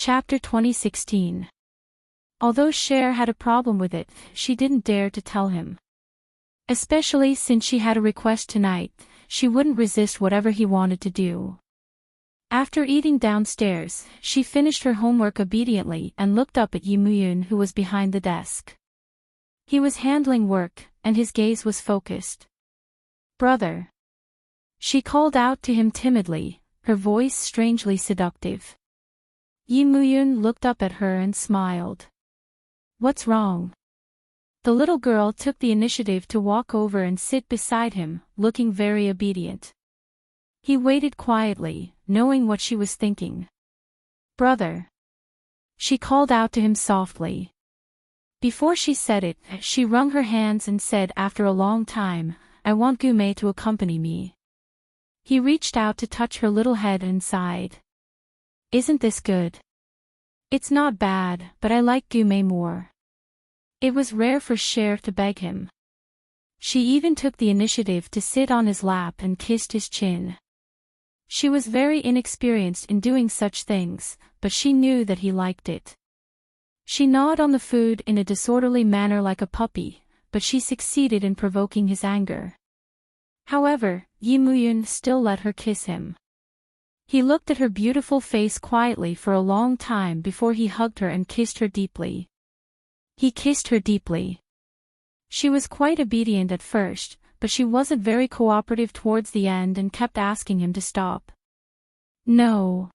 Chapter 2016. Although Cher had a problem with it, she didn't dare to tell him. Especially since she had a request tonight, she wouldn't resist whatever he wanted to do. After eating downstairs, she finished her homework obediently and looked up at Yi Muyun, who was behind the desk. He was handling work, and his gaze was focused. "Brother." She called out to him timidly, her voice strangely seductive. Yi Muyun looked up at her and smiled. "What's wrong?" The little girl took the initiative to walk over and sit beside him, looking very obedient. He waited quietly, knowing what she was thinking. "Brother." She called out to him softly. Before she said it, she wrung her hands and said after a long time, "I want Gume to accompany me." He reached out to touch her little head and sighed. "Isn't this good?" "It's not bad, but I like Gume more." It was rare for Cher to beg him. She even took the initiative to sit on his lap and kissed his chin. She was very inexperienced in doing such things, but she knew that he liked it. She gnawed on the food in a disorderly manner like a puppy, but she succeeded in provoking his anger. However, Yi Muyun still let her kiss him. He looked at her beautiful face quietly for a long time before he hugged her and kissed her deeply. He kissed her deeply. She was quite obedient at first, but she wasn't very cooperative towards the end and kept asking him to stop. "No."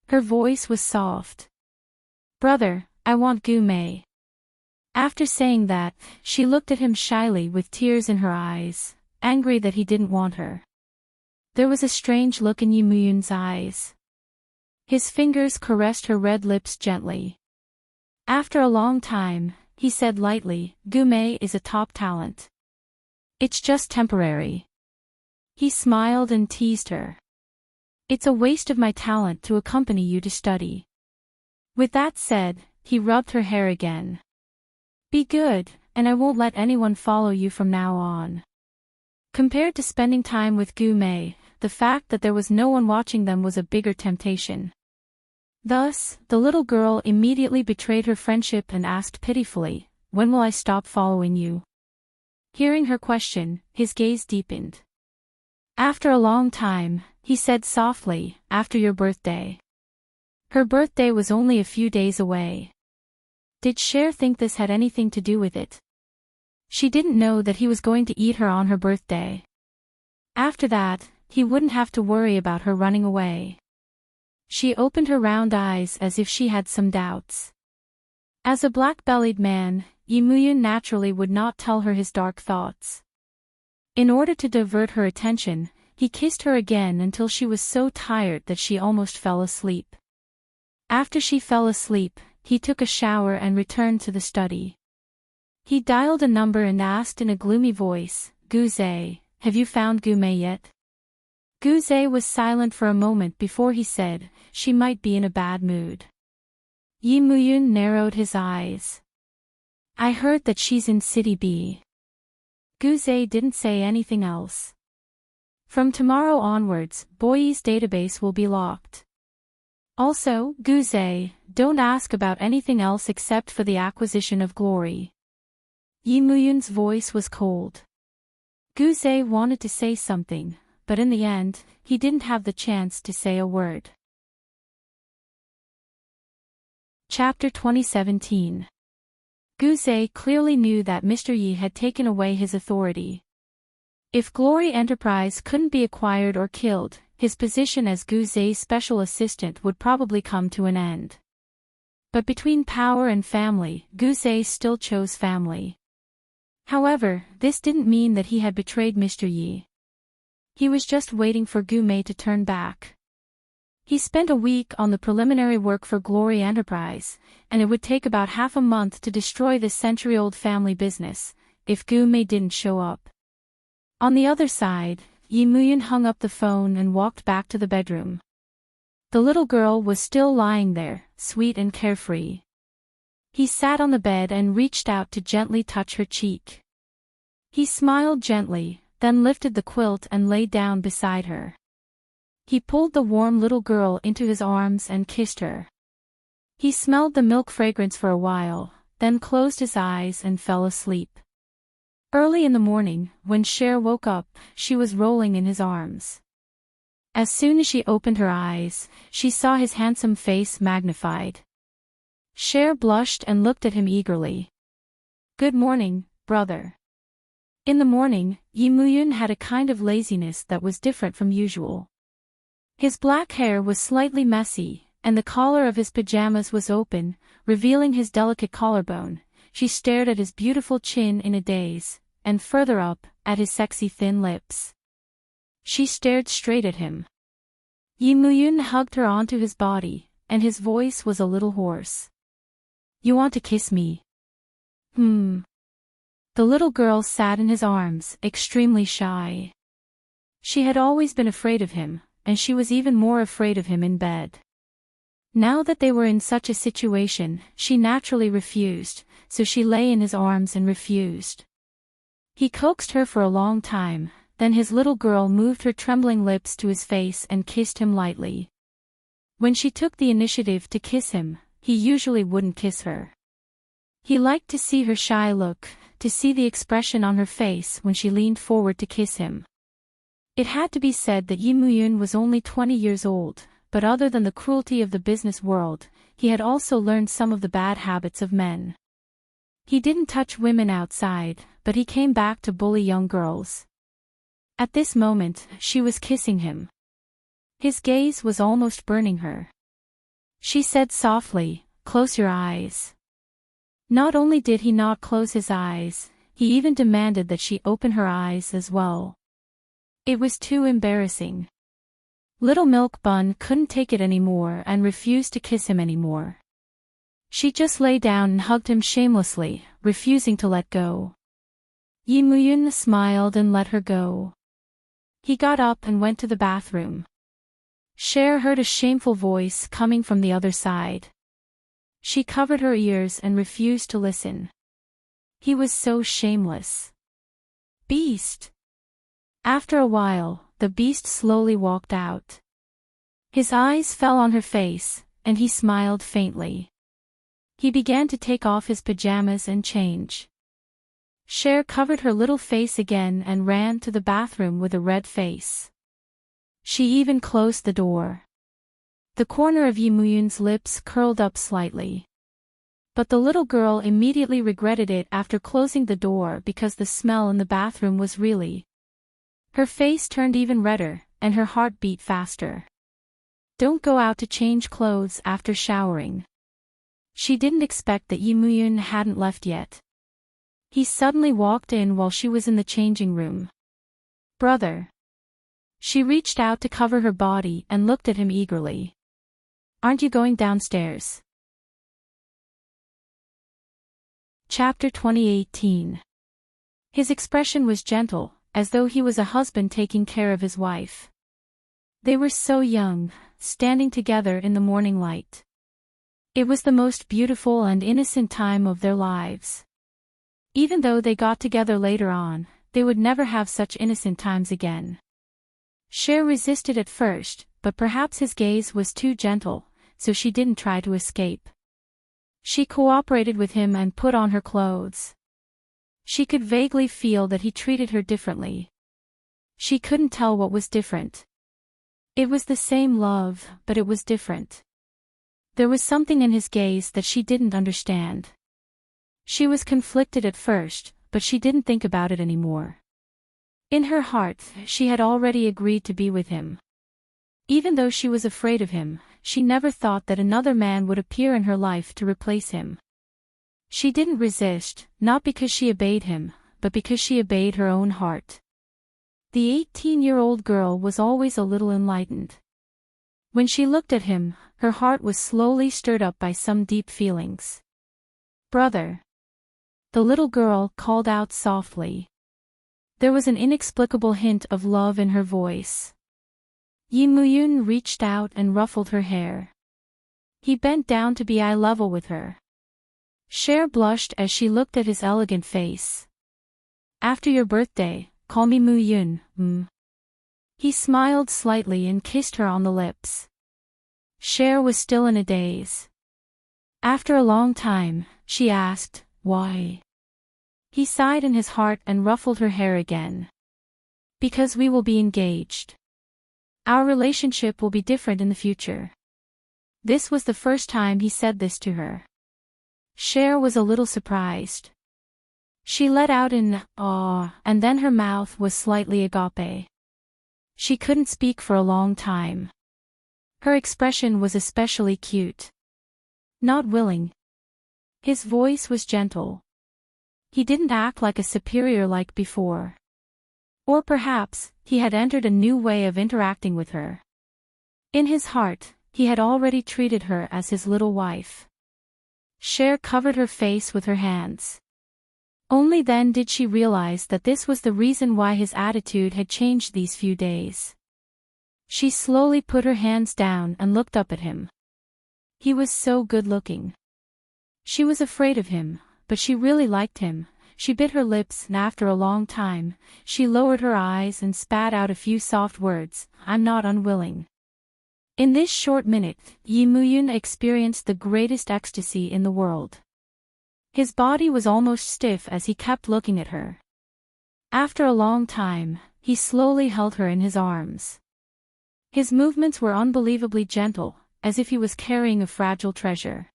Her voice was soft. "Brother, I want Gume." After saying that, she looked at him shyly with tears in her eyes, angry that he didn't want her. There was a strange look in Yi Muyun's eyes. His fingers caressed her red lips gently. After a long time, he said lightly, "Gume is a top talent. It's just temporary." He smiled and teased her. "It's a waste of my talent to accompany you to study." With that said, he rubbed her hair again. "Be good, and I won't let anyone follow you from now on." Compared to spending time with Gume, the fact that there was no one watching them was a bigger temptation. Thus, the little girl immediately betrayed her friendship and asked pitifully, "When will I stop following you?" Hearing her question, his gaze deepened. After a long time, he said softly, "After your birthday." Her birthday was only a few days away. Did Cher think this had anything to do with it? She didn't know that he was going to eat her on her birthday. After that, he wouldn't have to worry about her running away. She opened her round eyes as if she had some doubts. As a black-bellied man, Yi Muyun naturally would not tell her his dark thoughts. In order to divert her attention, he kissed her again until she was so tired that she almost fell asleep. After she fell asleep, he took a shower and returned to the study. He dialed a number and asked in a gloomy voice, "Guze, have you found Gume yet?" Guze was silent for a moment before he said, "She might be in a bad mood." Yi Muyun narrowed his eyes. "I heard that she's in City B." Guze didn't say anything else. "From tomorrow onwards, Boyi's database will be locked. Also, Guze, don't ask about anything else except for the acquisition of glory." Yi Muyun's voice was cold. Guze wanted to say something, but in the end, he didn't have the chance to say a word. Chapter 2017. Guze clearly knew that Mr. Yi had taken away his authority. If Glory Enterprise couldn't be acquired or killed, his position as Guze's special assistant would probably come to an end. But between power and family, Guze still chose family. However, this didn't mean that he had betrayed Mr. Yi. He was just waiting for Gume to turn back. He spent a week on the preliminary work for Glory Enterprise, and it would take about half a month to destroy this century-old family business, if Gume didn't show up. On the other side, Yi Muyun hung up the phone and walked back to the bedroom. The little girl was still lying there, sweet and carefree. He sat on the bed and reached out to gently touch her cheek. He smiled gently, then lifted the quilt and lay down beside her. He pulled the warm little girl into his arms and kissed her. He smelled the milk fragrance for a while, then closed his eyes and fell asleep. Early in the morning, when Cher woke up, she was rolling in his arms. As soon as she opened her eyes, she saw his handsome face magnified. Cher blushed and looked at him eagerly. "Good morning, brother." In the morning, Yi Muyun had a kind of laziness that was different from usual. His black hair was slightly messy, and the collar of his pajamas was open, revealing his delicate collarbone. She stared at his beautiful chin in a daze, and further up, at his sexy thin lips. She stared straight at him. Yi Muyun hugged her onto his body, and his voice was a little hoarse. "You want to kiss me?" The little girl sat in his arms, extremely shy. She had always been afraid of him, and she was even more afraid of him in bed. Now that they were in such a situation, she naturally refused, so she lay in his arms and refused. He coaxed her for a long time, then his little girl moved her trembling lips to his face and kissed him lightly. When she took the initiative to kiss him, he usually wouldn't kiss her. He liked to see her shy look, to see the expression on her face when she leaned forward to kiss him. It had to be said that Yi Muyun was only 20 years old, but other than the cruelty of the business world, he had also learned some of the bad habits of men. He didn't touch women outside, but he came back to bully young girls. At this moment, she was kissing him. His gaze was almost burning her. She said softly, "Close your eyes." Not only did he not close his eyes, he even demanded that she open her eyes as well. It was too embarrassing. Little Milk Bun couldn't take it anymore and refused to kiss him anymore. She just lay down and hugged him shamelessly, refusing to let go. Yi Muyun smiled and let her go. He got up and went to the bathroom. Cher heard a shameful voice coming from the other side. She covered her ears and refused to listen. He was so shameless. "Beast!" After a while, the beast slowly walked out. His eyes fell on her face, and he smiled faintly. He began to take off his pajamas and change. Cher covered her little face again and ran to the bathroom with a red face. She even closed the door. The corner of Yi Muyun's lips curled up slightly. But the little girl immediately regretted it after closing the door because the smell in the bathroom was really. Her face turned even redder, and her heart beat faster. Don't go out to change clothes after showering. She didn't expect that Yi Muyun hadn't left yet. He suddenly walked in while she was in the changing room. "Brother." She reached out to cover her body and looked at him eagerly. "Aren't you going downstairs?" Chapter 2018. His expression was gentle, as though he was a husband taking care of his wife. They were so young, standing together in the morning light. It was the most beautiful and innocent time of their lives. Even though they got together later on, they would never have such innocent times again. Cher resisted at first, but perhaps his gaze was too gentle, so she didn't try to escape. She cooperated with him and put on her clothes. She could vaguely feel that he treated her differently. She couldn't tell what was different. It was the same love, but it was different. There was something in his gaze that she didn't understand. She was conflicted at first, but she didn't think about it anymore. In her heart, she had already agreed to be with him. Even though she was afraid of him, she never thought that another man would appear in her life to replace him. She didn't resist, not because she obeyed him, but because she obeyed her own heart. The 18-year-old girl was always a little enlightened. When she looked at him, her heart was slowly stirred up by some deep feelings. "Brother." The little girl called out softly. There was an inexplicable hint of love in her voice. Yi Muyun reached out and ruffled her hair. He bent down to be eye level with her. Cher blushed as she looked at his elegant face. "After your birthday, call me Muyun, He smiled slightly and kissed her on the lips. Cher was still in a daze. After a long time, she asked, "Why?" He sighed in his heart and ruffled her hair again. "Because we will be engaged. Our relationship will be different in the future." This was the first time he said this to her. Cher was a little surprised. She let out an "ah," and then her mouth was slightly agape. She couldn't speak for a long time. Her expression was especially cute. "Not willing." His voice was gentle. He didn't act like a superior like before. Or perhaps, he had entered a new way of interacting with her. In his heart, he had already treated her as his little wife. Cher covered her face with her hands. Only then did she realize that this was the reason why his attitude had changed these few days. She slowly put her hands down and looked up at him. He was so good-looking. She was afraid of him, but she really liked him. She bit her lips and after a long time, she lowered her eyes and spat out a few soft words, "I'm not unwilling." In this short minute, Yi Muyun experienced the greatest ecstasy in the world. His body was almost stiff as he kept looking at her. After a long time, he slowly held her in his arms. His movements were unbelievably gentle, as if he was carrying a fragile treasure.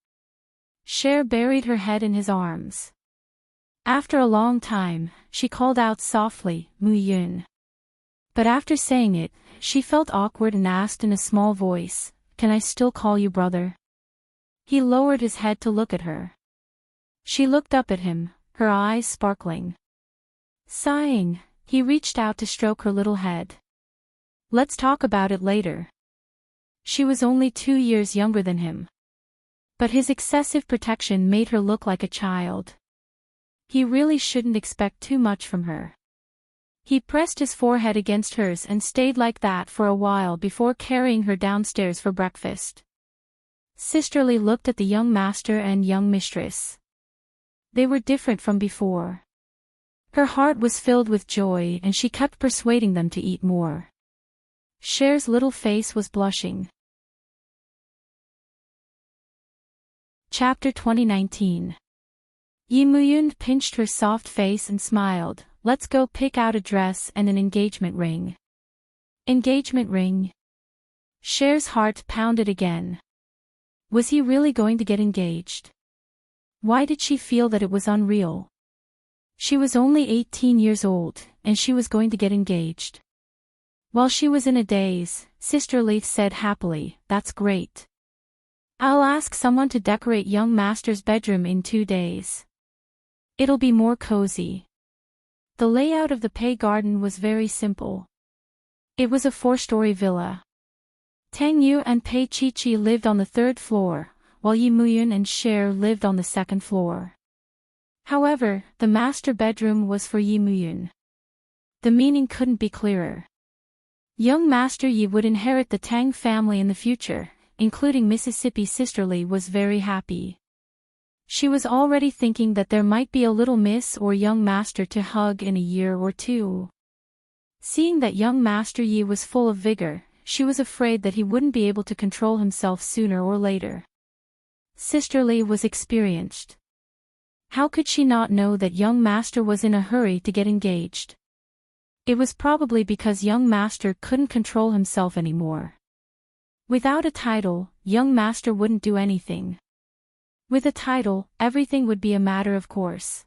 Cher buried her head in his arms. After a long time, she called out softly, "Muyun." But after saying it, she felt awkward and asked in a small voice, "Can I still call you brother?" He lowered his head to look at her. She looked up at him, her eyes sparkling. Sighing, he reached out to stroke her little head. "Let's talk about it later." She was only 2 years younger than him. But his excessive protection made her look like a child. He really shouldn't expect too much from her. He pressed his forehead against hers and stayed like that for a while before carrying her downstairs for breakfast. Sisterly looked at the young master and young mistress. They were different from before. Her heart was filled with joy and she kept persuading them to eat more. Cher's little face was blushing. Chapter 2019. Yi Muyun pinched her soft face and smiled. "Let's go pick out a dress and an engagement ring." Engagement ring? Cher's heart pounded again. Was he really going to get engaged? Why did she feel that it was unreal? She was only 18 years old, and she was going to get engaged. While she was in a daze, Sister Leaf said happily, "That's great. I'll ask someone to decorate young master's bedroom in 2 days. It'll be more cozy." The layout of the Pei garden was very simple. It was a 4-story villa. Tang Yu and Pei Chi-Chi lived on the 3rd floor, while Yi Muyun and Cher lived on the 2nd floor. However, the master bedroom was for Yi Muyun. The meaning couldn't be clearer. Young Master Yi would inherit the Tang family in the future, including Mississippi. Sisterly was very happy. She was already thinking that there might be a little miss or young master to hug in a year or 2. Seeing that young Master Yi was full of vigor, she was afraid that he wouldn't be able to control himself sooner or later. Sisterly was experienced. How could she not know that young master was in a hurry to get engaged? It was probably because young master couldn't control himself anymore. Without a title, young master wouldn't do anything. With a title, everything would be a matter of course.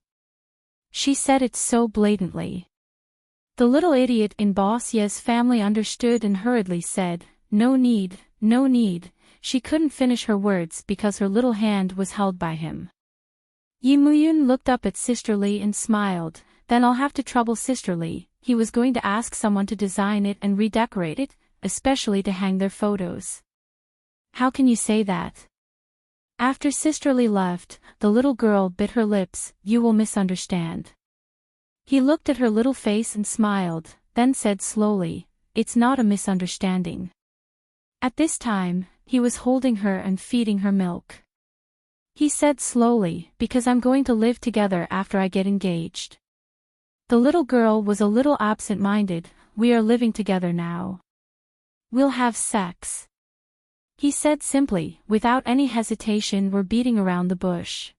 She said it so blatantly. The little idiot in Boss Ye's family understood and hurriedly said, "No need, no need." She couldn't finish her words because her little hand was held by him. Yi Muyun looked up at Sisterly and smiled. "Then I'll have to trouble Sisterly." He was going to ask someone to design it and redecorate it, especially to hang their photos. "How can you say that?" After Sisterly left, the little girl bit her lips. "You will misunderstand." He looked at her little face and smiled, then said slowly, "It's not a misunderstanding." At this time, he was holding her and feeding her milk. He said slowly, "Because I'm going to live together after I get engaged." The little girl was a little absent-minded. "We are living together now. We'll have sex." he said simply, without any hesitation or beating around the bush.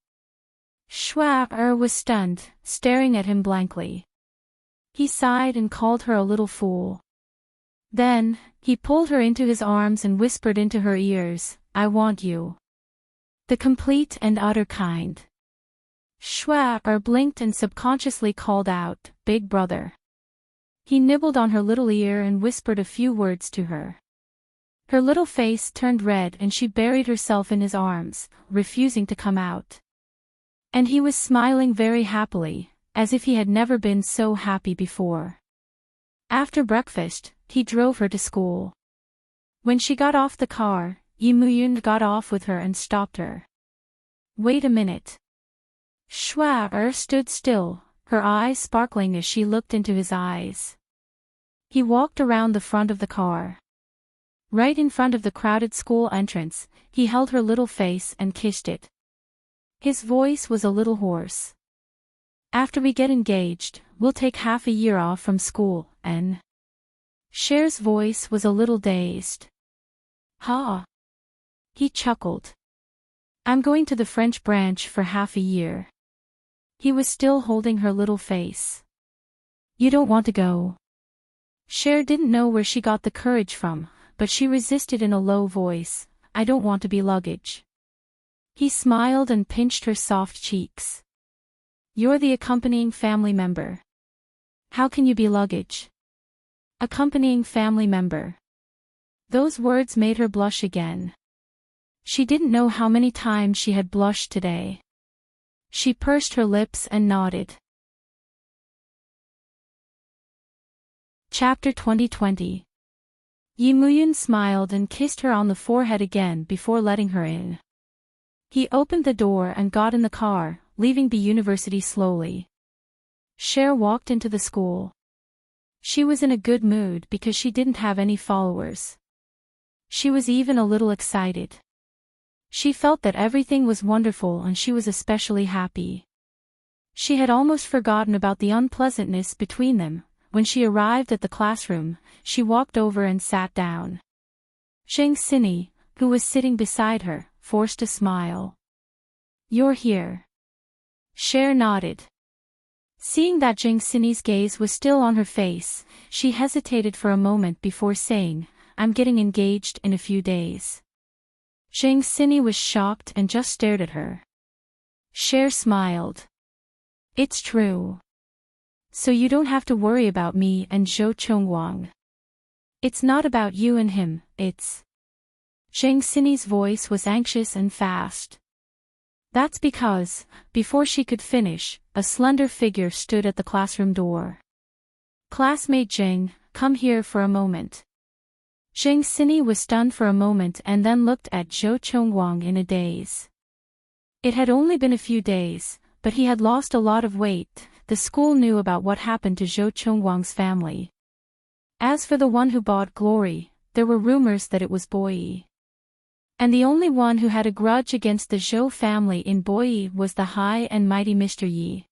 Cher was stunned, staring at him blankly. He sighed and called her a little fool. Then, he pulled her into his arms and whispered into her ears, "I want you. The complete and utter kind." Cher blinked and subconsciously called out, "Big brother." He nibbled on her little ear and whispered a few words to her. Her little face turned red and she buried herself in his arms, refusing to come out. And he was smiling very happily, as if he had never been so happy before. After breakfast, he drove her to school. When she got off the car, Immerse got off with her and stopped her. "Wait a minute." Cher stood still, her eyes sparkling as she looked into his eyes. He walked around the front of the car. Right in front of the crowded school entrance, he held her little face and kissed it. His voice was a little hoarse. "After we get engaged, we'll take half a year off from school, and..." Cher's voice was a little dazed. "Huh?" He chuckled. "I'm going to the French branch for half a year." He was still holding her little face. "You don't want to go?" Cher didn't know where she got the courage from, but she resisted in a low voice, "I don't want to be luggage." He smiled and pinched her soft cheeks. "You're the accompanying family member. How can you be luggage?" Accompanying family member. Those words made her blush again. She didn't know how many times she had blushed today. She pursed her lips and nodded. Chapter 2020. Immerse smiled and kissed her on the forehead again before letting her in. He opened the door and got in the car, leaving the university slowly. Cher walked into the school. She was in a good mood because she didn't have any followers. She was even a little excited. She felt that everything was wonderful and she was especially happy. She had almost forgotten about the unpleasantness between them. When she arrived at the classroom, she walked over and sat down. Zheng Xinyi, who was sitting beside her, forced a smile. "You're here." Cher nodded. Seeing that Zheng Xinyi's gaze was still on her face, she hesitated for a moment before saying, "I'm getting engaged in a few days." Zheng Xinyi was shocked and just stared at her. Cher smiled. "It's true. So you don't have to worry about me and Zhou Chongwang. It's not about you and him, it's..." Zheng Xinyi's voice was anxious and fast. "That's because..." Before she could finish, a slender figure stood at the classroom door. "Classmate Zheng, come here for a moment." Zheng Xinyi was stunned for a moment and then looked at Zhou Chongwang in a daze. It had only been a few days, but he had lost a lot of weight. The school knew about what happened to Zhou Chongwang's family. As for the one who bought glory, there were rumors that it was Boyi. And the only one who had a grudge against the Zhou family in Boyi was the high and mighty Mr. Yi.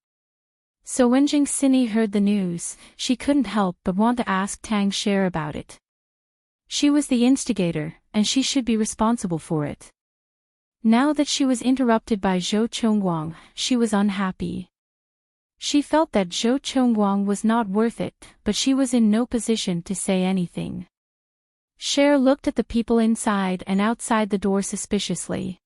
So when Zheng Xinyi heard the news, she couldn't help but want to ask Tang Cher about it. She was the instigator, and she should be responsible for it. Now that she was interrupted by Zhou Chongwang, she was unhappy. She felt that Zhou Chongwang was not worth it, but she was in no position to say anything. Cher looked at the people inside and outside the door suspiciously.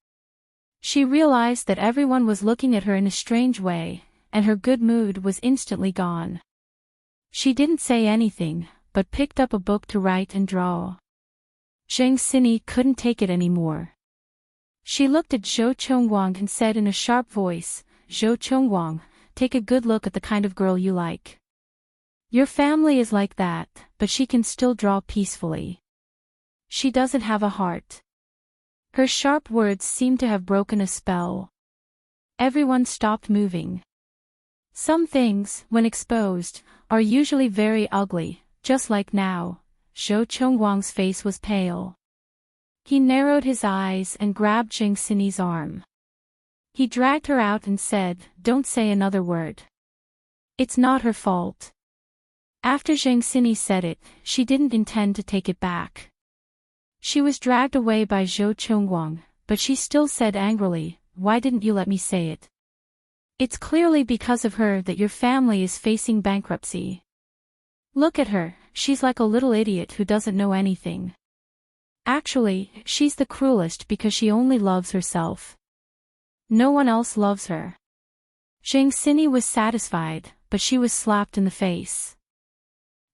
She realized that everyone was looking at her in a strange way, and her good mood was instantly gone. She didn't say anything, but picked up a book to write and draw. Zheng Xinyi couldn't take it anymore. She looked at Zhou Chongwang and said in a sharp voice, "Zhou Chongwang, take a good look at the kind of girl you like. Your family is like that, but she can still draw peacefully. She doesn't have a heart." Her sharp words seemed to have broken a spell. Everyone stopped moving. Some things, when exposed, are usually very ugly, just like now. Zhou Chongwang's face was pale. He narrowed his eyes and grabbed Zheng Xinyi's arm. He dragged her out and said, "Don't say another word. It's not her fault." After Zheng Xinyi said it, she didn't intend to take it back. She was dragged away by Zhou Chongguang, but she still said angrily, "Why didn't you let me say it? It's clearly because of her that your family is facing bankruptcy. Look at her, she's like a little idiot who doesn't know anything. Actually, she's the cruelest because she only loves herself. No one else loves her." Zhang Xini was satisfied, but she was slapped in the face.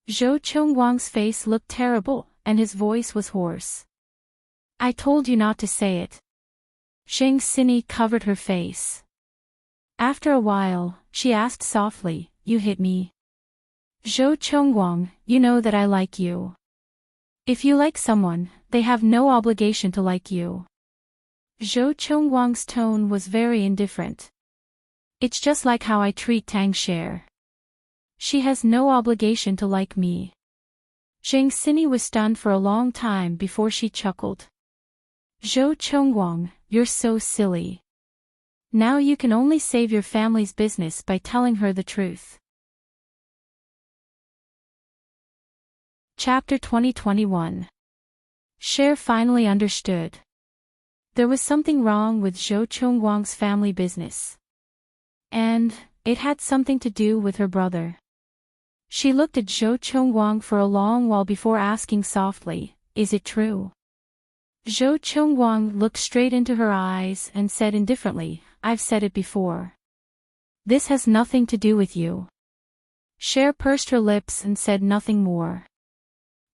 Zhou Chongguang's face looked terrible, and his voice was hoarse. "I told you not to say it." Zhang Xini covered her face. After a while, she asked softly, "You hit me?" "Zhou Chongguang, you know that I like you. If you like someone, they have no obligation to like you." Zhou Chongguang's tone was very indifferent. "It's just like how I treat Tang Xie. She has no obligation to like me." Zhang Xini was stunned for a long time before she chuckled. "Zhou Chongguang, you're so silly. Now you can only save your family's business by telling her the truth." Chapter 2021. Cher finally understood. There was something wrong with Zhou Chongguang's family business. And it had something to do with her brother. She looked at Zhou Chongguang for a long while before asking softly, "Is it true?" Zhou Chongguang looked straight into her eyes and said indifferently, "I've said it before. This has nothing to do with you." Cher pursed her lips and said nothing more.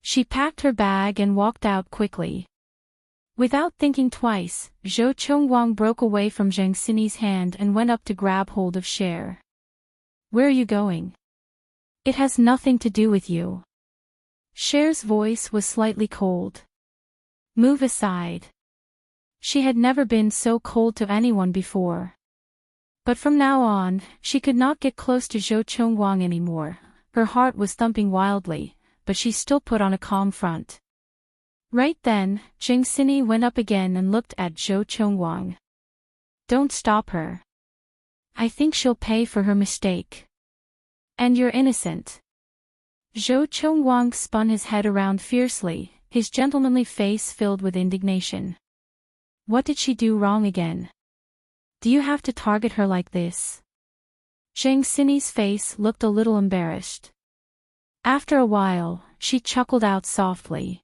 She packed her bag and walked out quickly. Without thinking twice, Zhou Chongguang broke away from Zhang Xini's hand and went up to grab hold of Cher. "Where are you going?" "It has nothing to do with you." Cher's voice was slightly cold. "Move aside." She had never been so cold to anyone before. But from now on, she could not get close to Zhou Chongguang anymore. Her heart was thumping wildly, but she still put on a calm front. Right then, Zhang Xini went up again and looked at Zhou Chongguang. "Don't stop her. I think she'll pay for her mistake. And you're innocent." Zhou Chongguang spun his head around fiercely, his gentlemanly face filled with indignation. "What did she do wrong again? Do you have to target her like this?" Zhang Xini's face looked a little embarrassed. After a while, she chuckled out softly.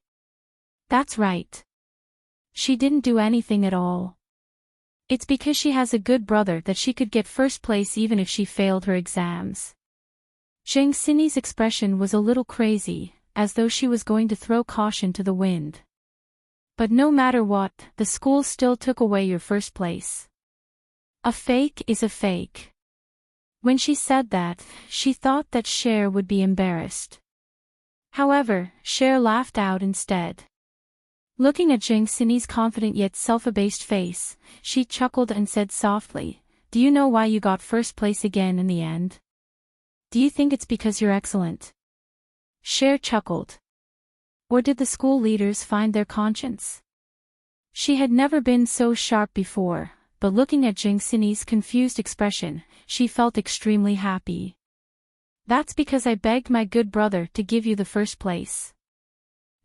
"That's right. She didn't do anything at all. It's because she has a good brother that she could get first place even if she failed her exams." Zhang Xini's expression was a little crazy, as though she was going to throw caution to the wind. "But no matter what, the school still took away your first place. A fake is a fake." When she said that, she thought that Cher would be embarrassed. However, Cher laughed out instead. Looking at Zhang Xini's confident yet self-abased face, she chuckled and said softly, "Do you know why you got first place again in the end? Do you think it's because you're excellent?" Cher chuckled. Or did the school leaders find their conscience? She had never been so sharp before, but looking at Zhang Xini's confused expression, she felt extremely happy. "That's because I begged my good brother to give you the first place."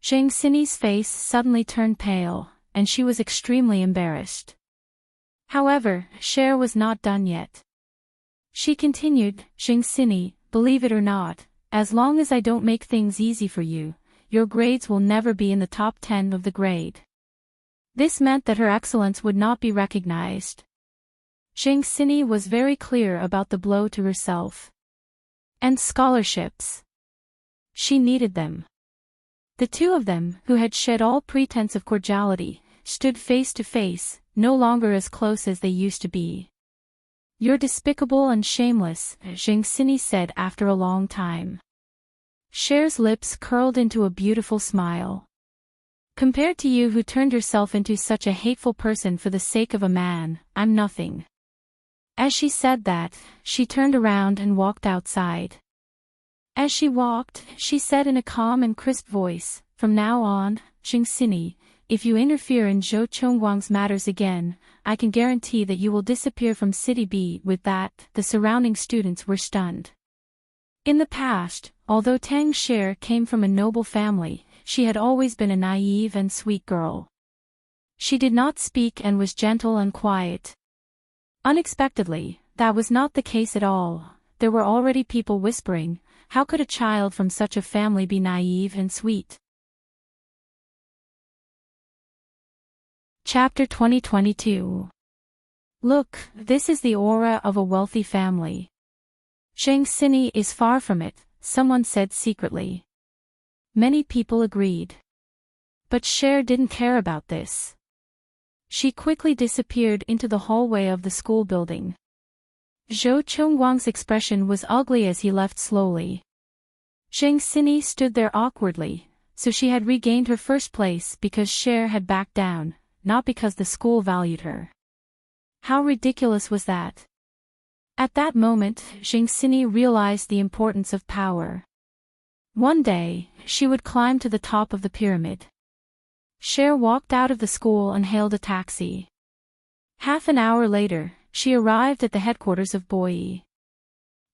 Zhang Xini's face suddenly turned pale, and she was extremely embarrassed. However, Cher was not done yet. She continued, "Zhang Xini, believe it or not, as long as I don't make things easy for you, your grades will never be in the top 10 of the grade." This meant that her excellence would not be recognized. Zhang Xini was very clear about the blow to herself. And scholarships. She needed them. The two of them, who had shed all pretense of cordiality, stood face to face, no longer as close as they used to be. "You're despicable and shameless," Zhang Xini said after a long time. Cher's lips curled into a beautiful smile. "Compared to you who turned yourself into such a hateful person for the sake of a man, I'm nothing." As she said that, she turned around and walked outside. As she walked, she said in a calm and crisp voice, "From now on, Zhang Xini, if you interfere in Zhou Chongguang's matters again, I can guarantee that you will disappear from City B." With that, the surrounding students were stunned. In the past, although Tang Xie came from a noble family, she had always been a naive and sweet girl. She did not speak and was gentle and quiet. Unexpectedly, that was not the case at all. There were already people whispering, how could a child from such a family be naive and sweet? Chapter 2022. Look, this is the aura of a wealthy family. Zhang Xini is far from it, someone said secretly. Many people agreed. But Cher didn't care about this. She quickly disappeared into the hallway of the school building. Zhou Chongguang's expression was ugly as he left slowly. Zhang Xini stood there awkwardly, so she had regained her first place because Cher had backed down, not because the school valued her. How ridiculous was that? At that moment, Zhang Xini realized the importance of power. One day, she would climb to the top of the pyramid. Cher walked out of the school and hailed a taxi. Half an hour later, she arrived at the headquarters of Boyi.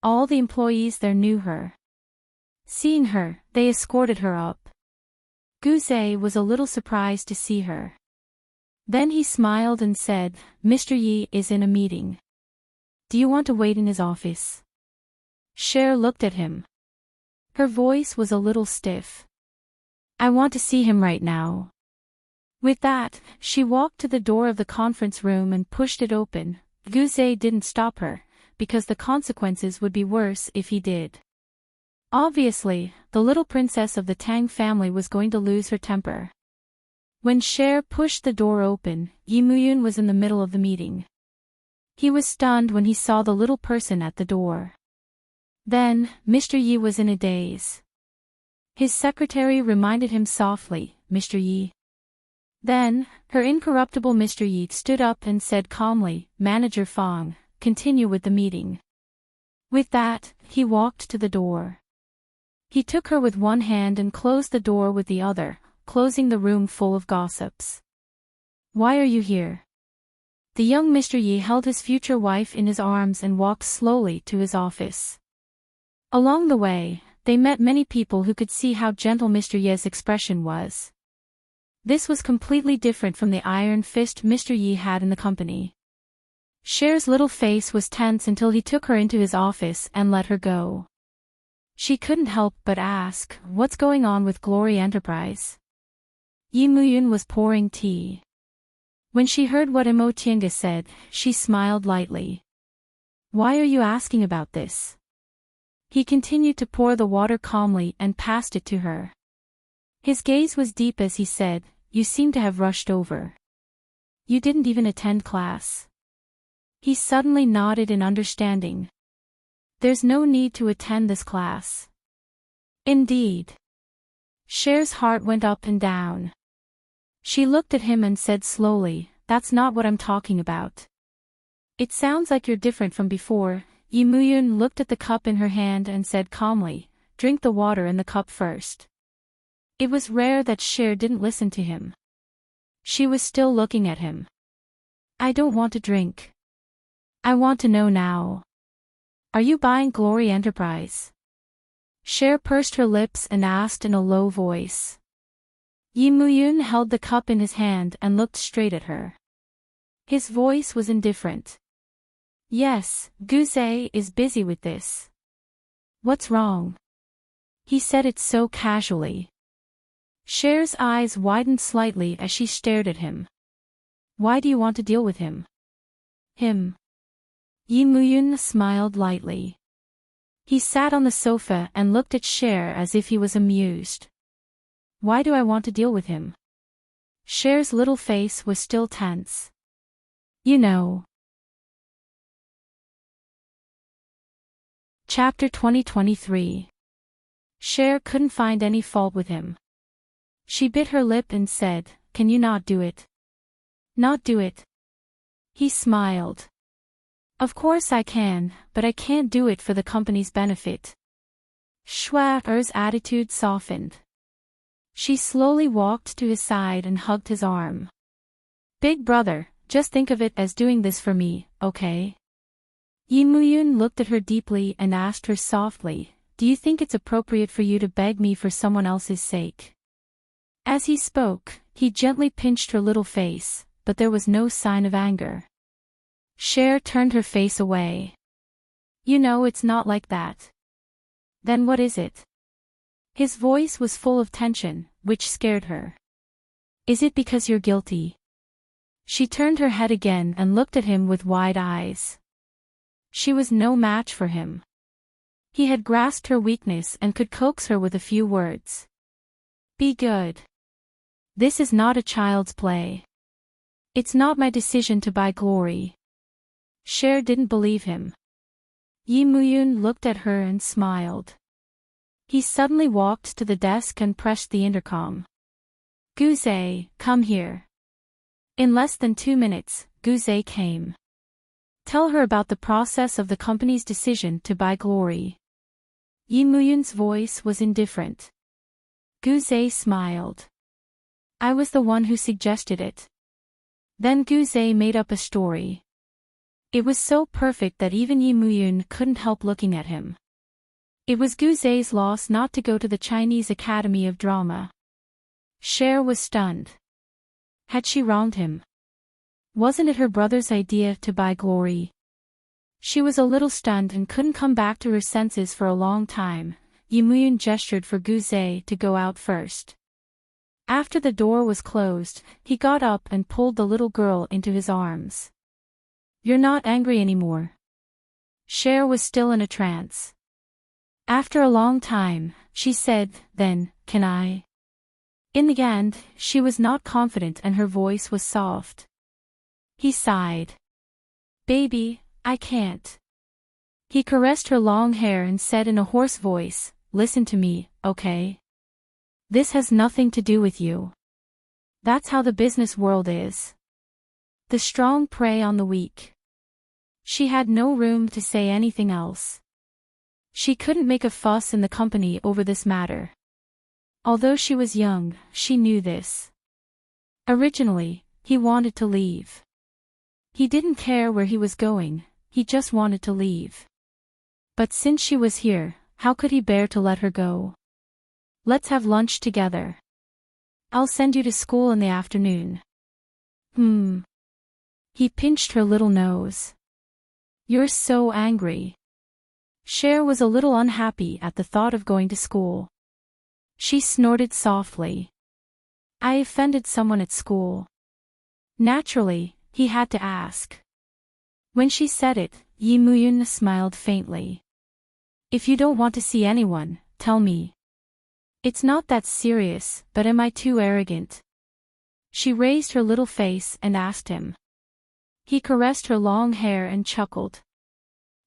All the employees there knew her. Seeing her, they escorted her up. Guzhe was a little surprised to see her. Then he smiled and said, Mr. Yi is in a meeting. Do you want to wait in his office? Cher looked at him. Her voice was a little stiff. I want to see him right now. With that, she walked to the door of the conference room and pushed it open. Guzhe didn't stop her, because the consequences would be worse if he did. Obviously, the little princess of the Tang family was going to lose her temper. When Cher pushed the door open, Yi Muyun was in the middle of the meeting. He was stunned when he saw the little person at the door. Then, Mr. Yi was in a daze. His secretary reminded him softly, Mr. Yi. Then, her incorruptible Mr. Yi stood up and said calmly, Manager Fang, continue with the meeting. With that, he walked to the door. He took her with one hand and closed the door with the other, closing the room full of gossips. Why are you here? The young Mr. Yi held his future wife in his arms and walked slowly to his office. Along the way, they met many people who could see how gentle Mr. Yi's expression was. This was completely different from the iron fist Mr. Yi had in the company. Cher's little face was tense until he took her into his office and let her go. She couldn't help but ask, what's going on with Glory Enterprise? Yi Muyun was pouring tea. When she heard what Imo Tiange said, she smiled lightly. Why are you asking about this? He continued to pour the water calmly and passed it to her. His gaze was deep as he said, you seem to have rushed over. You didn't even attend class. He suddenly nodded in understanding. There's no need to attend this class. Indeed. Cher's heart went up and down. She looked at him and said slowly, that's not what I'm talking about. It sounds like you're different from before. Yi Muyun looked at the cup in her hand and said calmly, drink the water in the cup first. It was rare that Cher didn't listen to him. She was still looking at him. I don't want to drink. I want to know now. Are you buying Glory Enterprise? Cher pursed her lips and asked in a low voice. Yi Muyun held the cup in his hand and looked straight at her. His voice was indifferent. Yes, Guzhe is busy with this. What's wrong? He said it so casually. Cher's eyes widened slightly as she stared at him. Why do you want to deal with him? Him. Yi Muyun smiled lightly. He sat on the sofa and looked at Cher as if he was amused. Why do I want to deal with him? Cher's little face was still tense. You know. Chapter 2023. Cher couldn't find any fault with him. She bit her lip and said, can you not do it? Not do it? He smiled. Of course I can, but I can't do it for the company's benefit. Schwaer's attitude softened. She slowly walked to his side and hugged his arm. Big brother, just think of it as doing this for me, okay? Yi Muyun looked at her deeply and asked her softly, do you think it's appropriate for you to beg me for someone else's sake? As he spoke, he gently pinched her little face, but there was no sign of anger. Cher turned her face away. You know it's not like that. Then what is it? His voice was full of tension, which scared her. Is it because you're guilty? She turned her head again and looked at him with wide eyes. She was no match for him. He had grasped her weakness and could coax her with a few words. Be good. This is not a child's play. It's not my decision to buy glory. Cher didn't believe him. Yi Muyun looked at her and smiled. He suddenly walked to the desk and pressed the intercom. Guze, come here. In less than 2 minutes, Guze came. Tell her about the process of the company's decision to buy glory. Yi Muyun's voice was indifferent. Guze smiled. I was the one who suggested it. Then Guze made up a story. It was so perfect that even Yi Muyun couldn't help looking at him. It was Guze's loss not to go to the Chinese Academy of Drama. Cher was stunned. Had she wronged him? Wasn't it her brother's idea to buy glory? She was a little stunned and couldn't come back to her senses for a long time. Yi Muyun gestured for Guze to go out first. After the door was closed, he got up and pulled the little girl into his arms. You're not angry anymore. Cher was still in a trance. After a long time, she said, then, can I? In the end, she was not confident and her voice was soft. He sighed. Baby, I can't. He caressed her long hair and said in a hoarse voice, listen to me, okay? This has nothing to do with you. That's how the business world is. The strong prey on the weak. She had no room to say anything else. She couldn't make a fuss in the company over this matter. Although she was young, she knew this. Originally, he wanted to leave. He didn't care where he was going, he just wanted to leave. But since she was here, how could he bear to let her go? Let's have lunch together. I'll send you to school in the afternoon. He pinched her little nose. You're so angry. Cher was a little unhappy at the thought of going to school. She snorted softly. I offended someone at school. Naturally, he had to ask. When she said it, Yi Muyun smiled faintly. If you don't want to see anyone, tell me. It's not that serious, but am I too arrogant? She raised her little face and asked him. He caressed her long hair and chuckled.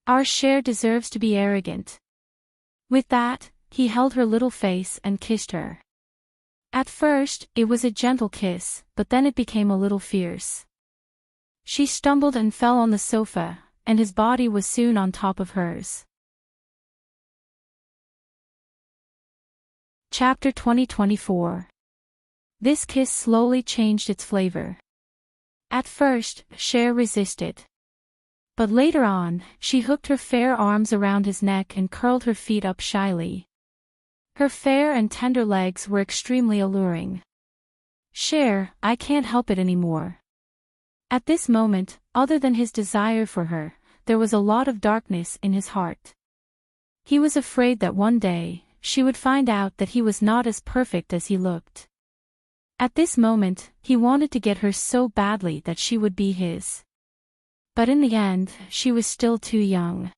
Our Cher deserves to be arrogant. With that, he held her little face and kissed her. At first, it was a gentle kiss, but then it became a little fierce. She stumbled and fell on the sofa, and his body was soon on top of hers. Chapter 2024. This kiss slowly changed its flavor. At first, Cher resisted. But later on, she hooked her fair arms around his neck and curled her feet up shyly. Her fair and tender legs were extremely alluring. Cher, I can't help it anymore. At this moment, other than his desire for her, there was a lot of darkness in his heart. He was afraid that one day, she would find out that he was not as perfect as he looked. At this moment, he wanted to get her so badly that she would be his. But in the end, she was still too young.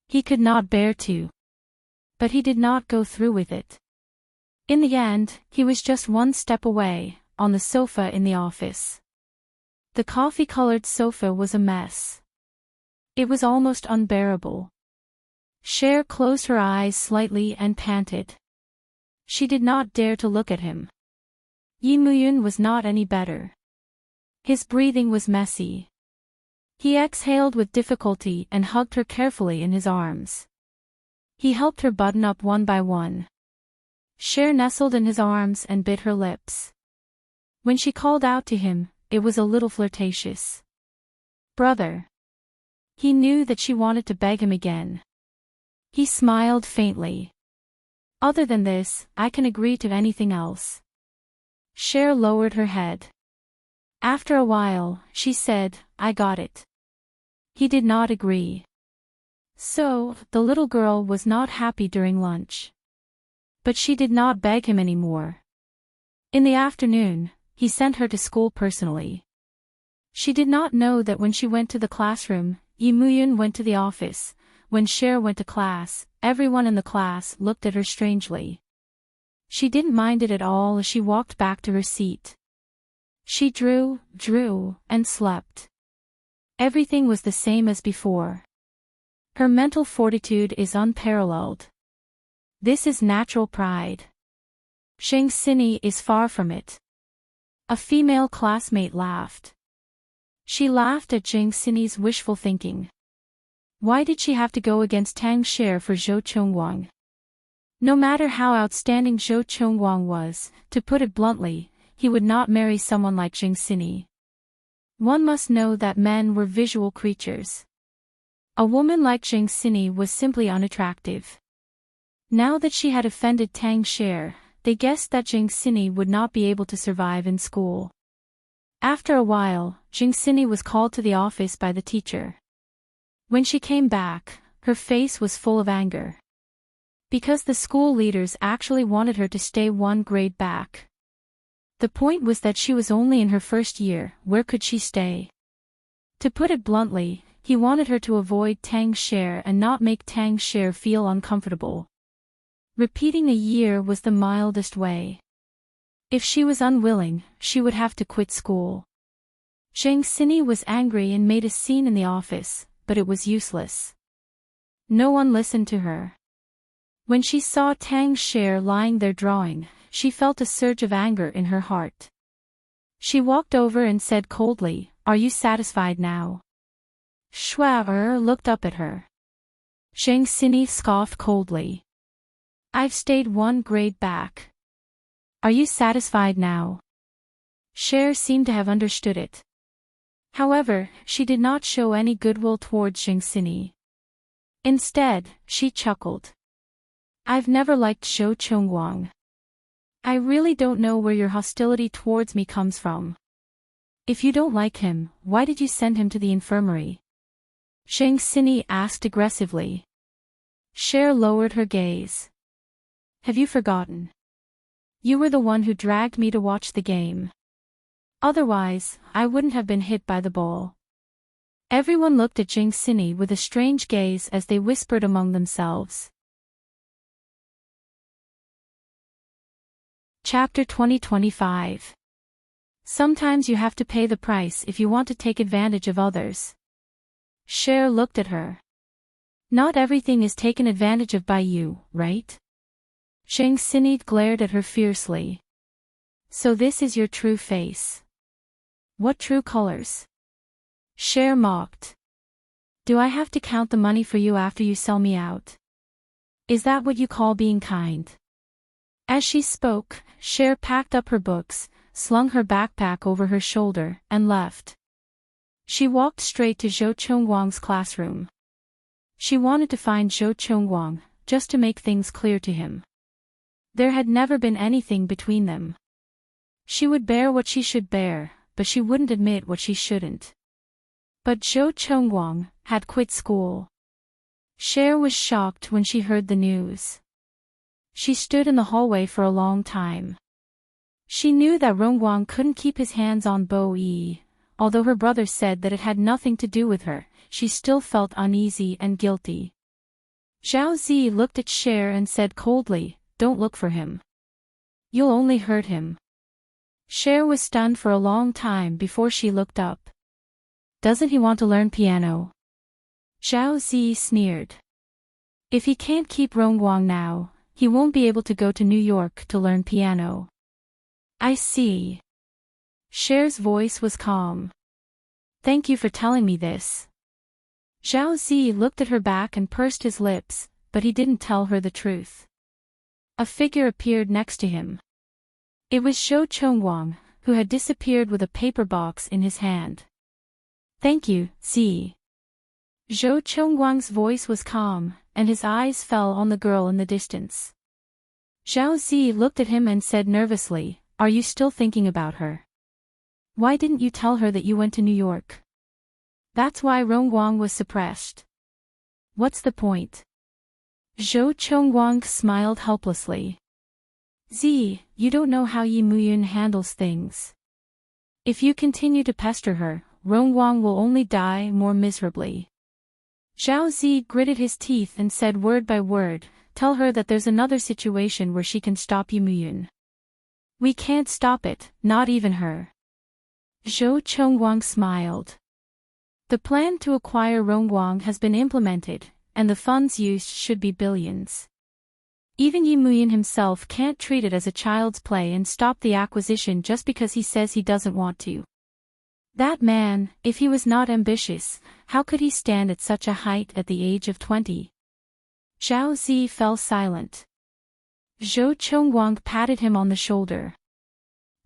He could not bear to. But he did not go through with it. In the end, he was just one step away, on the sofa in the office. The coffee-colored sofa was a mess. It was almost unbearable. Cher closed her eyes slightly and panted. She did not dare to look at him. Yi Muyun was not any better. His breathing was messy. He exhaled with difficulty and hugged her carefully in his arms. He helped her button up one by one. Cher nestled in his arms and bit her lips. When she called out to him, it was a little flirtatious. Brother. He knew that she wanted to beg him again. He smiled faintly. Other than this, I can agree to anything else. Cher lowered her head. After a while, she said, I got it. He did not agree. So, the little girl was not happy during lunch. But she did not beg him anymore. In the afternoon, he sent her to school personally. She did not know that when she went to the classroom, Yimuyun went to the office. When Cher went to class, everyone in the class looked at her strangely. She didn't mind it at all as she walked back to her seat. She drew, and slept. Everything was the same as before. Her mental fortitude is unparalleled. This is natural pride. Zhang Xini is far from it. A female classmate laughed. She laughed at Zhang Xini's wishful thinking. Why did she have to go against Tang Cher for Zhou Chongwang? No matter how outstanding Zhou Chongwang was, to put it bluntly, he would not marry someone like Zhang Xini. One must know that men were visual creatures. A woman like Zhang Xini was simply unattractive. Now that she had offended Tang Cher, they guessed that Zhang Xini would not be able to survive in school. After a while, Zhang Xini was called to the office by the teacher. When she came back, her face was full of anger. Because the school leaders actually wanted her to stay one grade back. The point was that she was only in her first year, where could she stay? To put it bluntly, he wanted her to avoid Tang Cher and not make Tang Cher feel uncomfortable. Repeating a year was the mildest way. If she was unwilling, she would have to quit school. Zhang Xini was angry and made a scene in the office, but it was useless. No one listened to her. When she saw Tang Cher lying there drawing, she felt a surge of anger in her heart. She walked over and said coldly, Are you satisfied now? Schwaber looked up at her. Zhang Xini scoffed coldly. I've stayed one grade back. Are you satisfied now? Cher seemed to have understood it. However, she did not show any goodwill towards Zhang Xini. Instead, she chuckled. I've never liked Zhou Chongwang. I really don't know where your hostility towards me comes from. If you don't like him, why did you send him to the infirmary? Zhang Xini asked aggressively. Cher lowered her gaze. Have you forgotten? You were the one who dragged me to watch the game. Otherwise, I wouldn't have been hit by the ball. Everyone looked at Zhang Xini with a strange gaze as they whispered among themselves. Chapter 2025. Sometimes you have to pay the price if you want to take advantage of others. Cher looked at her. Not everything is taken advantage of by you, right? Zhang Xini glared at her fiercely. So this is your true face. What true colors? Cher mocked. Do I have to count the money for you after you sell me out? Is that what you call being kind? As she spoke, Cher packed up her books, slung her backpack over her shoulder, and left. She walked straight to Zhou Chongwang's classroom. She wanted to find Zhou Chongwang, just to make things clear to him. There had never been anything between them. She would bear what she should bear, but she wouldn't admit what she shouldn't. But Zhou Chongwang had quit school. Cher was shocked when she heard the news. She stood in the hallway for a long time. She knew that Rongguang couldn't keep his hands on Bo Yi. Although her brother said that it had nothing to do with her, she still felt uneasy and guilty. Zhao Zi looked at Cher and said coldly, Don't look for him. You'll only hurt him. Cher was stunned for a long time before she looked up. Doesn't he want to learn piano? Zhao Zi sneered. If he can't keep Rongguang now, he won't be able to go to New York to learn piano. I see. Cher's voice was calm. Thank you for telling me this. Zhao Zi looked at her back and pursed his lips, but he didn't tell her the truth. A figure appeared next to him. It was Zhou Chongwang, who had disappeared with a paper box in his hand. Thank you, Zi. Zhou Chongwang's voice was calm, and his eyes fell on the girl in the distance. Zhao Zi looked at him and said nervously, are you still thinking about her? Why didn't you tell her that you went to New York? That's why Rongguang was suppressed. What's the point? Zhou Chongguang smiled helplessly. You don't know how Yi Muyun handles things. If you continue to pester her, Rongguang will only die more miserably. Zhao Zi gritted his teeth and said word by word, tell her that there's another situation where she can stop Yi Muyun. We can't stop it, not even her. Zhou Chongguang smiled. The plan to acquire Rongguang has been implemented, and the funds used should be billions. Even Yi Muyun himself can't treat it as a child's play and stop the acquisition just because he says he doesn't want to. That man, if he was not ambitious, how could he stand at such a height at the age of 20? Zhao Zi fell silent. Zhou Chongguang patted him on the shoulder.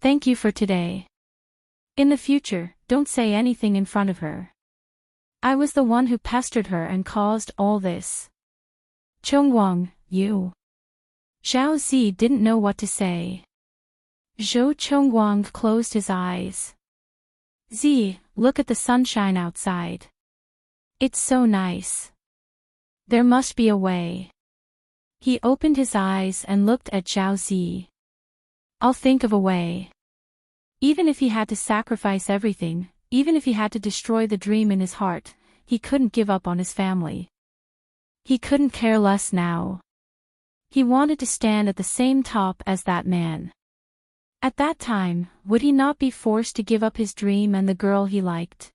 Thank you for today. In the future, don't say anything in front of her. I was the one who pestered her and caused all this. Chongguang, you. Zhao Zi didn't know what to say. Zhou Chongguang closed his eyes. Look at the sunshine outside. It's so nice. There must be a way. He opened his eyes and looked at Zhao Zi. I'll think of a way. Even if he had to sacrifice everything, even if he had to destroy the dream in his heart, he couldn't give up on his family. He couldn't care less now. He wanted to stand at the same top as that man. At that time, would he not be forced to give up his dream and the girl he liked?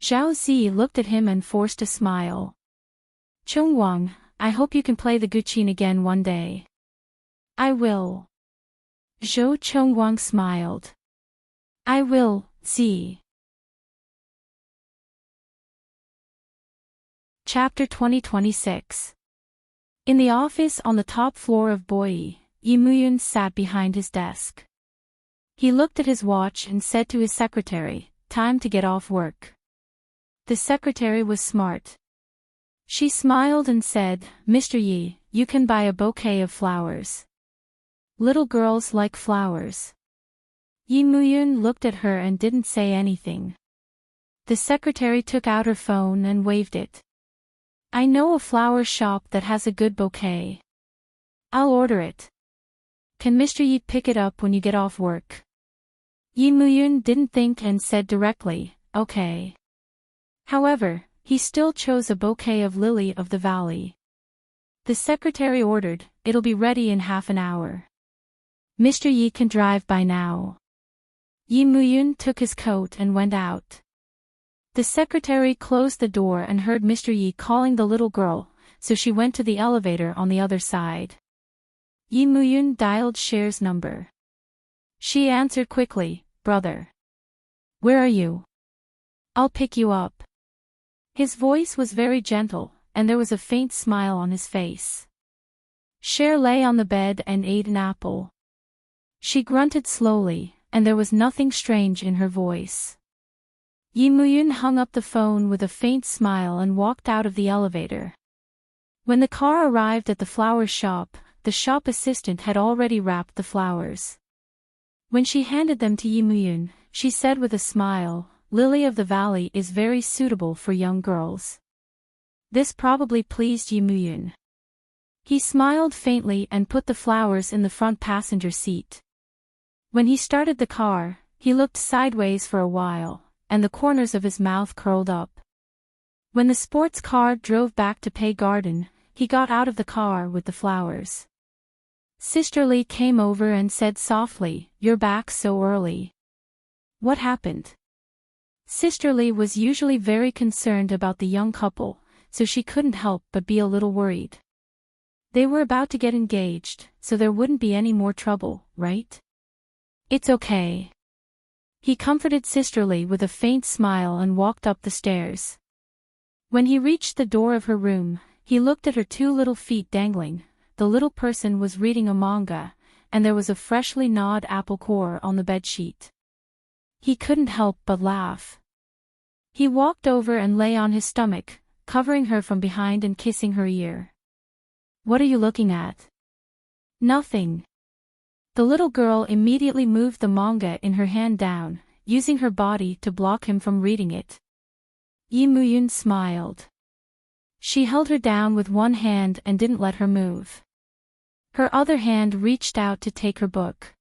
Zhao Zi looked at him and forced a smile. Chongguang, I hope you can play the guqin again one day. I will. Zhou Chongguang smiled. I will, Zi. Chapter 2026. In the office on the top floor of Boyi, Yi Muyun sat behind his desk. He looked at his watch and said to his secretary, time to get off work. The secretary was smart. She smiled and said, Mr. Yi, you can buy a bouquet of flowers. Little girls like flowers. Yi Muyun looked at her and didn't say anything. The secretary took out her phone and waved it. I know a flower shop that has a good bouquet. I'll order it. Can Mr. Yi pick it up when you get off work? Yi Muyun didn't think and said directly, okay. However, he still chose a bouquet of lily of the valley. The secretary ordered, it'll be ready in half an hour. Mr. Yi can drive by now. Yi Muyun took his coat and went out. The secretary closed the door and heard Mr. Yi calling the little girl, so she went to the elevator on the other side. Yi Muyun dialed Cher's number. She answered quickly, brother. Where are you? I'll pick you up. His voice was very gentle, and there was a faint smile on his face. Cher lay on the bed and ate an apple. She grunted slowly, and there was nothing strange in her voice. Yi Muyun hung up the phone with a faint smile and walked out of the elevator. When the car arrived at the flower shop, the shop assistant had already wrapped the flowers. When she handed them to Yi Muyun, she said with a smile, Lily of the Valley is very suitable for young girls. This probably pleased Yi Muyun. He smiled faintly and put the flowers in the front passenger seat. When he started the car, he looked sideways for a while, and the corners of his mouth curled up. When the sports car drove back to Pei Garden, he got out of the car with the flowers. Sister Li came over and said softly, You're back so early. What happened? Sister Li was usually very concerned about the young couple, so she couldn't help but be a little worried. They were about to get engaged, so there wouldn't be any more trouble, right? It's okay. He comforted Sister Li with a faint smile and walked up the stairs. When he reached the door of her room, he looked at her 2 little feet dangling. The little person was reading a manga, and there was a freshly gnawed apple core on the bedsheet. He couldn't help but laugh. He walked over and lay on his stomach, covering her from behind and kissing her ear. What are you looking at? Nothing. The little girl immediately moved the manga in her hand down, using her body to block him from reading it. Yi Muyun smiled. She held her down with one hand and didn't let her move. Her other hand reached out to take her book.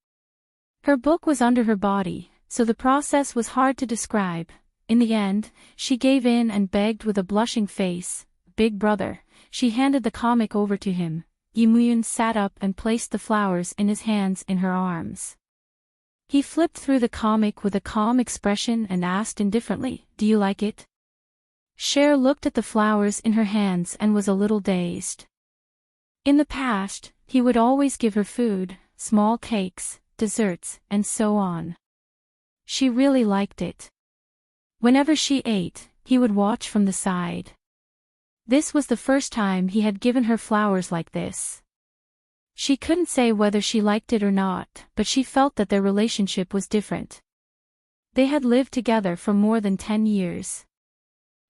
Her book was under her body, so the process was hard to describe. In the end, she gave in and begged with a blushing face, "Big brother." She handed the comic over to him. Yi Muyun sat up and placed the flowers in his hands in her arms. He flipped through the comic with a calm expression and asked indifferently, "Do you like it?" Cher looked at the flowers in her hands and was a little dazed. In the past, he would always give her food, small cakes, desserts, and so on. She really liked it. Whenever she ate, he would watch from the side. This was the first time he had given her flowers like this. She couldn't say whether she liked it or not, but she felt that their relationship was different. They had lived together for more than 10 years.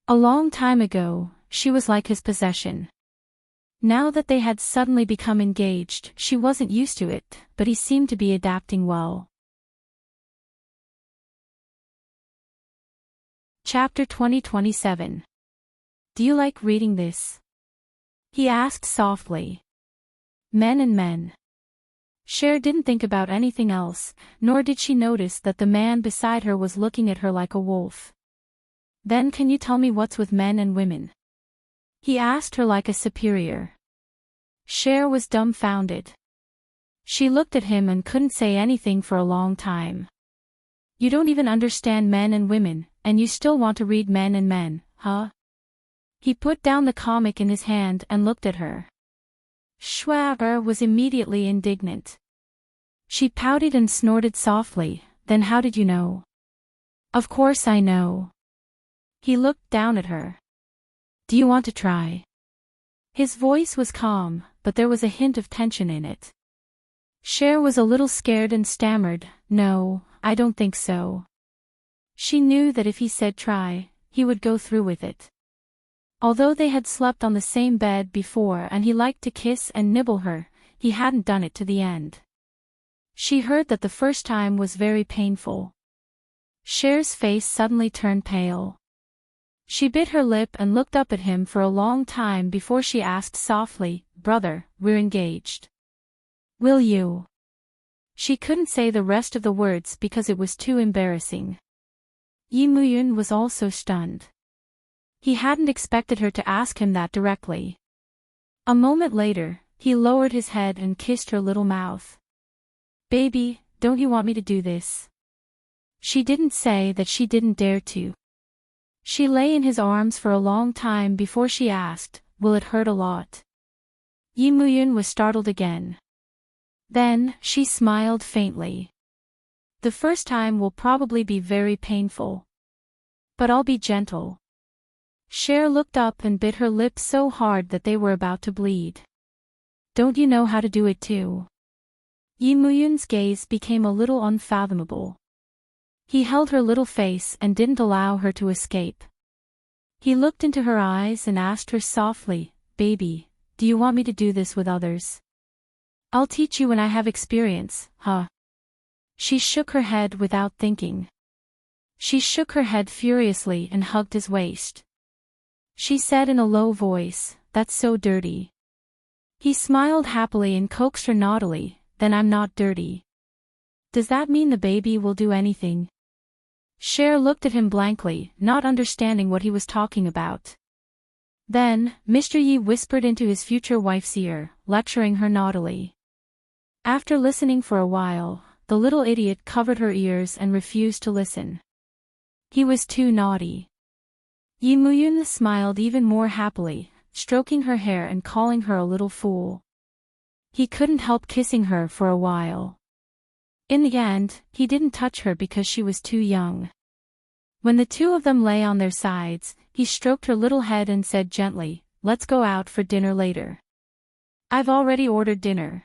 A long time ago, she was like his possession. Now that they had suddenly become engaged, she wasn't used to it, but he seemed to be adapting well. Chapter 2027. Do you like reading this? He asked softly. Men and men. Cher didn't think about anything else, nor did she notice that the man beside her was looking at her like a wolf. Then can you tell me what's with men and women? He asked her like a superior. Cher was dumbfounded. She looked at him and couldn't say anything for a long time. You don't even understand men and women, and you still want to read men and men, huh? He put down the comic in his hand and looked at her. Cher was immediately indignant. She pouted and snorted softly, "Then how did you know?" "Of course I know." He looked down at her. "Do you want to try?" His voice was calm, but there was a hint of tension in it. Cher was a little scared and stammered, "No, I don't think so." She knew that if he said try, he would go through with it. Although they had slept on the same bed before and he liked to kiss and nibble her, he hadn't done it to the end. She heard that the first time was very painful. Cher's face suddenly turned pale. She bit her lip and looked up at him for a long time before she asked softly, "Brother, we're engaged. Will you?" She couldn't say the rest of the words because it was too embarrassing. Yi Muyun was also stunned. He hadn't expected her to ask him that directly. A moment later, he lowered his head and kissed her little mouth. "Baby, don't you want me to do this?" She didn't say that she didn't dare to. She lay in his arms for a long time before she asked, "Will it hurt a lot?" Yi Muyun was startled again. Then, she smiled faintly. "The first time will probably be very painful. But I'll be gentle." Cher looked up and bit her lips so hard that they were about to bleed. "Don't you know how to do it too?" Yi Muyun's gaze became a little unfathomable. He held her little face and didn't allow her to escape. He looked into her eyes and asked her softly, "Baby, do you want me to do this with others?" "I'll teach you when I have experience, huh?" She shook her head without thinking. She shook her head furiously and hugged his waist. She said in a low voice, "That's so dirty." He smiled happily and coaxed her naughtily, "Then I'm not dirty." "Does that mean the baby will do anything?" Cher looked at him blankly, not understanding what he was talking about. Then, Mr. Yi whispered into his future wife's ear, lecturing her naughtily. After listening for a while, the little idiot covered her ears and refused to listen. He was too naughty. Yi Muyun smiled even more happily, stroking her hair and calling her a little fool. He couldn't help kissing her for a while. In the end, he didn't touch her because she was too young. When the two of them lay on their sides, he stroked her little head and said gently, "Let's go out for dinner later. I've already ordered dinner."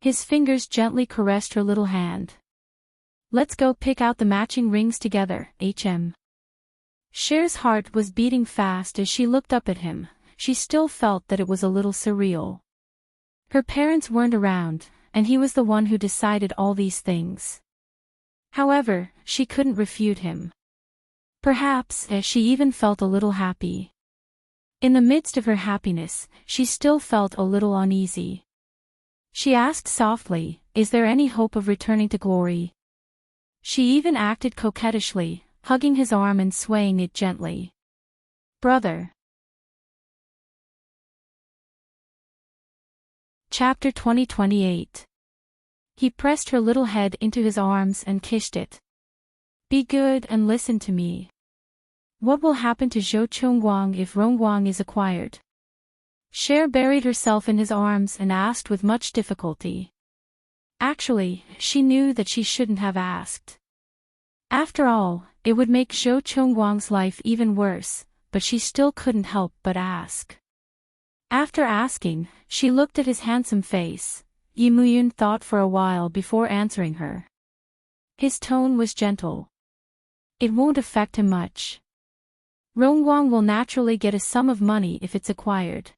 His fingers gently caressed her little hand. "Let's go pick out the matching rings together, HM." Cher's heart was beating fast as she looked up at him. She still felt that it was a little surreal. Her parents weren't around, and he was the one who decided all these things. However, she couldn't refute him. Perhaps, she even felt a little happy. In the midst of her happiness, she still felt a little uneasy. She asked softly, "Is there any hope of returning to glory?" She even acted coquettishly, hugging his arm and swaying it gently. "Brother." Chapter 2028. He pressed her little head into his arms and kissed it. "Be good and listen to me. What will happen to Zhou Chongguang if Rongguang is acquired?" Cher buried herself in his arms and asked with much difficulty. Actually, she knew that she shouldn't have asked. After all, it would make Zhou Chongguang's life even worse, but she still couldn't help but ask. After asking, she looked at his handsome face. Yi Muyun thought for a while before answering her. His tone was gentle. "It won't affect him much. Rongguang will naturally get a sum of money if it's acquired.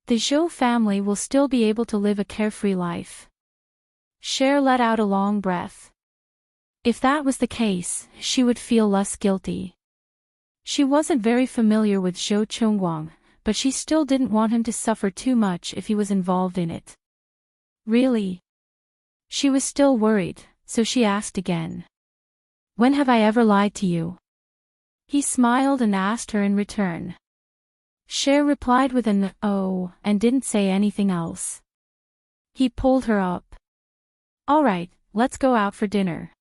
The Zhou family will still be able to live a carefree life." Cher let out a long breath. If that was the case, she would feel less guilty. She wasn't very familiar with Zhou Chongguang, but she still didn't want him to suffer too much if he was involved in it. "Really?" She was still worried, so she asked again. "When have I ever lied to you?" He smiled and asked her in return. Cher replied with an "oh" and didn't say anything else. He pulled her up. "All right, let's go out for dinner."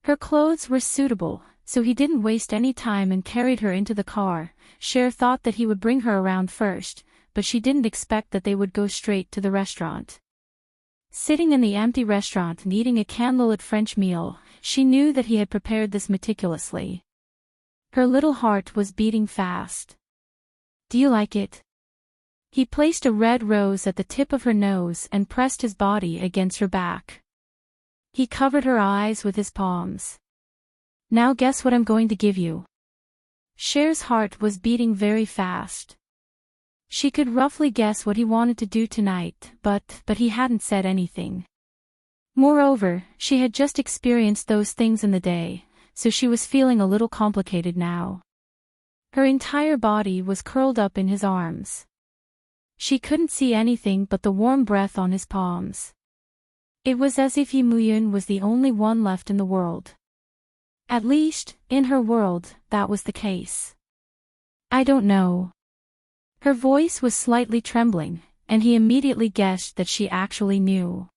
Her clothes were suitable, so he didn't waste any time and carried her into the car. Cher thought that he would bring her around first, but she didn't expect that they would go straight to the restaurant. Sitting in the empty restaurant and eating a candlelit French meal, she knew that he had prepared this meticulously. Her little heart was beating fast. "Do you like it?" He placed a red rose at the tip of her nose and pressed his body against her back. He covered her eyes with his palms. "Now guess what I'm going to give you." Cher's heart was beating very fast. She could roughly guess what he wanted to do tonight, but he hadn't said anything. Moreover, she had just experienced those things in the day, so she was feeling a little complicated now. Her entire body was curled up in his arms. She couldn't see anything but the warm breath on his palms. It was as if Yi Muyun was the only one left in the world. At least, in her world, that was the case. "I don't know." Her voice was slightly trembling, and he immediately guessed that she actually knew.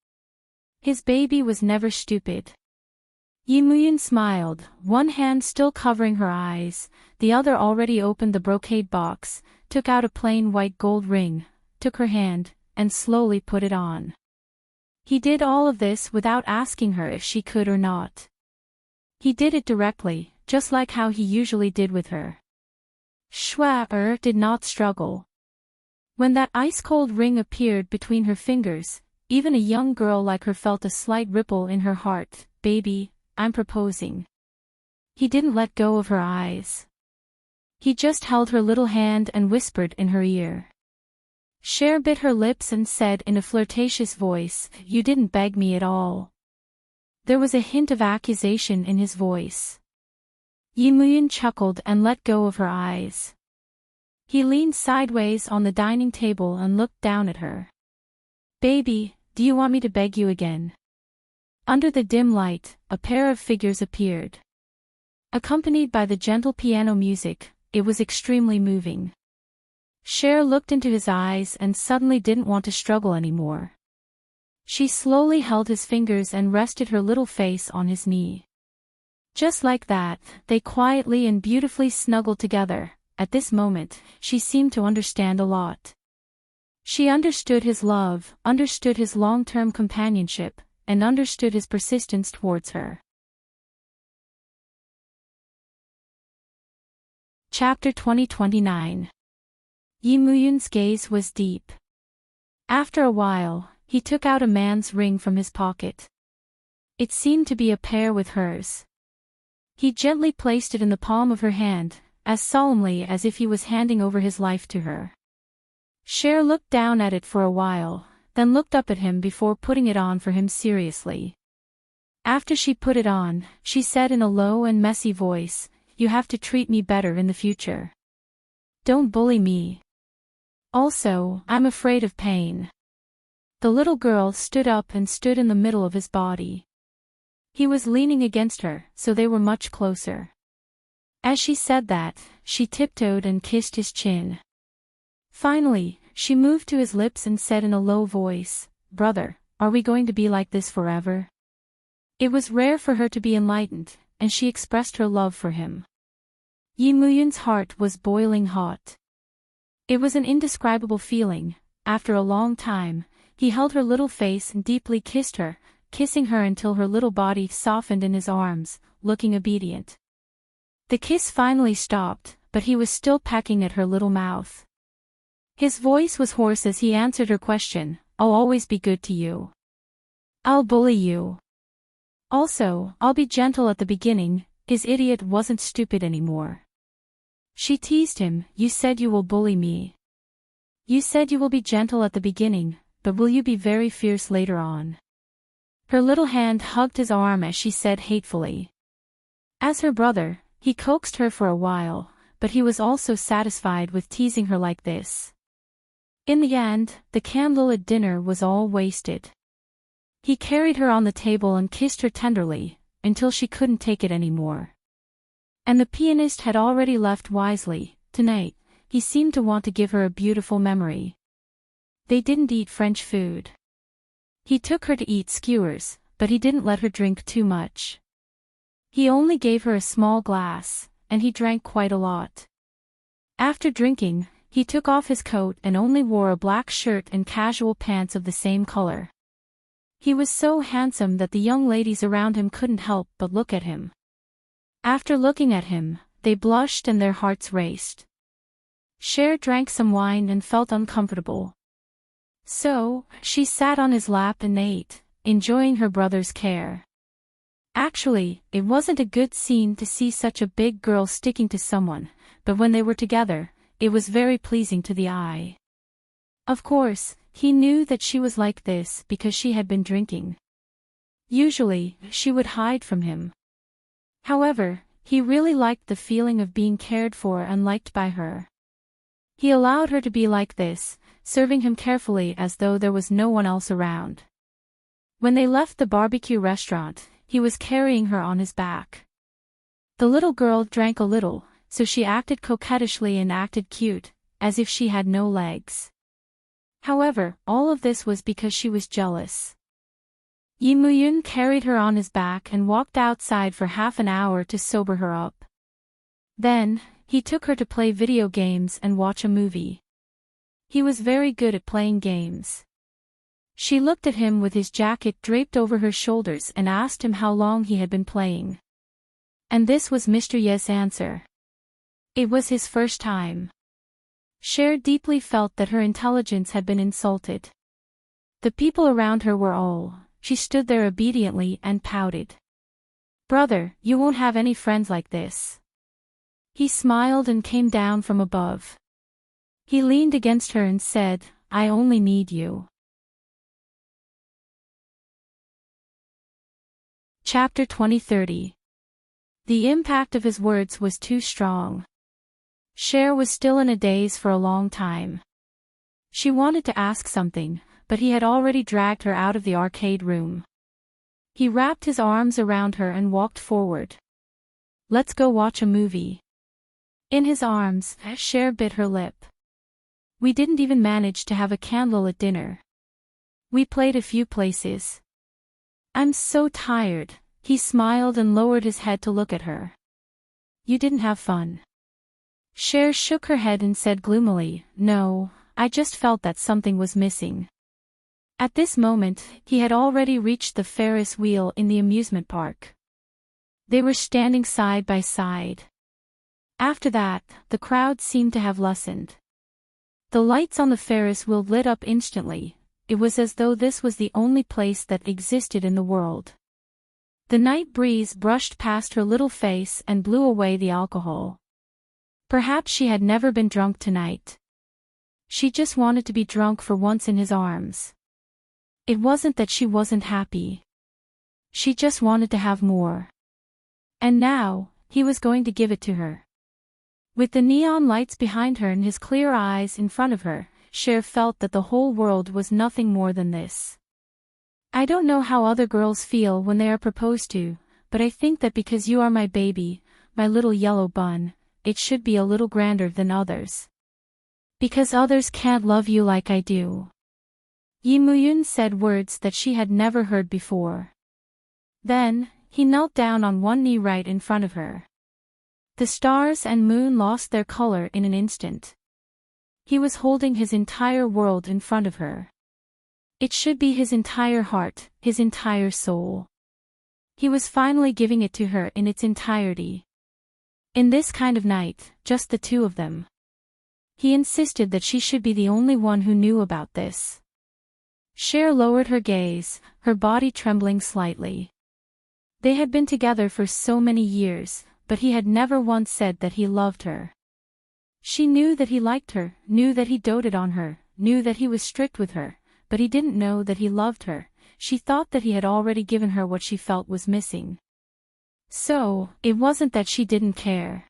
His baby was never stupid. Yi Muyun smiled, one hand still covering her eyes, the other already opened the brocade box, took out a plain white gold ring, took her hand, and slowly put it on. He did all of this without asking her if she could or not. He did it directly, just like how he usually did with her. Schwa did not struggle. When that ice-cold ring appeared between her fingers, even a young girl like her felt a slight ripple in her heart. "Baby, I'm proposing." He didn't let go of her eyes. He just held her little hand and whispered in her ear. Cher bit her lips and said in a flirtatious voice, "You didn't beg me at all." There was a hint of accusation in his voice. Yi Muyun chuckled and let go of her eyes. He leaned sideways on the dining table and looked down at her. "Baby, do you want me to beg you again?" Under the dim light, a pair of figures appeared. Accompanied by the gentle piano music, it was extremely moving. Cher looked into his eyes and suddenly didn't want to struggle anymore. She slowly held his fingers and rested her little face on his knee. Just like that, they quietly and beautifully snuggled together. At this moment, she seemed to understand a lot. She understood his love, understood his long-term companionship, and understood his persistence towards her. Chapter 2029. Yi Muyun's gaze was deep. After a while, he took out a man's ring from his pocket. It seemed to be a pair with hers. He gently placed it in the palm of her hand, as solemnly as if he was handing over his life to her. Cher looked down at it for a while, then looked up at him before putting it on for him seriously. After she put it on, she said in a low and messy voice, "You have to treat me better in the future. Don't bully me. Also, I'm afraid of pain." The little girl stood up and stood in the middle of his body. He was leaning against her, so they were much closer. As she said that, she tiptoed and kissed his chin. Finally, she moved to his lips and said in a low voice, "Brother, are we going to be like this forever?" It was rare for her to be enlightened, and she expressed her love for him. Yi Muyun's heart was boiling hot. It was an indescribable feeling. After a long time, he held her little face and deeply kissed her, kissing her until her little body softened in his arms, looking obedient. The kiss finally stopped, but he was still pecking at her little mouth. His voice was hoarse as he answered her question, "I'll always be good to you. I'll bully you. Also, I'll be gentle at the beginning." His idiot wasn't stupid anymore. She teased him, "You said you will bully me. You said you will be gentle at the beginning, but will you be very fierce later on?" Her little hand hugged his arm as she said hatefully. As her brother, he coaxed her for a while, but he was also satisfied with teasing her like this. In the end, the candlelit dinner was all wasted. He carried her on the table and kissed her tenderly, until she couldn't take it anymore. And the pianist had already left wisely. Tonight, he seemed to want to give her a beautiful memory. They didn't eat French food. He took her to eat skewers, but he didn't let her drink too much. He only gave her a small glass, and he drank quite a lot. After drinking, he took off his coat and only wore a black shirt and casual pants of the same color. He was so handsome that the young ladies around him couldn't help but look at him. After looking at him, they blushed and their hearts raced. Cher drank some wine and felt uncomfortable. So, she sat on his lap and ate, enjoying her brother's care. Actually, it wasn't a good scene to see such a big girl sticking to someone, but when they were together, it was very pleasing to the eye. Of course, he knew that she was like this because she had been drinking. Usually, she would hide from him. However, he really liked the feeling of being cared for and liked by her. He allowed her to be like this, serving him carefully as though there was no one else around. When they left the barbecue restaurant, he was carrying her on his back. The little girl drank a little, so she acted coquettishly and acted cute, as if she had no legs. However, all of this was because she was jealous. Yi Muyun carried her on his back and walked outside for half an hour to sober her up. Then, he took her to play video games and watch a movie. He was very good at playing games. She looked at him with his jacket draped over her shoulders and asked him how long he had been playing. And this was Mr. Ye's answer. It was his first time. Cher deeply felt that her intelligence had been insulted. The people around her were all. She stood there obediently and pouted. "Brother, you won't have any friends like this." He smiled and came down from above. He leaned against her and said, "I only need you." Chapter 20:30. The impact of his words was too strong. Cher was still in a daze for a long time. She wanted to ask something, but he had already dragged her out of the arcade room. He wrapped his arms around her and walked forward. "Let's go watch a movie." In his arms, Cher bit her lip. "We didn't even manage to have a candlelit dinner. We played a few places. I'm so tired." He smiled and lowered his head to look at her. "You didn't have fun?" Cher shook her head and said gloomily, "No, I just felt that something was missing." At this moment, he had already reached the Ferris wheel in the amusement park. They were standing side by side. After that, the crowd seemed to have lessened. The lights on the Ferris wheel lit up instantly. It was as though this was the only place that existed in the world. The night breeze brushed past her little face and blew away the alcohol. Perhaps she had never been drunk tonight. She just wanted to be drunk for once in his arms. It wasn't that she wasn't happy. She just wanted to have more. And now, he was going to give it to her. With the neon lights behind her and his clear eyes in front of her, Cher felt that the whole world was nothing more than this. I don't know how other girls feel when they are proposed to, but I think that because you are my baby, my little yellow bun, it should be a little grander than others. Because others can't love you like I do. Yi Muyun said words that she had never heard before. Then, he knelt down on one knee right in front of her. The stars and moon lost their color in an instant. He was holding his entire world in front of her. It should be his entire heart, his entire soul. He was finally giving it to her in its entirety. In this kind of night, just the two of them. He insisted that she should be the only one who knew about this. Cher lowered her gaze, her body trembling slightly. They had been together for so many years, but he had never once said that he loved her. She knew that he liked her, knew that he doted on her, knew that he was strict with her, but he didn't know that he loved her. She thought that he had already given her what she felt was missing. So, it wasn't that she didn't care.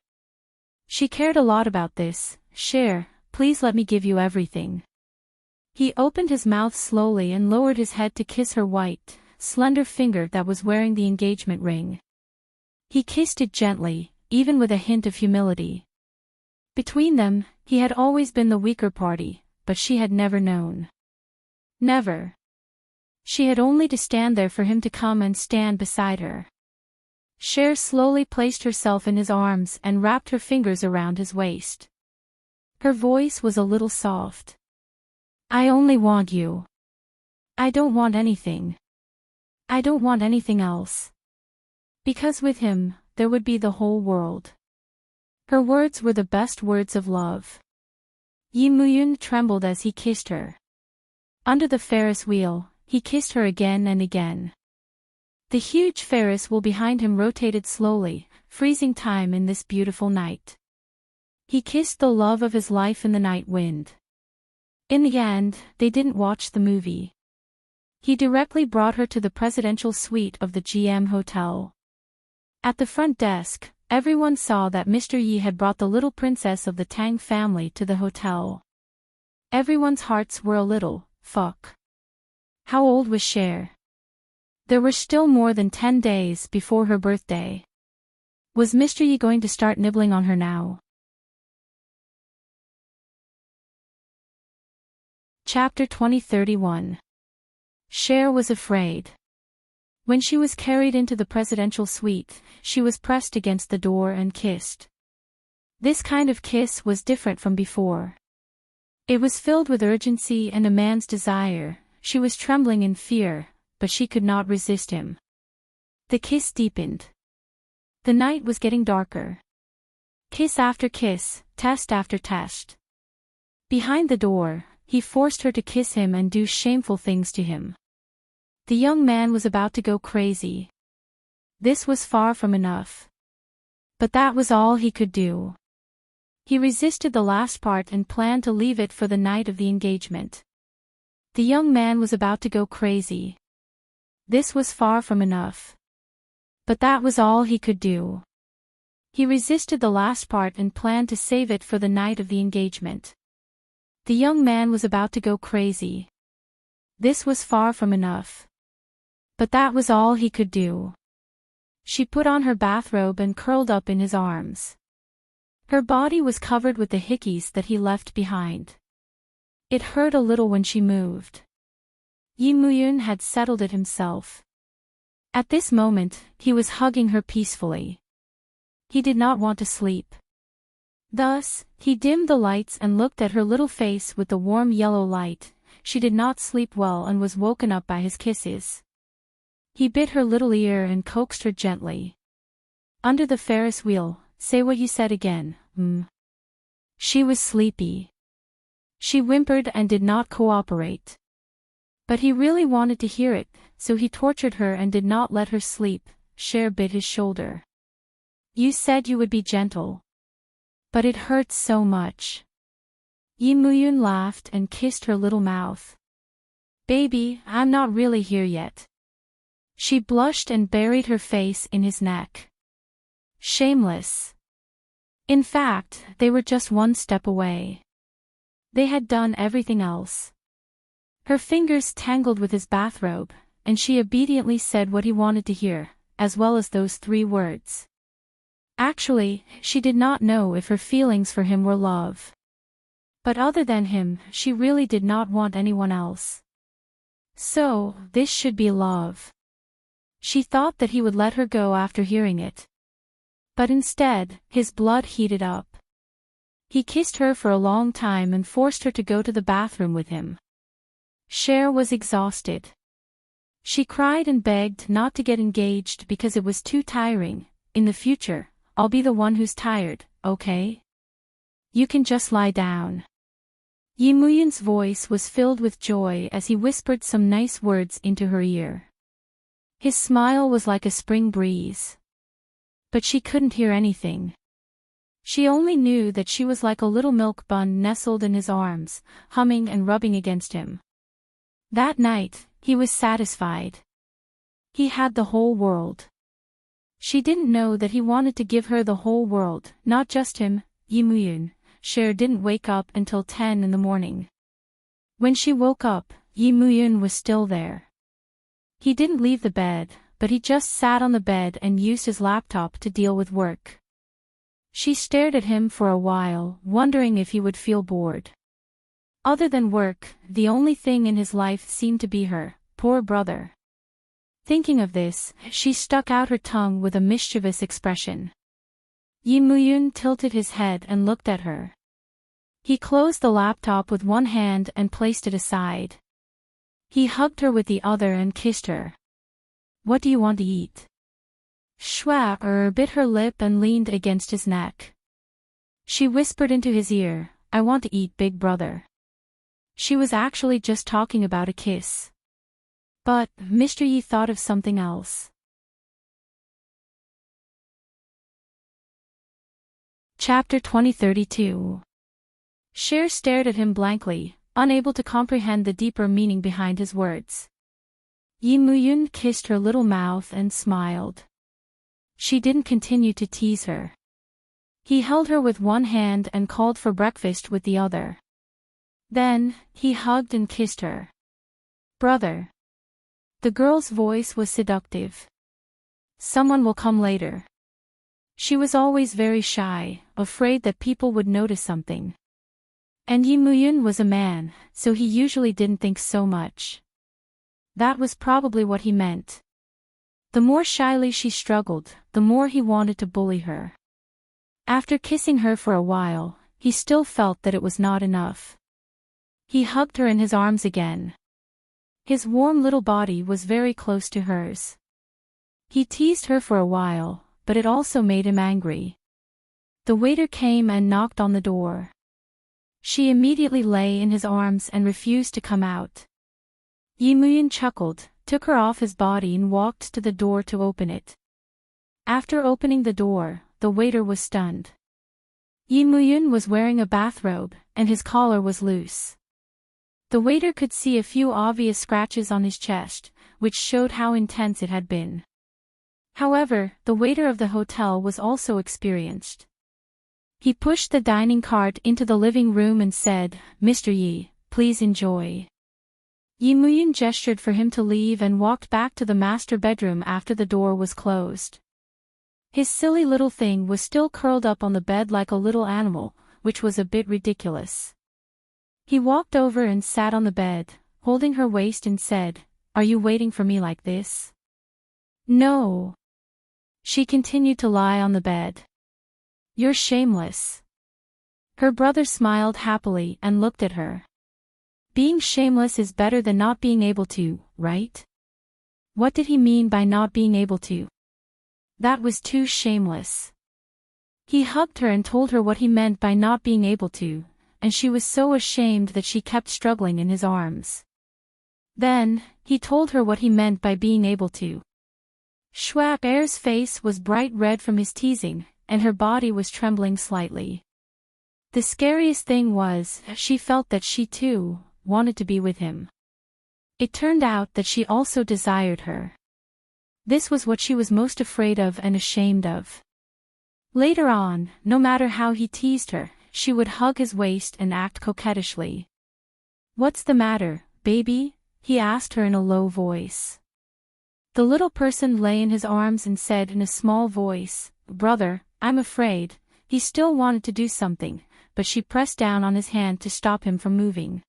She cared a lot about this. Cher, please let me give you everything. He opened his mouth slowly and lowered his head to kiss her white, slender finger that was wearing the engagement ring. He kissed it gently, even with a hint of humility. Between them, he had always been the weaker party, but she had never known. Never. She had only to stand there for him to come and stand beside her. Cher slowly placed herself in his arms and wrapped her fingers around his waist. Her voice was a little soft. I only want you. I don't want anything. I don't want anything else. Because with him, there would be the whole world. Her words were the best words of love. Yi Muyun trembled as he kissed her. Under the Ferris wheel, he kissed her again and again. The huge Ferris wheel behind him rotated slowly, freezing time in this beautiful night. He kissed the love of his life in the night wind. In the end, they didn't watch the movie. He directly brought her to the presidential suite of the GM Hotel. At the front desk, everyone saw that Mr. Yi had brought the little princess of the Tang family to the hotel. Everyone's hearts were a little, fuck. How old was Cher? There were still more than 10 days before her birthday. Was Mr. Yi going to start nibbling on her now? Chapter 2031. Cher was afraid. When she was carried into the presidential suite, she was pressed against the door and kissed. This kind of kiss was different from before. It was filled with urgency and a man's desire. She was trembling in fear, but she could not resist him. The kiss deepened. The night was getting darker. Kiss after kiss, test after test. Behind the door, he forced her to kiss him and do shameful things to him. The young man was about to go crazy. This was far from enough. But that was all he could do. He resisted the last part and planned to leave it for the night of the engagement. The young man was about to go crazy. This was far from enough. But that was all he could do. He resisted the last part and planned to save it for the night of the engagement. The young man was about to go crazy. This was far from enough. But that was all he could do. She put on her bathrobe and curled up in his arms. Her body was covered with the hickeys that he left behind. It hurt a little when she moved. Yi Muyun had settled it himself. At this moment, he was hugging her peacefully. He did not want to sleep. Thus, he dimmed the lights and looked at her little face with the warm yellow light. She did not sleep well and was woken up by his kisses. He bit her little ear and coaxed her gently. Under the Ferris wheel, say what you said again, She was sleepy. She whimpered and did not cooperate. But he really wanted to hear it, so he tortured her and did not let her sleep. Cher bit his shoulder. You said you would be gentle. But it hurts so much. Yi Muyun laughed and kissed her little mouth. Baby, I'm not really here yet. She blushed and buried her face in his neck. Shameless. In fact, they were just one step away. They had done everything else. Her fingers tangled with his bathrobe, and she obediently said what he wanted to hear, as well as those 3 words. Actually, she did not know if her feelings for him were love. But other than him, she really did not want anyone else. So, this should be love. She thought that he would let her go after hearing it. But instead, his blood heated up. He kissed her for a long time and forced her to go to the bathroom with him. Cher was exhausted. She cried and begged not to get engaged because it was too tiring. In the future, I'll be the one who's tired, okay? You can just lie down. Yi Muyun's voice was filled with joy as he whispered some nice words into her ear. His smile was like a spring breeze. But she couldn't hear anything. She only knew that she was like a little milk bun nestled in his arms, humming and rubbing against him. That night, he was satisfied. He had the whole world. She didn't know that he wanted to give her the whole world, not just him. Yi Muyun. Cher didn't wake up until 10 in the morning. When she woke up, Yi Muyun was still there. He didn't leave the bed, but he just sat on the bed and used his laptop to deal with work. She stared at him for a while, wondering if he would feel bored. Other than work, the only thing in his life seemed to be her poor brother. Thinking of this, she stuck out her tongue with a mischievous expression. Yi Muyun tilted his head and looked at her. He closed the laptop with one hand and placed it aside. He hugged her with the other and kissed her. What do you want to eat? Schwa bit her lip and leaned against his neck. She whispered into his ear, I want to eat Big Brother. She was actually just talking about a kiss. But, Mr. Yi thought of something else. Chapter 2032. Cher stared at him blankly, unable to comprehend the deeper meaning behind his words. Yi Muyun kissed her little mouth and smiled. She didn't continue to tease her. He held her with one hand and called for breakfast with the other. Then, he hugged and kissed her. Brother. The girl's voice was seductive. Someone will come later. She was always very shy, afraid that people would notice something. And Yi Muyun was a man, so he usually didn't think so much. That was probably what he meant. The more shyly she struggled, the more he wanted to bully her. After kissing her for a while, he still felt that it was not enough. He hugged her in his arms again. His warm little body was very close to hers. He teased her for a while, but it also made him angry. The waiter came and knocked on the door. She immediately lay in his arms and refused to come out. Yi Muyun chuckled, took her off his body and walked to the door to open it. After opening the door, the waiter was stunned. Yi Muyun was wearing a bathrobe, and his collar was loose. The waiter could see a few obvious scratches on his chest, which showed how intense it had been. However, the waiter of the hotel was also experienced. He pushed the dining cart into the living room and said, Mr. Yi, please enjoy. Yi Muyun gestured for him to leave and walked back to the master bedroom after the door was closed. His silly little thing was still curled up on the bed like a little animal, which was a bit ridiculous. He walked over and sat on the bed, holding her waist and said, Are you waiting for me like this? No. She continued to lie on the bed. You're shameless. Her brother smiled happily and looked at her. Being shameless is better than not being able to, right? What did he mean by not being able to? That was too shameless. He hugged her and told her what he meant by not being able to, and she was so ashamed that she kept struggling in his arms. Then, he told her what he meant by being able to. Schwaber's face was bright red from his teasing, and her body was trembling slightly. The scariest thing was, she felt that she too wanted to be with him. It turned out that she also desired her. This was what she was most afraid of and ashamed of. Later on, no matter how he teased her, she would hug his waist and act coquettishly. "What's the matter, baby?" he asked her in a low voice. The little person lay in his arms and said in a small voice, "Brother, I'm afraid." He still wanted to do something, but she pressed down on his hand to stop him from moving.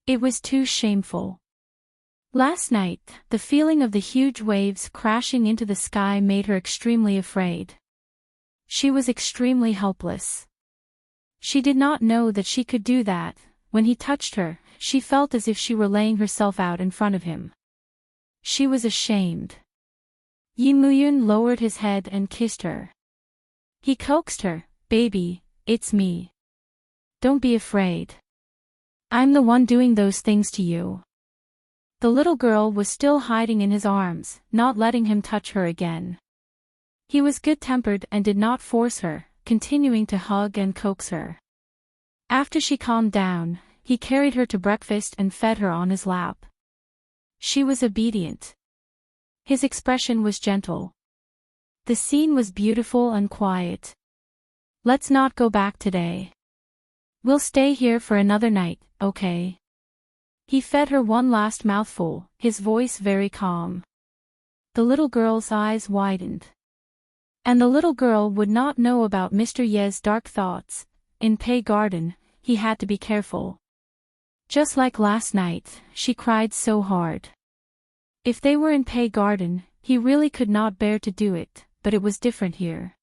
It was too shameful. Last night, the feeling of the huge waves crashing into the sky made her extremely afraid. She was extremely helpless. She did not know that she could do that. When he touched her, she felt as if she were laying herself out in front of him. She was ashamed. Yi Muyun lowered his head and kissed her. He coaxed her, "Baby, it's me. Don't be afraid. I'm the one doing those things to you." The little girl was still hiding in his arms, not letting him touch her again. He was good-tempered and did not force her, continuing to hug and coax her. After she calmed down, he carried her to breakfast and fed her on his lap. She was obedient. His expression was gentle. The scene was beautiful and quiet. "Let's not go back today. We'll stay here for another night, okay?" He fed her one last mouthful, his voice very calm. The little girl's eyes widened. And the little girl would not know about Mr. Ye's dark thoughts. In Pei Garden, he had to be careful. Just like last night, she cried so hard. If they were in Pei Garden, he really could not bear to do it, but it was different here.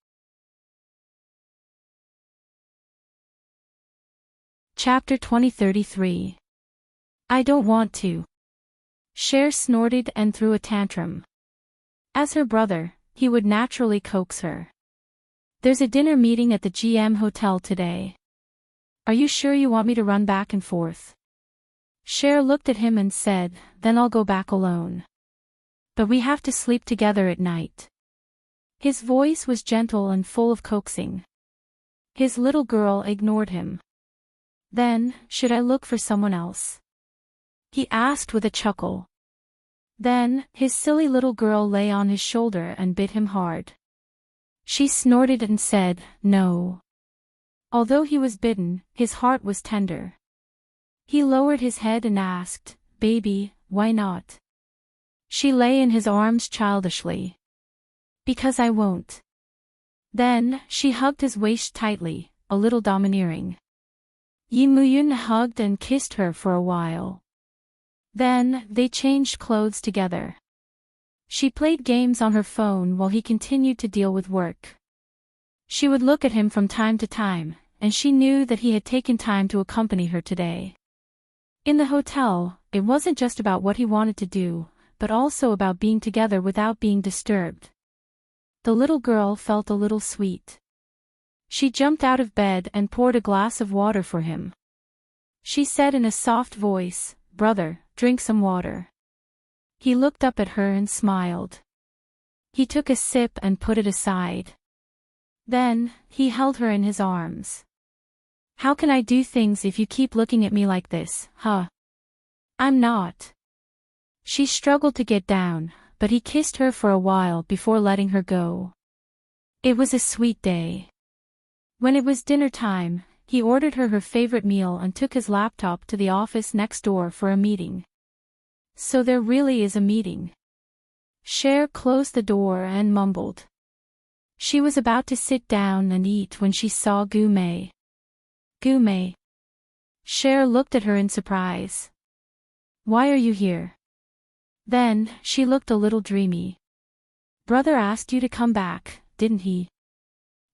Chapter 2033. I don't want to. Cher snorted and threw a tantrum. As her brother, he would naturally coax her. "There's a dinner meeting at the GM Hotel today. Are you sure you want me to run back and forth?" Cher looked at him and said, "Then I'll go back alone. But we have to sleep together at night." His voice was gentle and full of coaxing. His little girl ignored him. "Then, should I look for someone else?" he asked with a chuckle. Then, his silly little girl lay on his shoulder and bit him hard. She snorted and said, "No." Although he was bitten, his heart was tender. He lowered his head and asked, "Baby, why not?" She lay in his arms childishly. "Because I won't." Then, she hugged his waist tightly, a little domineering. Yi Muyun hugged and kissed her for a while. Then, they changed clothes together. She played games on her phone while he continued to deal with work. She would look at him from time to time, and she knew that he had taken time to accompany her today. In the hotel, it wasn't just about what he wanted to do, but also about being together without being disturbed. The little girl felt a little sweet. She jumped out of bed and poured a glass of water for him. She said in a soft voice, "Brother, drink some water." He looked up at her and smiled. He took a sip and put it aside. Then, he held her in his arms. "How can I do things if you keep looking at me like this, huh?" "I'm not." She struggled to get down, but he kissed her for a while before letting her go. It was a sweet day. When it was dinner time, he ordered her favorite meal and took his laptop to the office next door for a meeting. So there really is a meeting. Cher closed the door and mumbled. She was about to sit down and eat when she saw Gu Mei. "Gu Mei." Cher looked at her in surprise. "Why are you here?" Then, she looked a little dreamy. "Brother asked you to come back, didn't he?"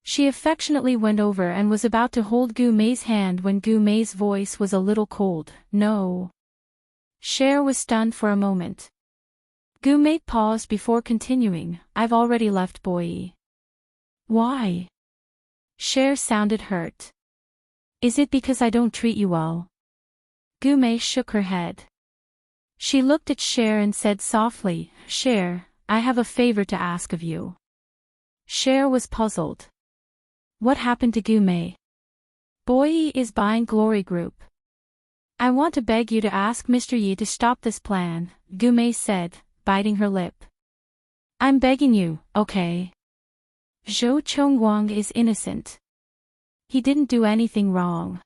She affectionately went over and was about to hold Gu Mei's hand when Gu Mei's voice was a little cold. "No." Cher was stunned for a moment. Gu Mei paused before continuing, "I've already left Boyi." "Why?" Cher sounded hurt. "Is it because I don't treat you well?" Gu Mei shook her head. She looked at Cher and said softly, "Cher, I have a favor to ask of you." Cher was puzzled. What happened to Gu Mei? Boyi is buying Glory Group. I want to beg you to ask Mr. Yi to stop this plan, Gumei said, biting her lip. I'm begging you, okay? Zhou Chongguang is innocent. He didn't do anything wrong.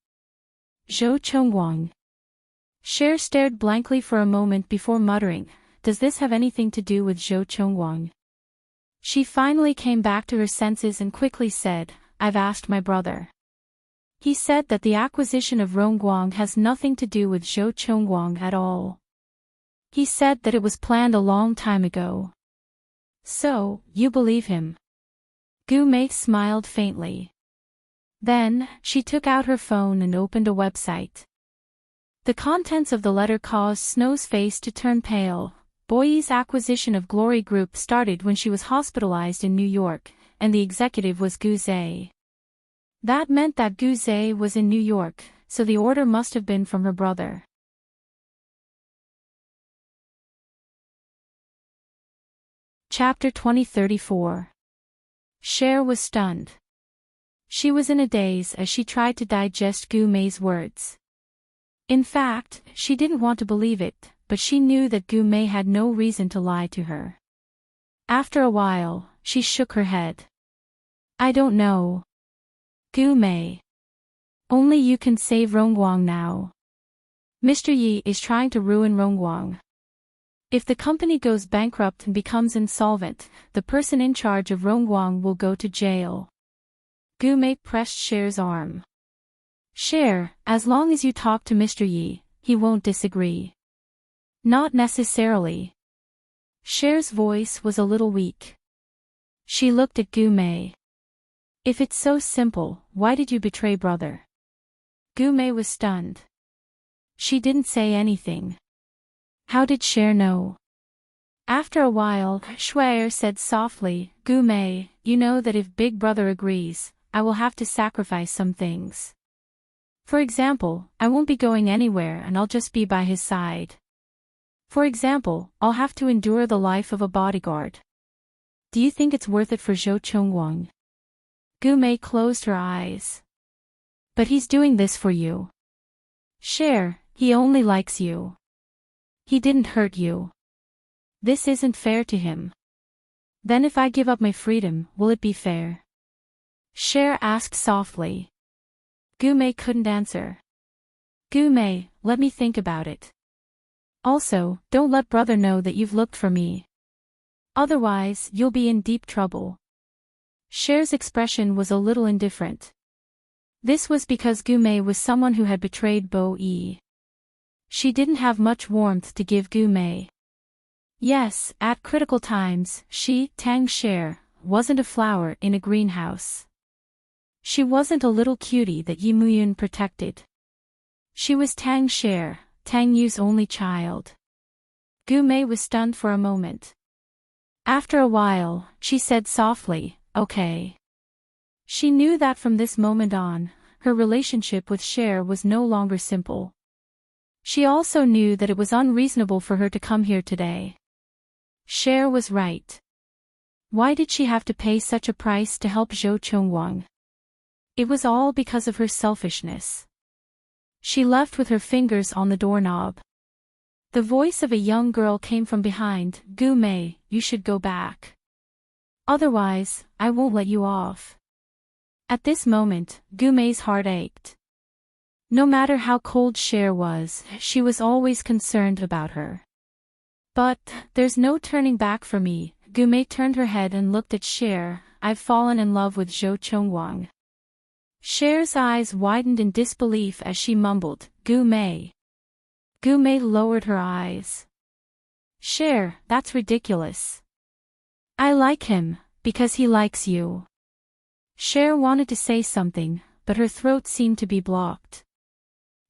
Zhou Chongguang. Cher stared blankly for a moment before muttering, does this have anything to do with Zhou Chongguang? She finally came back to her senses and quickly said, I've asked my brother. He said that the acquisition of Rongguang has nothing to do with Zhou Chongguang at all. He said that it was planned a long time ago. So, you believe him? Gumei smiled faintly. Then, she took out her phone and opened a website. The contents of the letter caused Snow's face to turn pale. Boyi's acquisition of Glory Group started when she was hospitalized in New York, and the executive was Gu Zhe. That meant that Gu Zhe was in New York, so the order must have been from her brother. Chapter 2034. Cher was stunned. She was in a daze as she tried to digest Gumei's words. In fact, she didn't want to believe it, but she knew that Gumei had no reason to lie to her. After a while, she shook her head. I don't know. Gumei. Only you can save Rongguang now. Mr. Yi is trying to ruin Rongguang. If the company goes bankrupt and becomes insolvent, the person in charge of Rongguang will go to jail. Gumei pressed Cher's arm. Cher, as long as you talk to Mr. Yi, he won't disagree. Not necessarily. Cher's voice was a little weak. She looked at Gumei. If it's so simple, why did you betray brother? Gumei was stunned. She didn't say anything. How did Cher know? After a while, Shuai said softly, Gumei, you know that if Big Brother agrees, I will have to sacrifice some things. For example, I won't be going anywhere and I'll just be by his side. For example, I'll have to endure the life of a bodyguard. Do you think it's worth it for Zhou Chongguang? Gumei closed her eyes. But he's doing this for you. Cher, he only likes you. He didn't hurt you. This isn't fair to him. Then if I give up my freedom, will it be fair? Cher asked softly. Gumei couldn't answer. Gumei, let me think about it. Also, don't let brother know that you've looked for me. Otherwise, you'll be in deep trouble. Cher's expression was a little indifferent. This was because Gumei was someone who had betrayed Bo Yi. She didn't have much warmth to give Gumei. Yes, at critical times, she, Tang Cher, wasn't a flower in a greenhouse. She wasn't a little cutie that Yi Muyun protected. She was Tang Cher, Tang Yu's only child. Gumei was stunned for a moment. After a while, she said softly, okay. She knew that from this moment on, her relationship with Cher was no longer simple. She also knew that it was unreasonable for her to come here today. Cher was right. Why did she have to pay such a price to help Zhou Chongguang? It was all because of her selfishness. She left with her fingers on the doorknob. The voice of a young girl came from behind. Gumei, you should go back. Otherwise, I won't let you off. At this moment, Gumei's heart ached. No matter how cold Cher was, she was always concerned about her. But, there's no turning back for me. Gumei turned her head and looked at Cher. I've fallen in love with Zhou Chongguang. Cher's eyes widened in disbelief as she mumbled, Gumei. Gumei lowered her eyes. Cher, that's ridiculous. I like him, because he likes you. Cher wanted to say something, but her throat seemed to be blocked.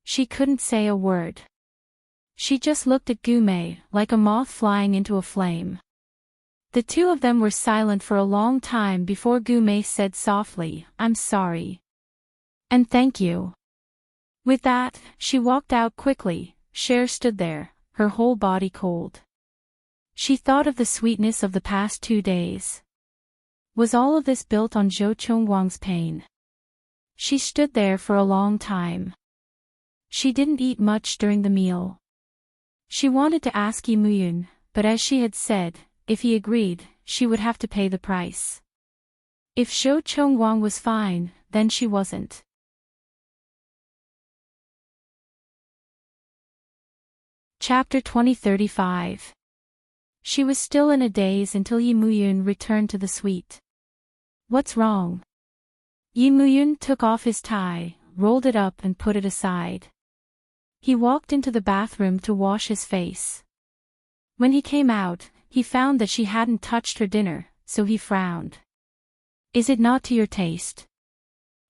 She couldn't say a word. She just looked at Gumei, like a moth flying into a flame. The two of them were silent for a long time before Gumei said softly, I'm sorry. And thank you. With that, she walked out quickly. Cher stood there, her whole body cold. She thought of the sweetness of the past 2 days. Was all of this built on Zhou Chongguang's pain? She stood there for a long time. She didn't eat much during the meal. She wanted to ask Yimuyun, but as she had said, if he agreed, she would have to pay the price. If Zhou Chongguang was fine, then she wasn't. Chapter 2035. She was still in a daze until Yimuyun returned to the suite. What's wrong? Yimuyun took off his tie, rolled it up and put it aside. He walked into the bathroom to wash his face. When he came out, he found that she hadn't touched her dinner, so he frowned. Is it not to your taste?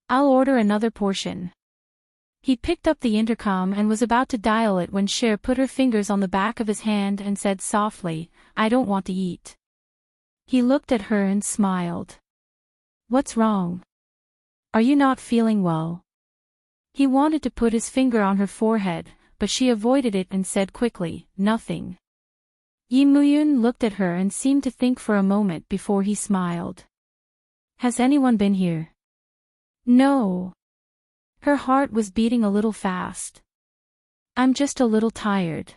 I'll order another portion. He picked up the intercom and was about to dial it when Cher put her fingers on the back of his hand and said softly, I don't want to eat. He looked at her and smiled. What's wrong? Are you not feeling well? He wanted to put his finger on her forehead, but she avoided it and said quickly, nothing. Yimuyun looked at her and seemed to think for a moment before he smiled. Has anyone been here? No. Her heart was beating a little fast. I'm just a little tired.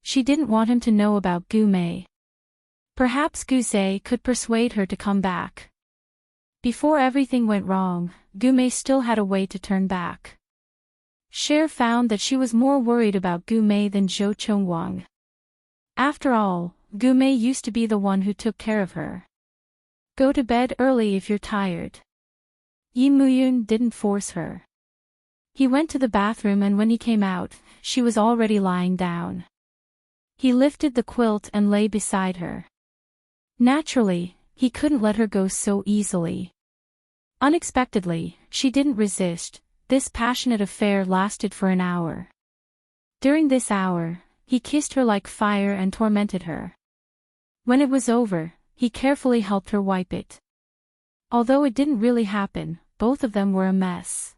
She didn't want him to know about Gu Mei. Perhaps Gu Zhe could persuade her to come back. Before everything went wrong, Gu Mei still had a way to turn back. Cher found that she was more worried about Gu Mei than Zhou Chongguang. After all, Gu Mei used to be the one who took care of her. Go to bed early if you're tired. Yimuyun didn't force her. He went to the bathroom and when he came out, she was already lying down. He lifted the quilt and lay beside her. Naturally, he couldn't let her go so easily. Unexpectedly, she didn't resist. This passionate affair lasted for an hour. During this hour, he kissed her like fire and tormented her. When it was over, he carefully helped her wipe it. Although it didn't really happen, both of them were a mess.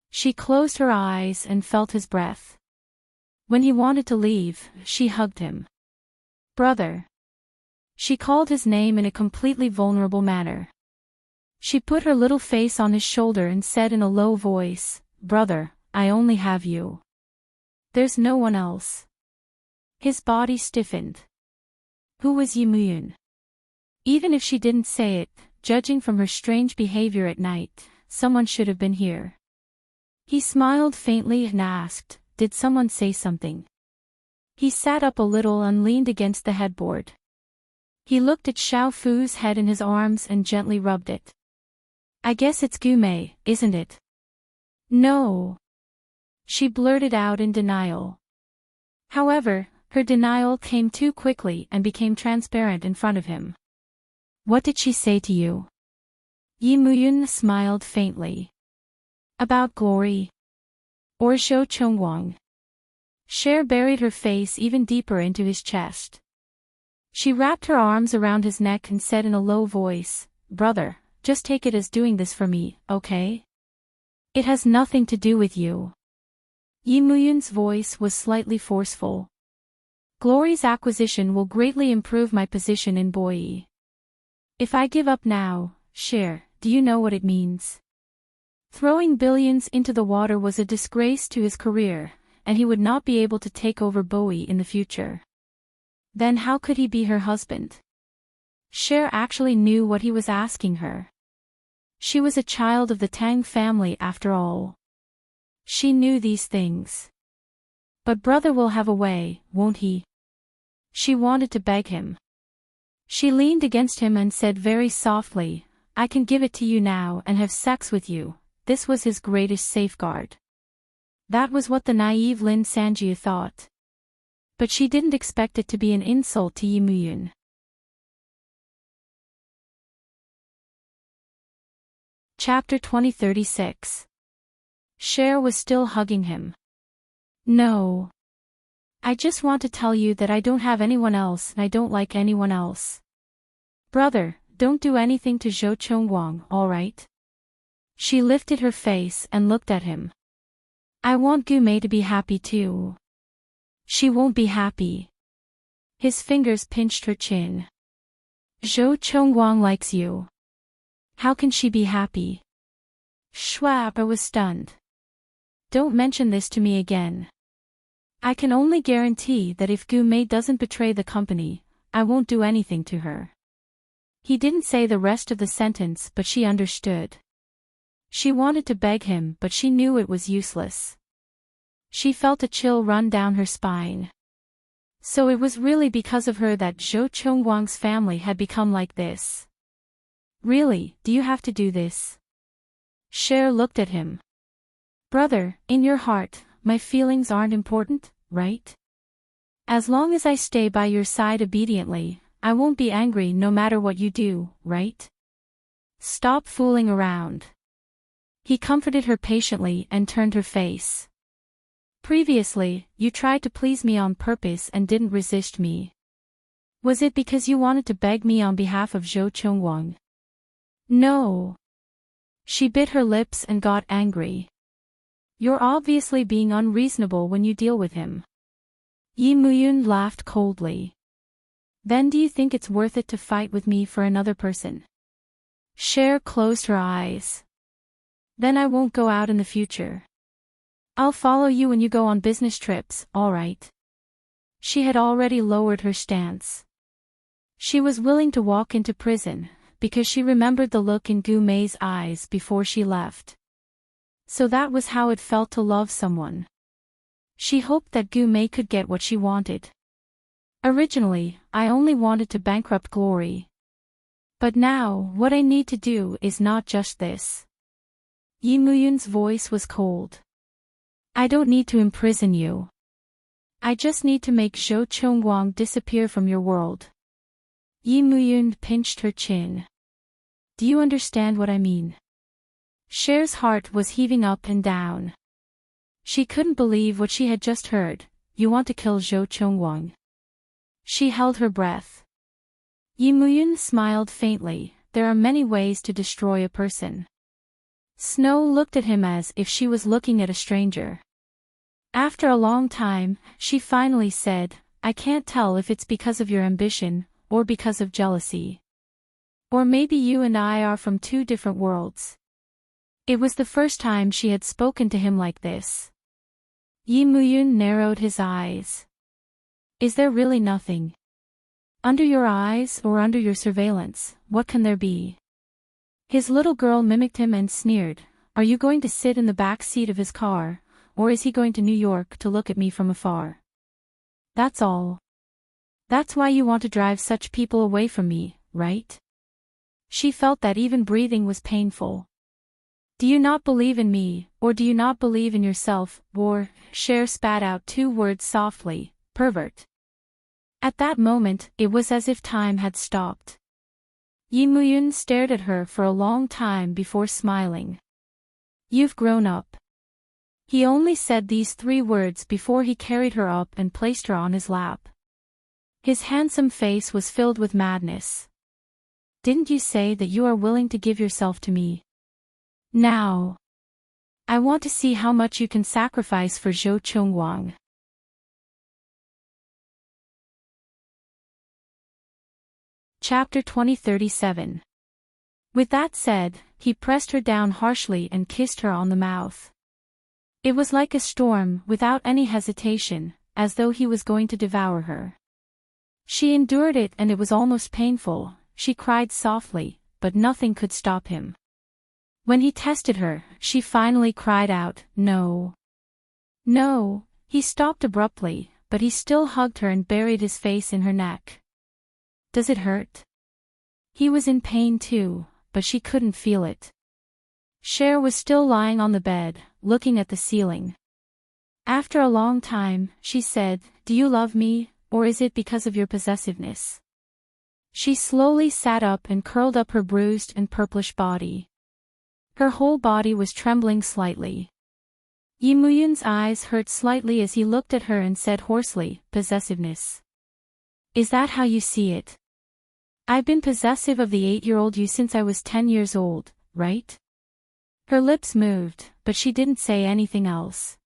She closed her eyes and felt his breath. When he wanted to leave, she hugged him. Brother. She called his name in a completely vulnerable manner. She put her little face on his shoulder and said in a low voice, Brother, I only have you. There's no one else. His body stiffened. Who was Yimuyun? Even if she didn't say it, judging from her strange behavior at night, someone should have been here. He smiled faintly and asked, Did someone say something? He sat up a little and leaned against the headboard. He looked at Xiao Fu's head in his arms and gently rubbed it. I guess it's Gu Mei, isn't it? No. She blurted out in denial. However, her denial came too quickly and became transparent in front of him. What did she say to you? Yimuyun smiled faintly. About Glory. Or Zhou Chongguang. Cher buried her face even deeper into his chest. She wrapped her arms around his neck and said in a low voice, Brother, just take it as doing this for me, okay? It has nothing to do with you. Yimuyun's voice was slightly forceful. Glory's acquisition will greatly improve my position in Boyi. If I give up now, Cher, do you know what it means? Throwing billions into the water was a disgrace to his career, and he would not be able to take over Boyi in the future. Then how could he be her husband? Cher actually knew what he was asking her. She was a child of the Tang family after all. She knew these things. But brother will have a way, won't he? She wanted to beg him. She leaned against him and said very softly, I can give it to you now and have sex with you. This was his greatest safeguard. That was what the naive Lin Sanjia thought. But she didn't expect it to be an insult to Yimuyun. Chapter 2036. Cher was still hugging him. No. I just want to tell you that I don't have anyone else and I don't like anyone else. Brother, don't do anything to Zhou Chongguang, alright? She lifted her face and looked at him. I want Gu Mei to be happy too. She won't be happy. His fingers pinched her chin. Zhou Chongguang likes you. How can she be happy? Schwaber was stunned. Don't mention this to me again. I can only guarantee that if Gu Mei doesn't betray the company, I won't do anything to her. He didn't say the rest of the sentence, but she understood. She wanted to beg him, but she knew it was useless. She felt a chill run down her spine. So it was really because of her that Zhou Chongguang's family had become like this. Really, do you have to do this? Cher looked at him. Brother, in your heart, my feelings aren't important, right? As long as I stay by your side obediently, I won't be angry no matter what you do, right? Stop fooling around. He comforted her patiently and turned her face. Previously, you tried to please me on purpose and didn't resist me. Was it because you wanted to beg me on behalf of Zhou Chongguang? No. She bit her lips and got angry. You're obviously being unreasonable when you deal with him. Yi Muyun laughed coldly. Then do you think it's worth it to fight with me for another person? Cher closed her eyes. Then I won't go out in the future. I'll follow you when you go on business trips, alright? She had already lowered her stance. She was willing to walk into prison, because she remembered the look in Gu Mei's eyes before she left. So that was how it felt to love someone. She hoped that Gu Mei could get what she wanted. Originally, I only wanted to bankrupt Glory. But now, what I need to do is not just this. Yi Muyun's voice was cold. I don't need to imprison you. I just need to make Zhou Chongguang disappear from your world. Yi Muyun pinched her chin. Do you understand what I mean? Cher's heart was heaving up and down. She couldn't believe what she had just heard. You want to kill Zhou Chongguang. She held her breath. Yi Muyun smiled faintly. There are many ways to destroy a person. Snow looked at him as if she was looking at a stranger. After a long time, she finally said, I can't tell if it's because of your ambition, or because of jealousy. Or maybe you and I are from two different worlds. It was the first time she had spoken to him like this. Yi Muyun narrowed his eyes. Is there really nothing? Under your eyes or under your surveillance, what can there be? His little girl mimicked him and sneered, Are you going to sit in the back seat of his car, or is he going to New York to look at me from afar? That's all. That's why you want to drive such people away from me, right? She felt that even breathing was painful. Do you not believe in me, or do you not believe in yourself, or, Cher spat out two words softly, pervert. At that moment, it was as if time had stopped. Yi Muyun stared at her for a long time before smiling. You've grown up. He only said these three words before he carried her up and placed her on his lap. His handsome face was filled with madness. Didn't you say that you are willing to give yourself to me? Now. I want to see how much you can sacrifice for Zhou Chongguang. Chapter 2037. With that said, he pressed her down harshly and kissed her on the mouth. It was like a storm, without any hesitation, as though he was going to devour her. She endured it and it was almost painful. She cried softly, but nothing could stop him. When he tested her, she finally cried out, No. No. He stopped abruptly, but he still hugged her and buried his face in her neck. Does it hurt? He was in pain too, but she couldn't feel it. Cher was still lying on the bed, looking at the ceiling. After a long time, she said, Do you love me, or is it because of your possessiveness? She slowly sat up and curled up her bruised and purplish body. Her whole body was trembling slightly. Yi Muyun's eyes hurt slightly as he looked at her and said hoarsely, Possessiveness. Is that how you see it? I've been possessive of the 8-year-old you since I was 10 years old, right? Her lips moved, but she didn't say anything else.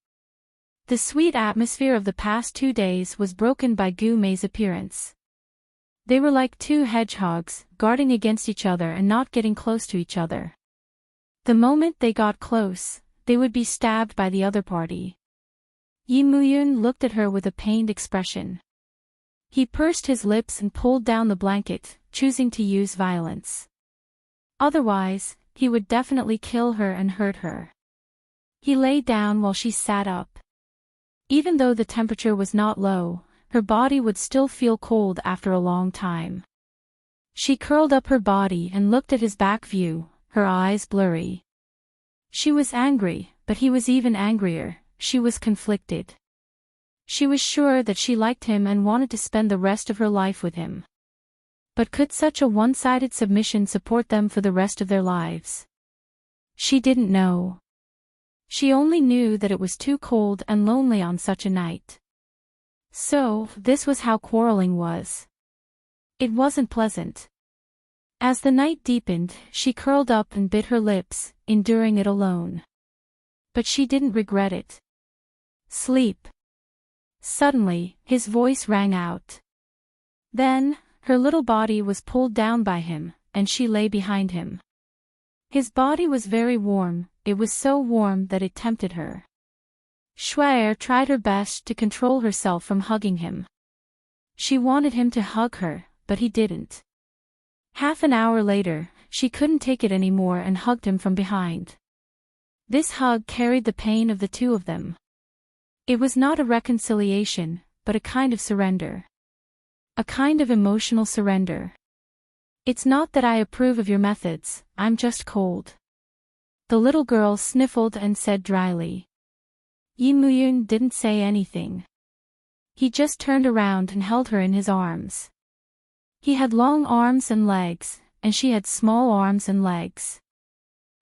The sweet atmosphere of the past 2 days was broken by Gu Mei's appearance. They were like two hedgehogs, guarding against each other and not getting close to each other. The moment they got close, they would be stabbed by the other party. Yi Muyun looked at her with a pained expression. He pursed his lips and pulled down the blanket, choosing to use violence. Otherwise, he would definitely kill her and hurt her. He lay down while she sat up. Even though the temperature was not low, her body would still feel cold after a long time. She curled up her body and looked at his back view, her eyes blurry. She was angry, but he was even angrier. She was conflicted. She was sure that she liked him and wanted to spend the rest of her life with him. But could such a one-sided submission support them for the rest of their lives? She didn't know. She only knew that it was too cold and lonely on such a night. So, this was how quarreling was. It wasn't pleasant. As the night deepened, she curled up and bit her lips, enduring it alone. But she didn't regret it. Sleep. Suddenly, his voice rang out. Then, her little body was pulled down by him, and she lay behind him. His body was very warm, it was so warm that it tempted her. Shuai tried her best to control herself from hugging him. She wanted him to hug her, but he didn't. Half an hour later, she couldn't take it anymore and hugged him from behind. This hug carried the pain of the two of them. It was not a reconciliation, but a kind of surrender. A kind of emotional surrender. It's not that I approve of your methods, I'm just cold. The little girl sniffled and said dryly. Yi Muyun didn't say anything. He just turned around and held her in his arms. He had long arms and legs, and she had small arms and legs.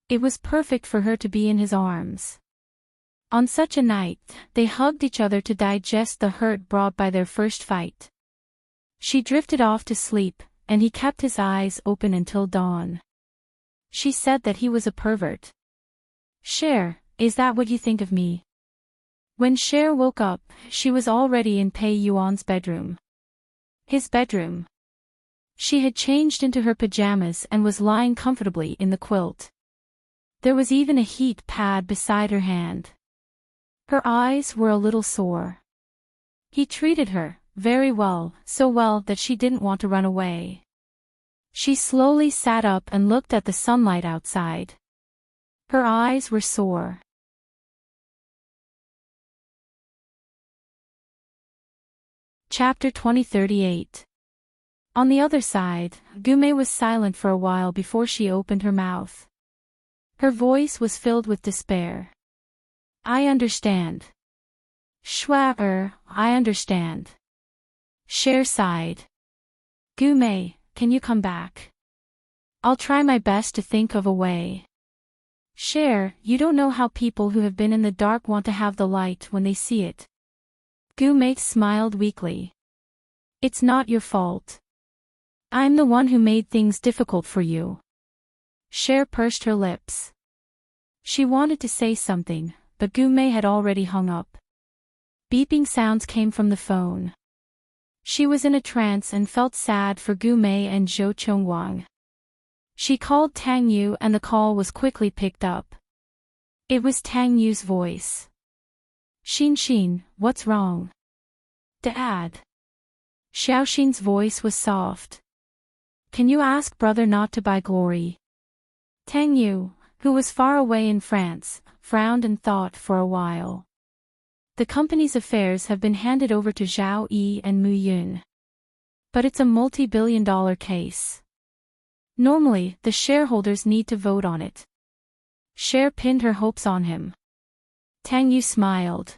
It was perfect for her to be in his arms. On such a night, they hugged each other to digest the hurt brought by their first fight. She drifted off to sleep, and he kept his eyes open until dawn. She said that he was a pervert. Cher, is that what you think of me? When Cher woke up, she was already in Pei Yuan's bedroom. His bedroom. She had changed into her pajamas and was lying comfortably in the quilt. There was even a heat pad beside her hand. Her eyes were a little sore. He treated her very well, so well that she didn't want to run away. She slowly sat up and looked at the sunlight outside. Her eyes were sore. Chapter 2038. On the other side, Gume was silent for a while before she opened her mouth. Her voice was filled with despair. I understand. Schwaber, I understand. Cher sighed. Gume, can you come back? I'll try my best to think of a way. Cher, you don't know how people who have been in the dark want to have the light when they see it. Gume smiled weakly. It's not your fault. I'm the one who made things difficult for you. Cher pursed her lips. She wanted to say something, but Gume had already hung up. Beeping sounds came from the phone. She was in a trance and felt sad for Gume and Zhou Chongwang. She called Tang Yu and the call was quickly picked up. It was Tang Yu's voice. Xin, what's wrong? Dad. Xiaoxin's voice was soft. Can you ask brother not to buy glory? Tang Yu, who was far away in France, frowned and thought for a while. The company's affairs have been handed over to Zhao Yi and Mu Yun. But it's a multi-billion-dollar case. Normally, the shareholders need to vote on it. Cher pinned her hopes on him. Tang Yu smiled.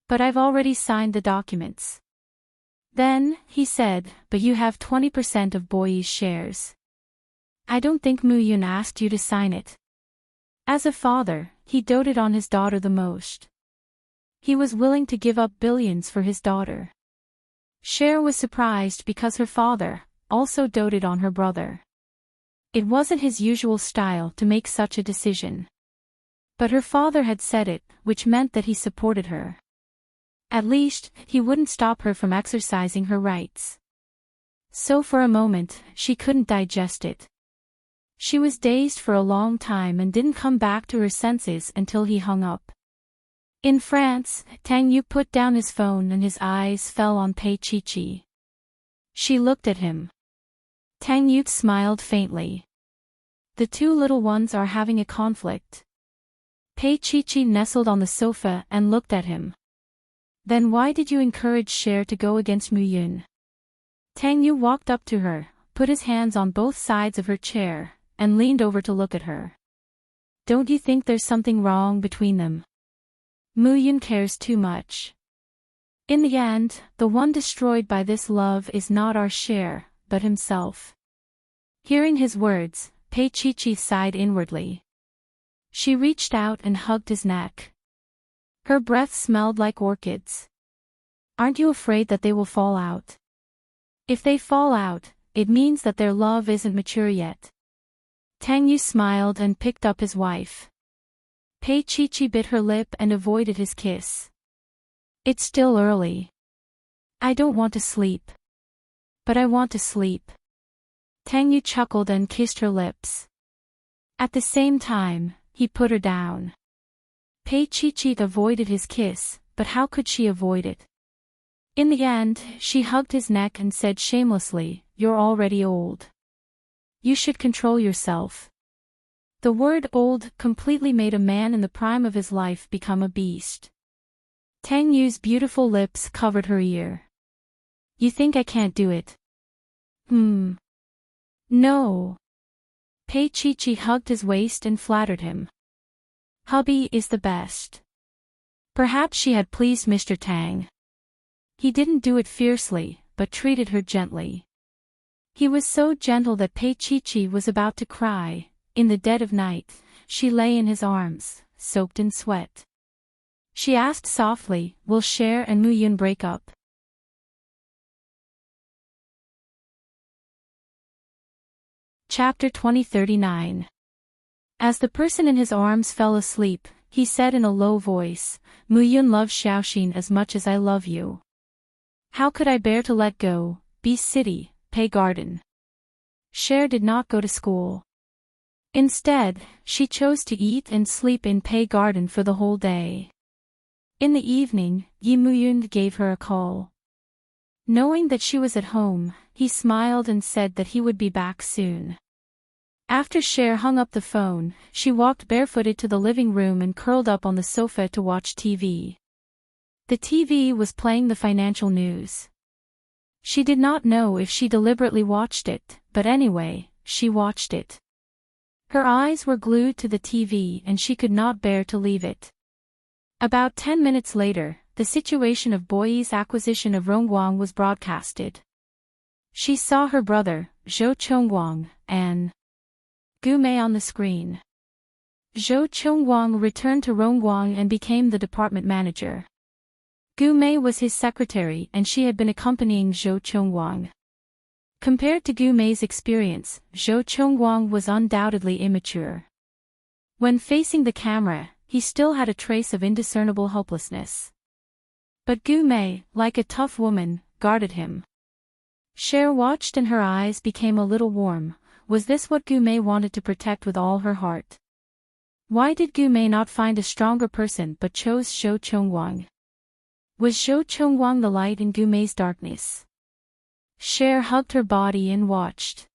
But I've already signed the documents. Then, he said, but you have 20% of Boyi's shares. I don't think Mu Yun asked you to sign it. As a father, he doted on his daughter the most. He was willing to give up billions for his daughter. Cher was surprised because her father also doted on her brother. It wasn't his usual style to make such a decision. But her father had said it, which meant that he supported her. At least, he wouldn't stop her from exercising her rights. So for a moment, she couldn't digest it. She was dazed for a long time and didn't come back to her senses until he hung up. In France, Tang Yu put down his phone and his eyes fell on Pei Chi. She looked at him. Tang Yu smiled faintly. The two little ones are having a conflict. Pei Chi nestled on the sofa and looked at him. Then why did you encourage Cher to go against Mu Yun? Tang Yu walked up to her, put his hands on both sides of her chair, and leaned over to look at her. Don't you think there's something wrong between them? Mu Yun cares too much. In the end, the one destroyed by this love is not our Cher, but himself. Hearing his words, Pei Chi sighed inwardly. She reached out and hugged his neck. Her breath smelled like orchids. Aren't you afraid that they will fall out? If they fall out, it means that their love isn't mature yet. Tang Yu smiled and picked up his wife. Pei Chi bit her lip and avoided his kiss. It's still early. I don't want to sleep. But I want to sleep. Tang Yu chuckled and kissed her lips. At the same time, he put her down. Pei Chi avoided his kiss, but how could she avoid it? In the end, she hugged his neck and said shamelessly, "You're already old. You should control yourself." The word old completely made a man in the prime of his life become a beast. Tang Yu's beautiful lips covered her ear. You think I can't do it? No. Pei Chi hugged his waist and flattered him. Hubby is the best. Perhaps she had pleased Mr. Tang. He didn't do it fiercely, but treated her gently. He was so gentle that Pei Chi was about to cry. In the dead of night, she lay in his arms, soaked in sweat. She asked softly, will Cher and Mu Yun break up? Chapter 2039. As the person in his arms fell asleep, he said in a low voice, Mu Yun loves Xiaoxin as much as I love you. How could I bear to let go, Be City, Pei Garden? Cher did not go to school. Instead, she chose to eat and sleep in Pei Garden for the whole day. In the evening, Yi Muyun gave her a call. Knowing that she was at home, he smiled and said that he would be back soon. After Cher hung up the phone, she walked barefooted to the living room and curled up on the sofa to watch TV. The TV was playing the financial news. She did not know if she deliberately watched it, but anyway, she watched it. Her eyes were glued to the TV and she could not bear to leave it. About 10 minutes later, the situation of Boyi's acquisition of Rongguang was broadcasted. She saw her brother, Zhou Chongguang, and Gu Mei on the screen. Zhou Chongguang returned to Rongguang and became the department manager. Gu Mei was his secretary and she had been accompanying Zhou Chongguang. Compared to Gu Mei's experience, Zhou Chongguang was undoubtedly immature. When facing the camera, he still had a trace of indiscernible hopelessness. But Gu Mei, like a tough woman, guarded him. Cher watched and her eyes became a little warm. Was this what Gu Mei wanted to protect with all her heart? Why did Gu Mei not find a stronger person but chose Zhou Chongguang? Was Zhou Chongguang the light in Gu Mei's darkness? Cher hugged her body and watched.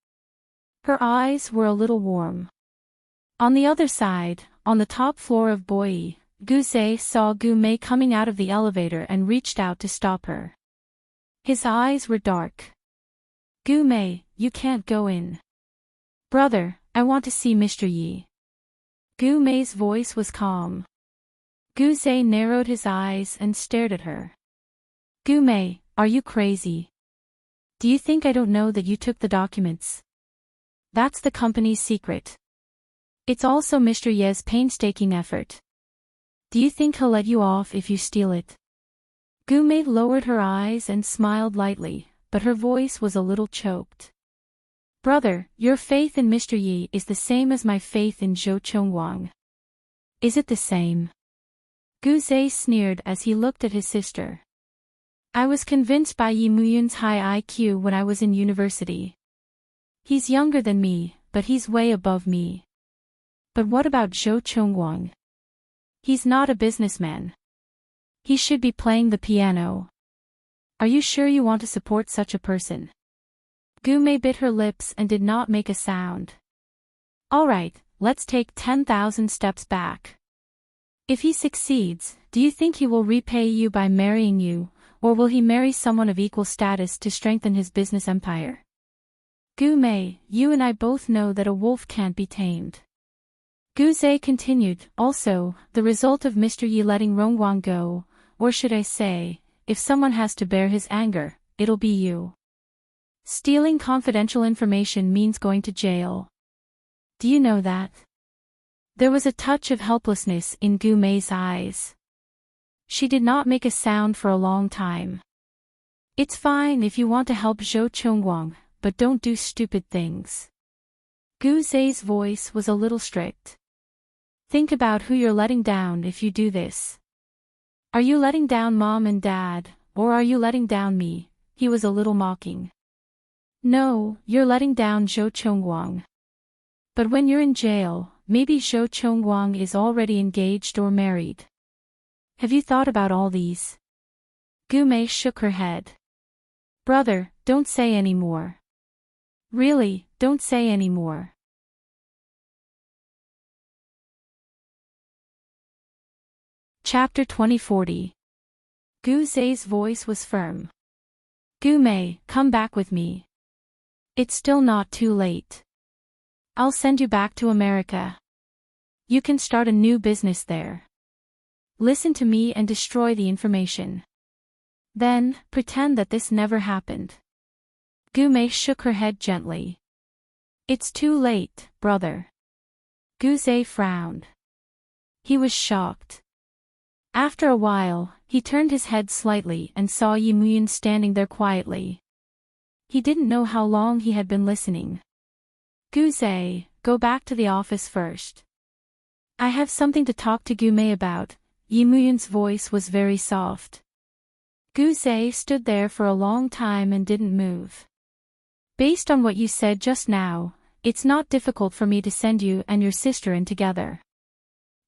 Her eyes were a little warm. On the other side, on the top floor of Boyi, Gu Zhe saw Gu Mei coming out of the elevator and reached out to stop her. His eyes were dark. Gu Mei, you can't go in. Brother, I want to see Mr. Yi. Gu Mei's voice was calm. Gu Zhe narrowed his eyes and stared at her. Gu Mei, are you crazy? Do you think I don't know that you took the documents? That's the company's secret. It's also Mr. Ye's painstaking effort. Do you think he'll let you off if you steal it? Gu Mei lowered her eyes and smiled lightly, but her voice was a little choked. Brother, your faith in Mr. Yi is the same as my faith in Zhou Chongguang. Is it the same? Gu Zhe sneered as he looked at his sister. I was convinced by Yi Muyun's high IQ when I was in university. He's younger than me, but he's way above me. But what about Zhou Chongguang? He's not a businessman. He should be playing the piano. Are you sure you want to support such a person? Gu Mei bit her lips and did not make a sound. All right, let's take 10,000 steps back. If he succeeds, do you think he will repay you by marrying you, or will he marry someone of equal status to strengthen his business empire? Gu Mei, you and I both know that a wolf can't be tamed. Gu Zhe continued, also, the result of Mr. Yi letting Rongguang go, or should I say, if someone has to bear his anger, it'll be you. Stealing confidential information means going to jail. Do you know that? There was a touch of helplessness in Gu Mei's eyes. She did not make a sound for a long time. It's fine if you want to help Zhou Chongguang, but don't do stupid things. Gu Zhe's voice was a little strict. Think about who you're letting down if you do this. Are you letting down Mom and Dad, or are you letting down me? He was a little mocking. No, you're letting down Zhou Chongguang. But when you're in jail, maybe Zhou Chongguang is already engaged or married. Have you thought about all these? Gu Mei shook her head. Brother, don't say any more. Really, don't say any more. Chapter 2040. Gu Zhe's voice was firm. Gu Mei, come back with me. It's still not too late. I'll send you back to America. You can start a new business there. Listen to me and destroy the information. Then, pretend that this never happened. Gu Mei shook her head gently. It's too late, brother. Gu Zhe frowned. He was shocked. After a while, he turned his head slightly and saw Yi Muyun standing there quietly. He didn't know how long he had been listening. Gu Zhe, go back to the office first. I have something to talk to Gu Mei about. Yi Muyun's voice was very soft. Gu Zhe stood there for a long time and didn't move. Based on what you said just now, it's not difficult for me to send you and your sister in together.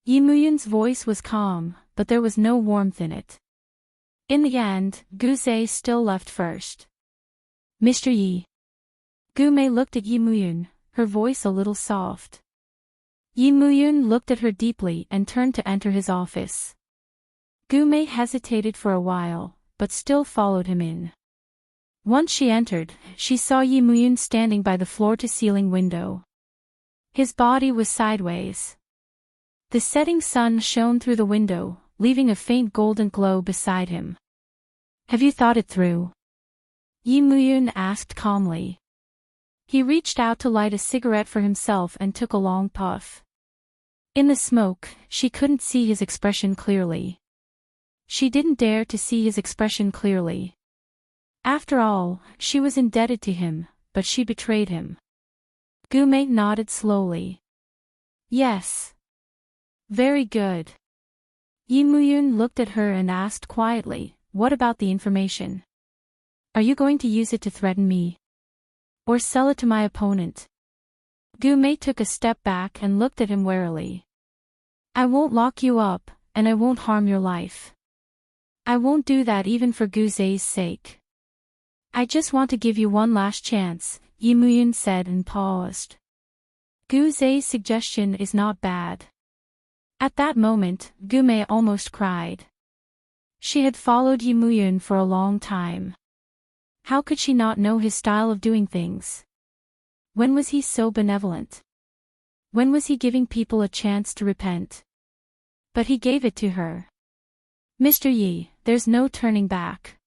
Yi Muyun's voice was calm, but there was no warmth in it. In the end, Gu Zhe still left first. Mr. Yi. Gu Mei looked at Yi Muyun, her voice a little soft. Yi Muyun looked at her deeply and turned to enter his office. Gu Mei hesitated for a while, but still followed him in. Once she entered, she saw Yi Muyun standing by the floor-to-ceiling window. His body was sideways. The setting sun shone through the window, leaving a faint golden glow beside him. Have you thought it through? Yi Muyun asked calmly. He reached out to light a cigarette for himself and took a long puff. In the smoke, she couldn't see his expression clearly. She didn't dare to see his expression clearly. After all, she was indebted to him, but she betrayed him. Gu Mei nodded slowly. Yes. Very good. Yi Muyun looked at her and asked quietly, what about the information? Are you going to use it to threaten me? Or sell it to my opponent? Gu Mei took a step back and looked at him warily. I won't lock you up, and I won't harm your life. I won't do that even for Gu Zhe's sake. I just want to give you one last chance, Yi Muyun said and paused. Gu Zhe's suggestion is not bad. At that moment, Gu Mei almost cried. She had followed Yi Muyun for a long time. How could she not know his style of doing things? When was he so benevolent? When was he giving people a chance to repent? But he gave it to her. Mr. Yi, there's no turning back.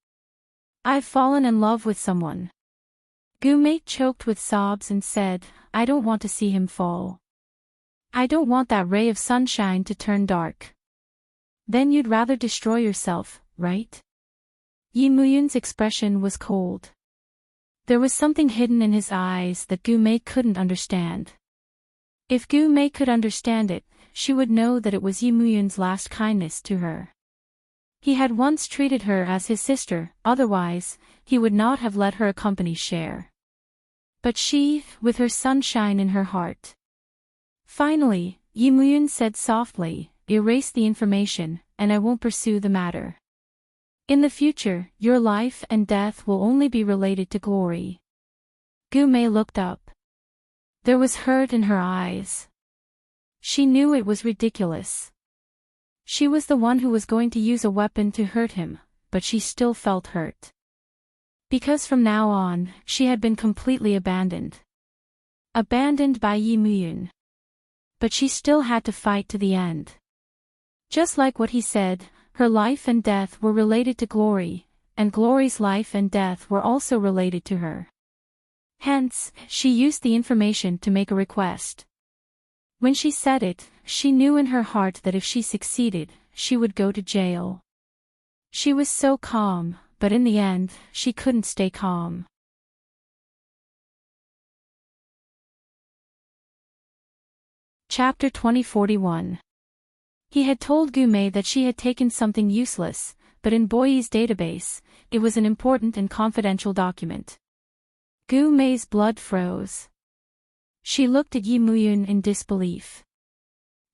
I've fallen in love with someone. Gu Mei choked with sobs and said, I don't want to see him fall. I don't want that ray of sunshine to turn dark. Then you'd rather destroy yourself, right? Yi Muyun's expression was cold. There was something hidden in his eyes that Gu Mei couldn't understand. If Gu Mei could understand it, she would know that it was Yi Muyun's last kindness to her. He had once treated her as his sister, otherwise, he would not have let her accompany Cher. But she, with her sunshine in her heart. Finally, Yi Muyun said softly, erase the information, and I won't pursue the matter. In the future, your life and death will only be related to glory. Gu Mei looked up. There was hurt in her eyes. She knew it was ridiculous. She was the one who was going to use a weapon to hurt him, but she still felt hurt. Because from now on, she had been completely abandoned. Abandoned by Yi Muyun. But she still had to fight to the end. Just like what he said, her life and death were related to Glory, and Glory's life and death were also related to her. Hence, she used the information to make a request. When she said it, she knew in her heart that if she succeeded, she would go to jail. She was so calm, but in the end, she couldn't stay calm. Chapter 2041. He had told Gu Mei that she had taken something useless, but in Boyi's database, it was an important and confidential document. Gu Mei's blood froze. She looked at Yi Muyun in disbelief.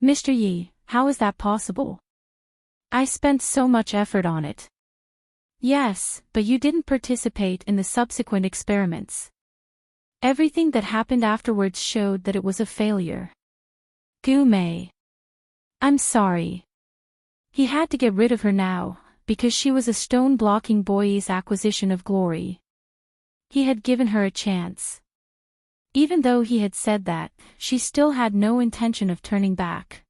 Mr. Yi, how is that possible? I spent so much effort on it. Yes, but you didn't participate in the subsequent experiments. Everything that happened afterwards showed that it was a failure. Gu Mei. I'm sorry. He had to get rid of her now, because she was a stone blocking Boyi's acquisition of Glory. He had given her a chance. Even though he had said that, she still had no intention of turning back.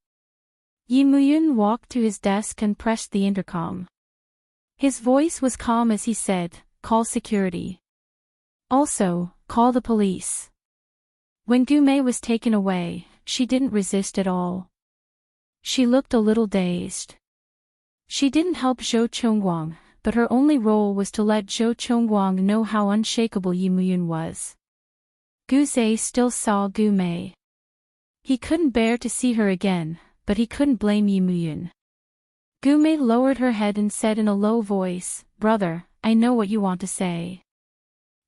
Yi Muyun walked to his desk and pressed the intercom. His voice was calm as he said, "Call security. Also, call the police." When Gu Mei was taken away, she didn't resist at all. She looked a little dazed. She didn't help Zhou Chongguang, but her only role was to let Zhou Chongguang know how unshakable Yi Muyun was. Gu Zai still saw Gu Mei. He couldn't bear to see her again, but he couldn't blame Yi Muyun. Gu Mei lowered her head and said in a low voice, "Brother, I know what you want to say.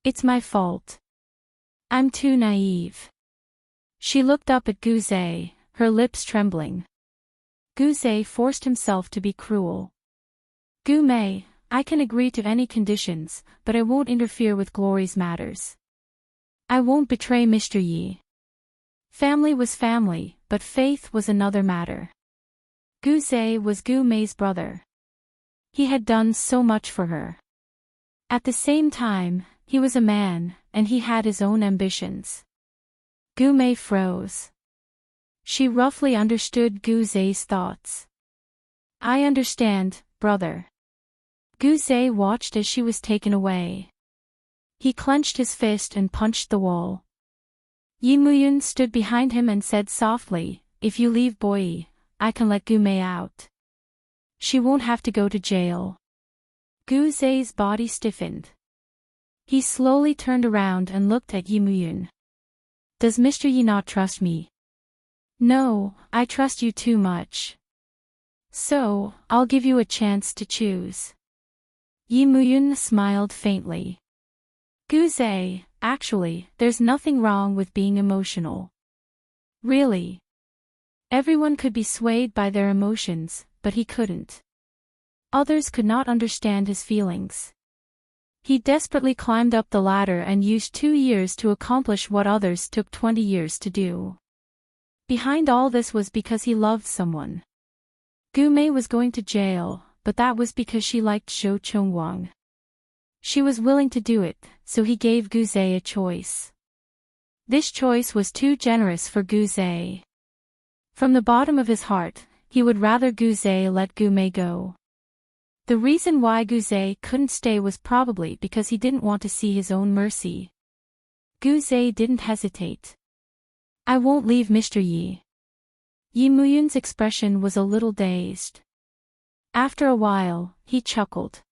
It's my fault. I'm too naive." She looked up at Gu Zai, her lips trembling. Gu Zai forced himself to be cruel. "Gu Mei, I can agree to any conditions, but I won't interfere with Glory's matters. I won't betray Mr. Yi. Family was family, but faith was another matter." Gu Zai was Gu Mei's brother. He had done so much for her. At the same time, he was a man, and he had his own ambitions. Gu Mei froze. She roughly understood Gu Zai's thoughts. "I understand, brother." Gu Zai watched as she was taken away. He clenched his fist and punched the wall. Yi Muyun stood behind him and said softly, "If you leave Boyi, I can let Gu Mei out. She won't have to go to jail." Gu Zai's body stiffened. He slowly turned around and looked at Yi Muyun. "Does Mr. Yi not trust me?" "No, I trust you too much. So, I'll give you a chance to choose." Yi Muyun smiled faintly. "Gu Zai, actually, there's nothing wrong with being emotional. Really. Everyone could be swayed by their emotions, but he couldn't. Others could not understand his feelings. He desperately climbed up the ladder and used 2 years to accomplish what others took 20 years to do. Behind all this was because he loved someone. Gu Mei was going to jail, but that was because she liked Zhou Chongguang. She was willing to do it, so he gave Gu Zai a choice. This choice was too generous for Gu Zai. From the bottom of his heart, he would rather Gu Zai let Gu Mei go. The reason why Gu Zai couldn't stay was probably because he didn't want to see his own mercy. Gu Zai didn't hesitate. "I won't leave Mr. Yi." Yi Muyun's expression was a little dazed. After a while, he chuckled.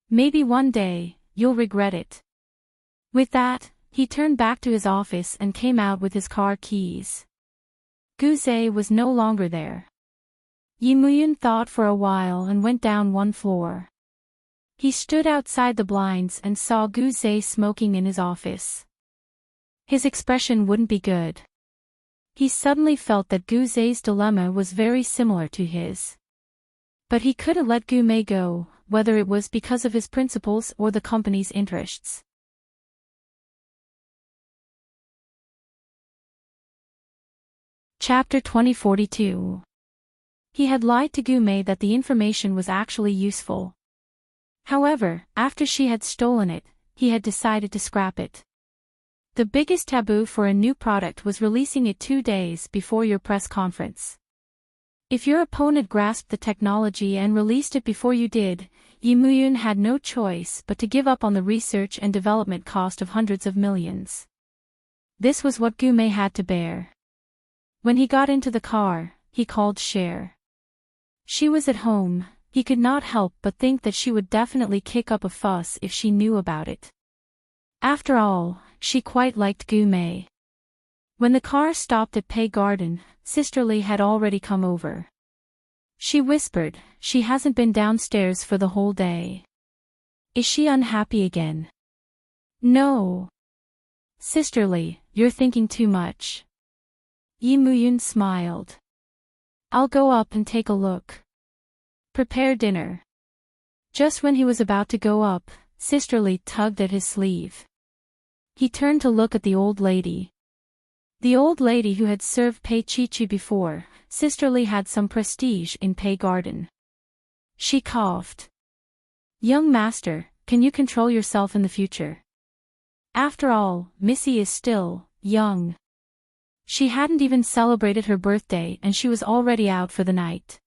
"Maybe one day, you'll regret it." With that, he turned back to his office and came out with his car keys. Gu Zai was no longer there. Yi Muyun thought for a while and went down one floor. He stood outside the blinds and saw Gu Zai smoking in his office. His expression wouldn't be good. He suddenly felt that Gu Zhe's dilemma was very similar to his. But he couldn't let Gu Mei go, whether it was because of his principles or the company's interests. Chapter 2042. He had lied to Gu Mei that the information was actually useful. However, after she had stolen it, he had decided to scrap it. The biggest taboo for a new product was releasing it 2 days before your press conference. If your opponent grasped the technology and released it before you did, Yi Muyun had no choice but to give up on the research and development cost of hundreds of millions. This was what Gu Mei had to bear. When he got into the car, he called Cher. She was at home. He could not help but think that she would definitely kick up a fuss if she knew about it. After all, she quite liked Gu Mei. When the car stopped at Pei Garden, Sisterly had already come over. She whispered, "She hasn't been downstairs for the whole day. Is she unhappy again?" "No. Sisterly, you're thinking too much." Yi Muyun smiled. "I'll go up and take a look. Prepare dinner." Just when he was about to go up, Sisterly tugged at his sleeve. He turned to look at the old lady. The old lady who had served Pei Chichi before. Sisterly had some prestige in Pei Garden. She coughed. "Young master, can you control yourself in the future? After all, Missy is still young." She hadn't even celebrated her birthday and she was already out for the night.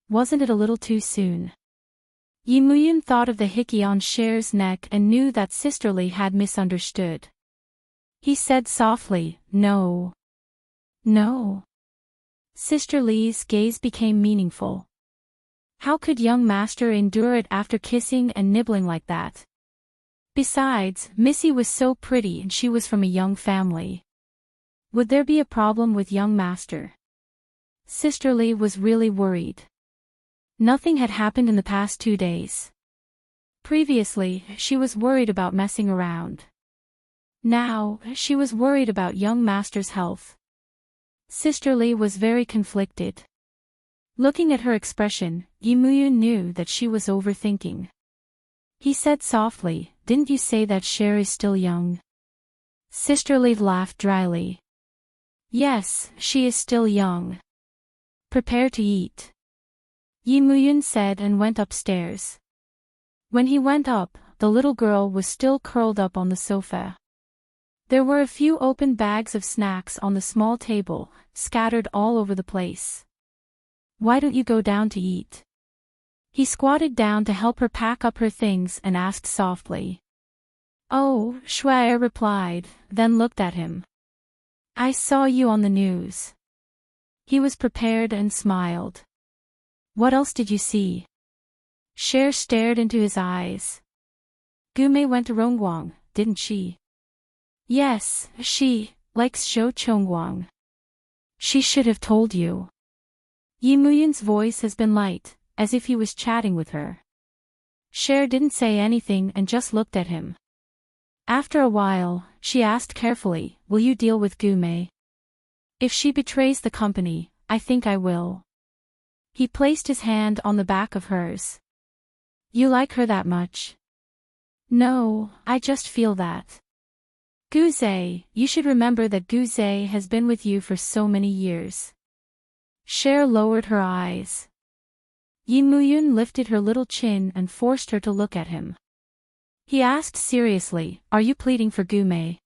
Wasn't it a little too soon? Yi Muyun thought of the hickey on Cher's neck and knew that Sisterly had misunderstood. He said softly, "No. No." Sisterly's gaze became meaningful. How could young master endure it after kissing and nibbling like that? Besides, Missy was so pretty and she was from a young family. Would there be a problem with young master? Sisterly was really worried. Nothing had happened in the past 2 days. Previously, she was worried about messing around. Now, she was worried about young master's health. Sisterly was very conflicted. Looking at her expression, Yi Muyun knew that she was overthinking. He said softly, "Didn't you say that Cher is still young?" Sisterly laughed dryly. "Yes, she is still young. Prepare to eat," Yi Muyun said and went upstairs. When he went up, the little girl was still curled up on the sofa. There were a few open bags of snacks on the small table, scattered all over the place. "Why don't you go down to eat?" He squatted down to help her pack up her things and asked softly. "Oh," Shuai replied, then looked at him. "I saw you on the news." He was prepared and smiled. "What else did you see?" Cher stared into his eyes. "Gu Mei went to Rongguang, didn't she?" "Yes, she likes Zhou Chongguang. She should have told you." Yi Muyun's voice has been light, as if he was chatting with her. Cher didn't say anything and just looked at him. After a while, she asked carefully, "Will you deal with Gu Mei?" "If she betrays the company, I think I will." He placed his hand on the back of hers. "You like her that much?" "No, I just feel that." "Gu Zhe, you should remember that Gu Zhe has been with you for so many years." Cher lowered her eyes. Yi Muyun lifted her little chin and forced her to look at him. He asked seriously, "Are you pleading for Gu Mei?"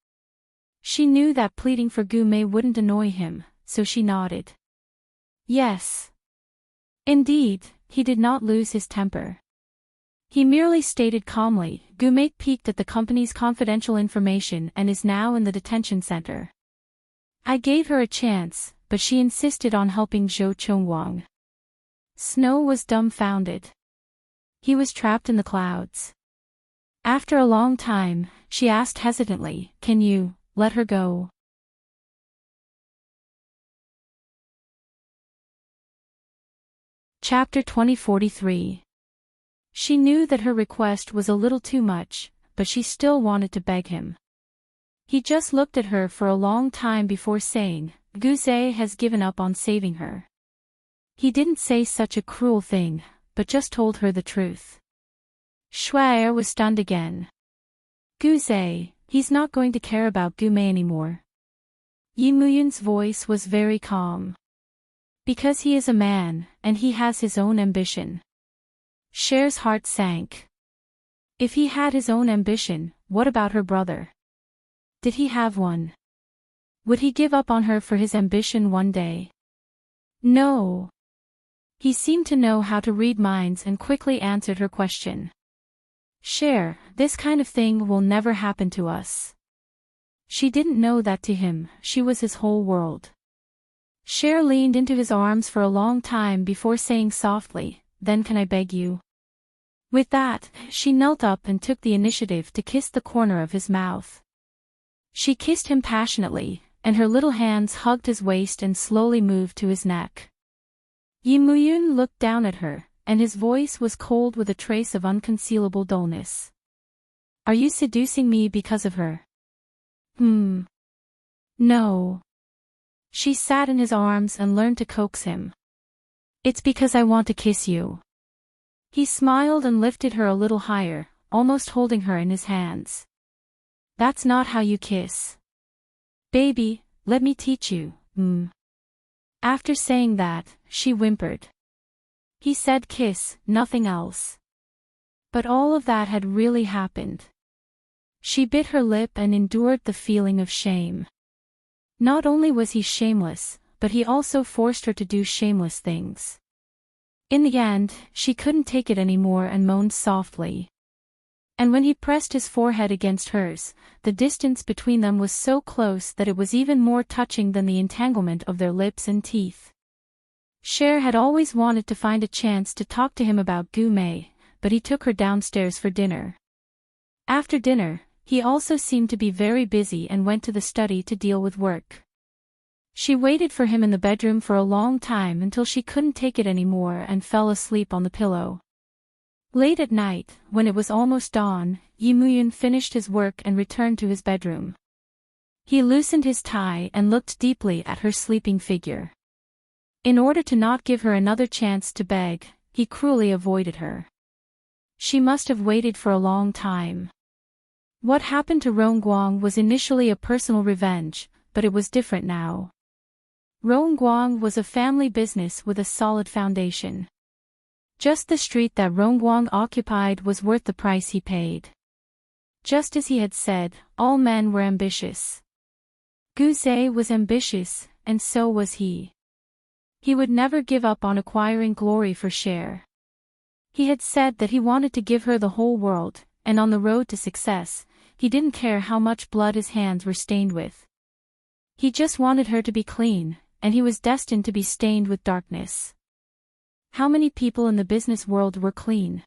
She knew that pleading for Gu Mei wouldn't annoy him, so she nodded. Yes. Indeed, he did not lose his temper. He merely stated calmly, "Gu Mei peeked at the company's confidential information and is now in the detention center. I gave her a chance, but she insisted on helping Zhou Chongguang." Snow was dumbfounded. He was trapped in the clouds. After a long time, she asked hesitantly, "Can you let her go?" Chapter 2043. She knew that her request was a little too much, but she still wanted to beg him. He just looked at her for a long time before saying, Guze has given up on saving her. He didn't say such a cruel thing, but just told her the truth. Shuai was stunned again. Guze, he's not going to care about Gume anymore. Yi Muyun's voice was very calm. Because he is a man, and he has his own ambition. Cher's heart sank. If he had his own ambition, what about her brother? Did he have one? Would he give up on her for his ambition one day? No. He seemed to know how to read minds and quickly answered her question. Cher, this kind of thing will never happen to us. She didn't know that to him, she was his whole world. Cher leaned into his arms for a long time before saying softly, then can I beg you? With that, she knelt up and took the initiative to kiss the corner of his mouth. She kissed him passionately, and her little hands hugged his waist and slowly moved to his neck. Yi Muyun looked down at her, and his voice was cold with a trace of unconcealable dullness. Are you seducing me because of her? No. She sat in his arms and learned to coax him. It's because I want to kiss you. He smiled and lifted her a little higher, almost holding her in his hands. That's not how you kiss. Baby, let me teach you. After saying that, she whimpered. He said kiss, nothing else. But all of that had really happened. She bit her lip and endured the feeling of shame. Not only was he shameless, but he also forced her to do shameless things. In the end, she couldn't take it anymore and moaned softly. And when he pressed his forehead against hers, the distance between them was so close that it was even more touching than the entanglement of their lips and teeth. Cher had always wanted to find a chance to talk to him about Gume, but he took her downstairs for dinner. After dinner, he also seemed to be very busy and went to the study to deal with work. She waited for him in the bedroom for a long time until she couldn't take it anymore and fell asleep on the pillow. Late at night, when it was almost dawn, Yi Muyun finished his work and returned to his bedroom. He loosened his tie and looked deeply at her sleeping figure. In order to not give her another chance to beg, he cruelly avoided her. She must have waited for a long time. What happened to Rongguang was initially a personal revenge, but it was different now. Rongguang was a family business with a solid foundation. Just the street that Rongguang occupied was worth the price he paid. Just as he had said, all men were ambitious. Guze was ambitious, and so was he. He would never give up on acquiring glory for Cher. He had said that he wanted to give her the whole world, and on the road to success, he didn't care how much blood his hands were stained with. He just wanted her to be clean, and he was destined to be stained with darkness. How many people in the business world were clean?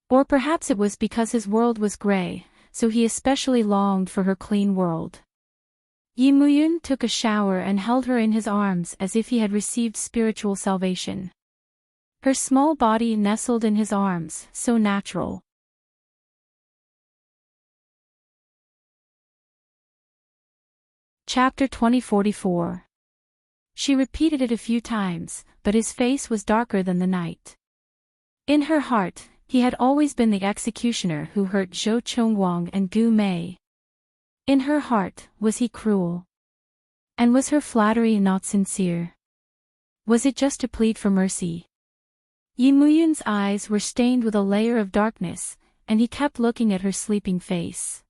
Or perhaps it was because his world was gray, so he especially longed for her clean world. Yi Muyun took a shower and held her in his arms as if he had received spiritual salvation. Her small body nestled in his arms, so natural. Chapter 2044. She repeated it a few times, but his face was darker than the night. In her heart, he had always been the executioner who hurt Zhou Chongguang and Gu Mei. In her heart, was he cruel? And was her flattery not sincere? Was it just to plead for mercy? Yi Muyun's eyes were stained with a layer of darkness, and he kept looking at her sleeping face.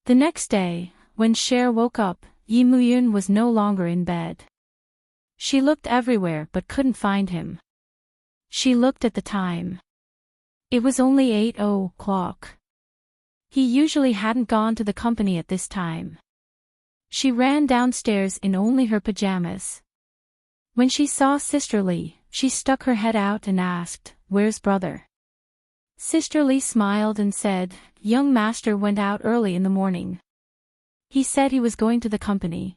The next day, when Cher woke up, Yi Muyun was no longer in bed. She looked everywhere but couldn't find him. She looked at the time. It was only 8:00. He usually hadn't gone to the company at this time. She ran downstairs in only her pajamas. When she saw Sister Lee, she stuck her head out and asked, "Where's brother?" Sister Lee smiled and said, "Young master went out early in the morning. He said he was going to the company.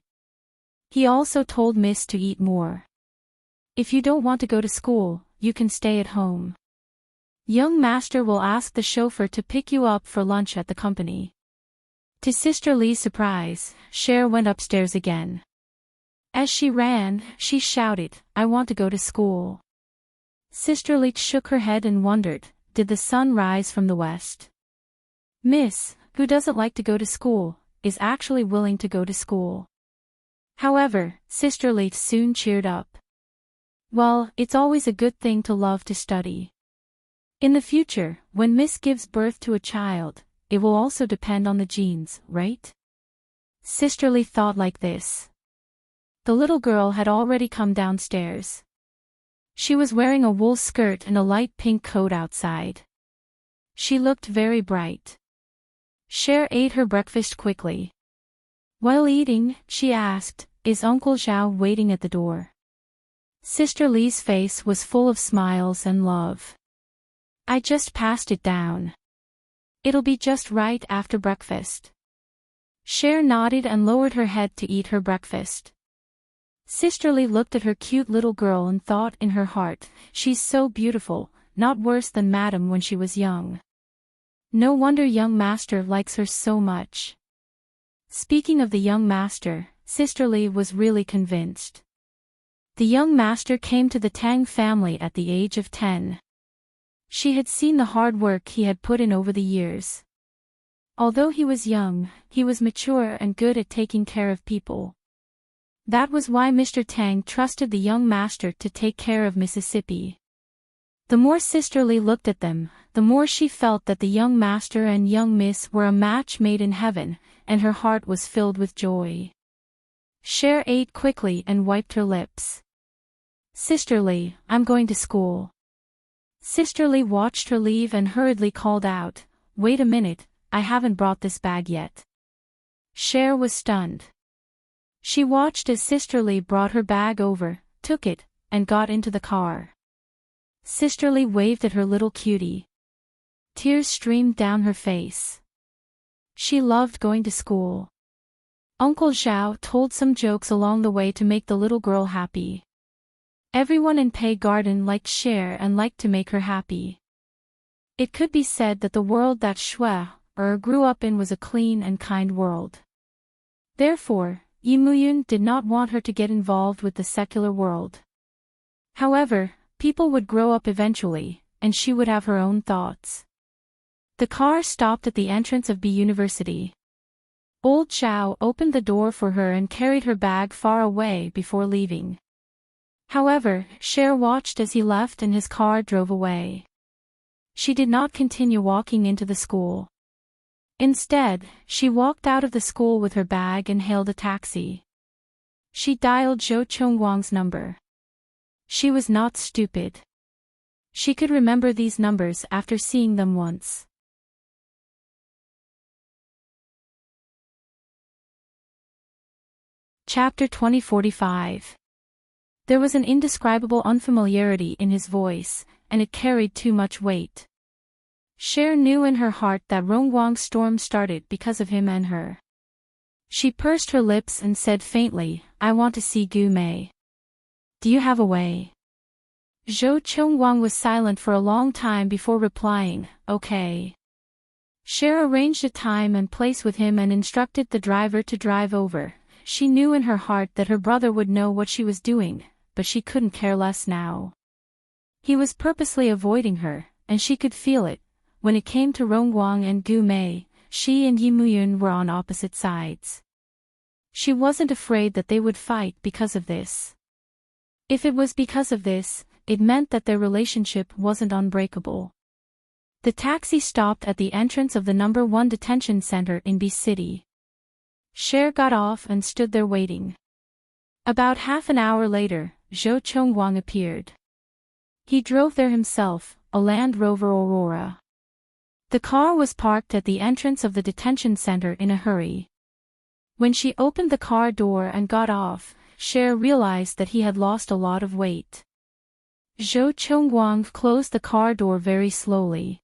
He also told Miss to eat more. If you don't want to go to school, you can stay at home. Young master will ask the chauffeur to pick you up for lunch at the company." To Sister Lee's surprise, Cher went upstairs again. As she ran, she shouted, "I want to go to school." Sister Lee shook her head and wondered, did the sun rise from the west? Miss, who doesn't like to go to school, is actually willing to go to school. However, Sister Lee soon cheered up. Well, it's always a good thing to love to study. In the future, when Miss gives birth to a child, it will also depend on the genes, right? Sister Lee thought like this. The little girl had already come downstairs. She was wearing a wool skirt and a light pink coat outside. She looked very bright. Cher ate her breakfast quickly. While eating, she asked, "Is Uncle Zhao waiting at the door?" Sister Lee's face was full of smiles and love. "I just passed it down. It'll be just right after breakfast." Cher nodded and lowered her head to eat her breakfast. Sister Lee looked at her cute little girl and thought in her heart, "She's so beautiful, not worse than Madame when she was young. No wonder young master likes her so much." Speaking of the young master, Sister Lee was really convinced. The young master came to the Tang family at the age of 10. She had seen the hard work he had put in over the years. Although he was young, he was mature and good at taking care of people. That was why Mr. Tang trusted the young master to take care of Mississippi. The more Sister Lee looked at them, the more she felt that the young master and young miss were a match made in heaven, and her heart was filled with joy. Cher ate quickly and wiped her lips. "Sister Lee, I'm going to school." Sister Lee watched her leave and hurriedly called out, "Wait a minute, I haven't brought this bag yet." Cher was stunned. She watched as Sister Lee brought her bag over, took it, and got into the car. Sister Lee waved at her little cutie. Tears streamed down her face. She loved going to school. Uncle Zhao told some jokes along the way to make the little girl happy. Everyone in Pei Garden liked Cher and liked to make her happy. It could be said that the world that Shui grew up in was a clean and kind world. Therefore, Yi Muyun did not want her to get involved with the secular world. However, people would grow up eventually, and she would have her own thoughts. The car stopped at the entrance of B University. Old Zhao opened the door for her and carried her bag far away before leaving. However, Cher watched as he left and his car drove away. She did not continue walking into the school. Instead, she walked out of the school with her bag and hailed a taxi. She dialed Zhou Chongguang's number. She was not stupid. She could remember these numbers after seeing them once. Chapter 2045. There was an indescribable unfamiliarity in his voice, and it carried too much weight. Cher knew in her heart that Rongguang's storm started because of him and her. She pursed her lips and said faintly, "I want to see Gu Mei. Do you have a way?" Zhou Chongguang was silent for a long time before replying, "Okay." Cher arranged a time and place with him and instructed the driver to drive over. She knew in her heart that her brother would know what she was doing, but she couldn't care less now. He was purposely avoiding her, and she could feel it. When it came to Rongguang and Gu Mei, she and Yi Muyun were on opposite sides. She wasn't afraid that they would fight because of this. If it was because of this, it meant that their relationship wasn't unbreakable. The taxi stopped at the entrance of the number 1 detention center in B City. Cher got off and stood there waiting. About half an hour later, Zhou Chongguang appeared. He drove there himself, a Land Rover Aurora. The car was parked at the entrance of the detention center in a hurry. When she opened the car door and got off, Cher realized that he had lost a lot of weight. Zhou Chongguang closed the car door very slowly.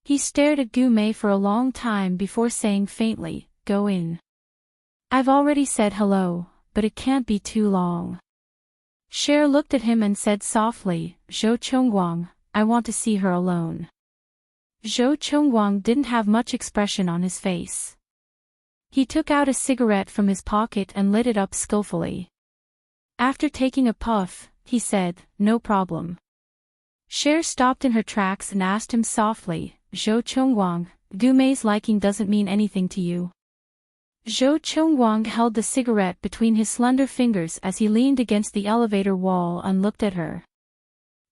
He stared at Gu Mei for a long time before saying faintly, "Go in. I've already said hello, but it can't be too long." Cher looked at him and said softly, "Zhou Chongguang, I want to see her alone." Zhou Chongguang didn't have much expression on his face. He took out a cigarette from his pocket and lit it up skillfully. After taking a puff, he said, "No problem." Cher stopped in her tracks and asked him softly, "Zhou Chengwang, Gumei's liking doesn't mean anything to you?" Zhou Chengwang held the cigarette between his slender fingers as he leaned against the elevator wall and looked at her.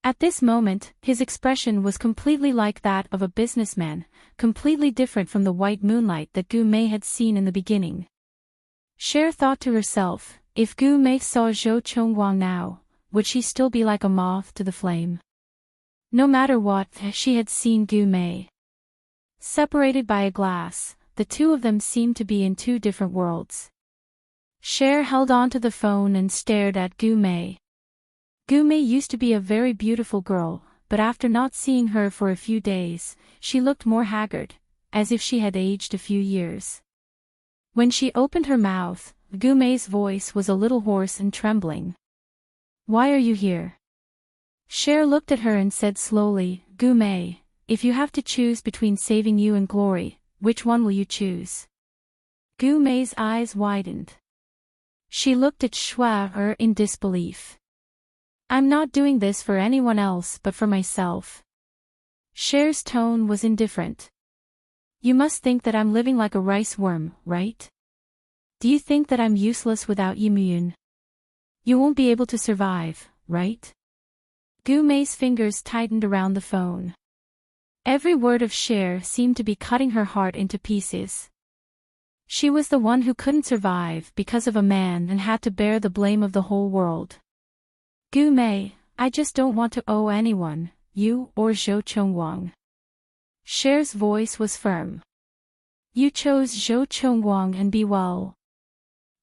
At this moment, his expression was completely like that of a businessman, completely different from the white moonlight that Gu Mei had seen in the beginning. Cher thought to herself, if Gu Mei saw Zhou Chengwang now, would she still be like a moth to the flame? No matter what, she had seen Gu Mei. Separated by a glass, the two of them seemed to be in two different worlds. Cher held on to the phone and stared at Gu Mei. Gu Mei used to be a very beautiful girl, but after not seeing her for a few days, she looked more haggard, as if she had aged a few years. When she opened her mouth, Gu Mei's voice was a little hoarse and trembling. "Why are you here?" Cher looked at her and said slowly, "Gu Mei, if you have to choose between saving you and glory, which one will you choose?" Gu Mei's eyes widened. She looked at Shui in disbelief. "I'm not doing this for anyone else but for myself." Cher's tone was indifferent. "You must think that I'm living like a rice worm, right? Do you think that I'm useless without Yimyun? You won't be able to survive, right?" Gu Mei's fingers tightened around the phone. Every word of Cher seemed to be cutting her heart into pieces. She was the one who couldn't survive because of a man and had to bear the blame of the whole world. "Gu Mei, I just don't want to owe anyone, you or Zhou Chengwang." Cher's voice was firm. "You chose Zhou Chengwang and be well.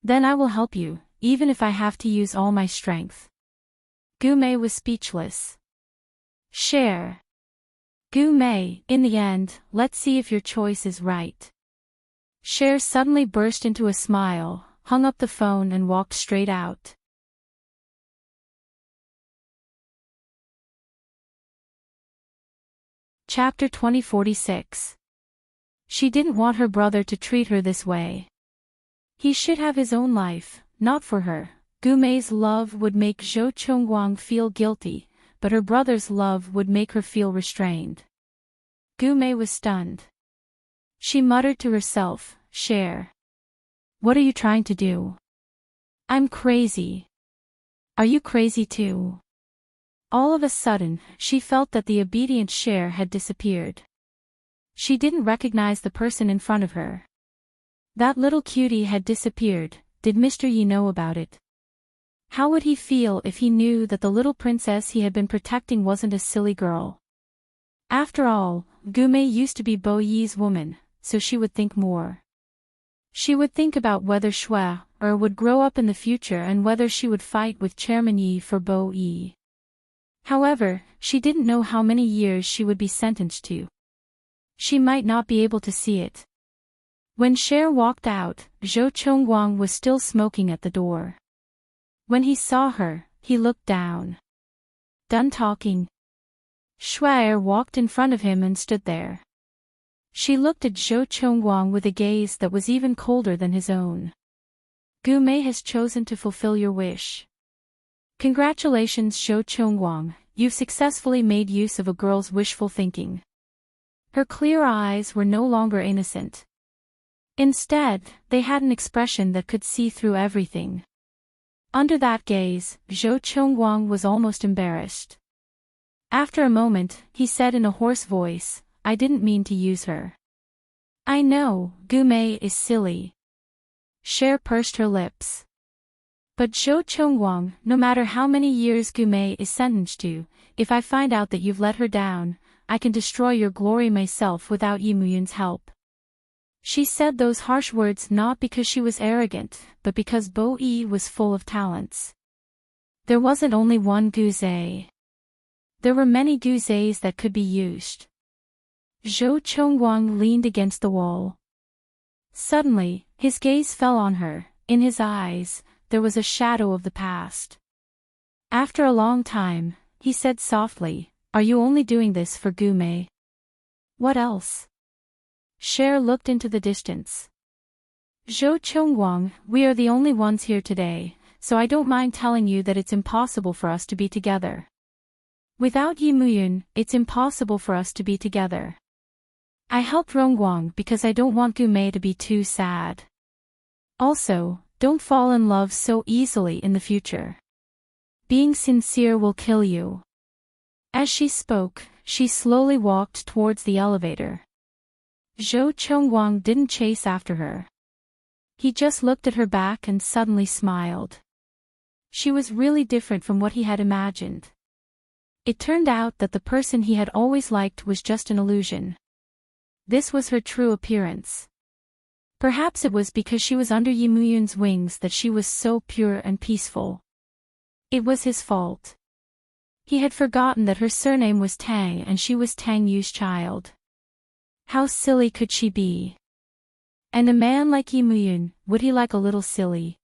Then I will help you, even if I have to use all my strength." Gu Mei was speechless. Cher. "Gu Mei, in the end, let's see if your choice is right." Cher suddenly burst into a smile, hung up the phone and walked straight out. Chapter 2046. She didn't want her brother to treat her this way. He should have his own life, not for her. Gu Mei's love would make Zhou Chengwang feel guilty, but her brother's love would make her feel restrained. Gu Mei was stunned. She muttered to herself, "Cher. What are you trying to do? I'm crazy. Are you crazy too?" All of a sudden, she felt that the obedient Cher had disappeared. She didn't recognize the person in front of her. That little cutie had disappeared. Did Mr. Yi know about it? How would he feel if he knew that the little princess he had been protecting wasn't a silly girl? After all, Gu Mei used to be Bo Yi's woman, so she would think more. She would think about whether Shui would grow up in the future and whether she would fight with Chairman Yi for Bo Yi. However, she didn't know how many years she would be sentenced to. She might not be able to see it. When Cher walked out, Zhou Chengwang was still smoking at the door. When he saw her, he looked down. "Done talking?" Shui walked in front of him and stood there. She looked at Zhou Chengwang with a gaze that was even colder than his own. "Gu Mei has chosen to fulfill your wish. Congratulations, Zhou Chengwang, you've successfully made use of a girl's wishful thinking." Her clear eyes were no longer innocent. Instead, they had an expression that could see through everything. Under that gaze, Zhou Chengwang was almost embarrassed. After a moment, he said in a hoarse voice, "I didn't mean to use her." "I know, Gu Mei is silly." Cher pursed her lips. "But Zhou Chengwang, no matter how many years Gu Mei is sentenced to, if I find out that you've let her down, I can destroy your glory myself without Yimyun's help." She said those harsh words not because she was arrogant, but because Bo Yi was full of talents. There wasn't only one Gu Zhe. There were many Gu Zhes that could be used. Zhou Chengwang leaned against the wall. Suddenly, his gaze fell on her. In his eyes, there was a shadow of the past. After a long time, he said softly, "Are you only doing this for Gu Mei? What else?" Cher looked into the distance. Zhou Chongguang, we are the only ones here today, so I don't mind telling you that it's impossible for us to be together. Without Yi Muyun, it's impossible for us to be together. I helped Rongguang because I don't want Gu Mei to be too sad. Also, don't fall in love so easily in the future. Being sincere will kill you. As she spoke, she slowly walked towards the elevator. Zhou Chongguang didn't chase after her. He just looked at her back and suddenly smiled. She was really different from what he had imagined. It turned out that the person he had always liked was just an illusion. This was her true appearance. Perhaps it was because she was under Yi Muyun's wings that she was so pure and peaceful. It was his fault. He had forgotten that her surname was Tang and she was Tang Yu's child. How silly could she be? And a man like Yi Muyun, would he like a little silly?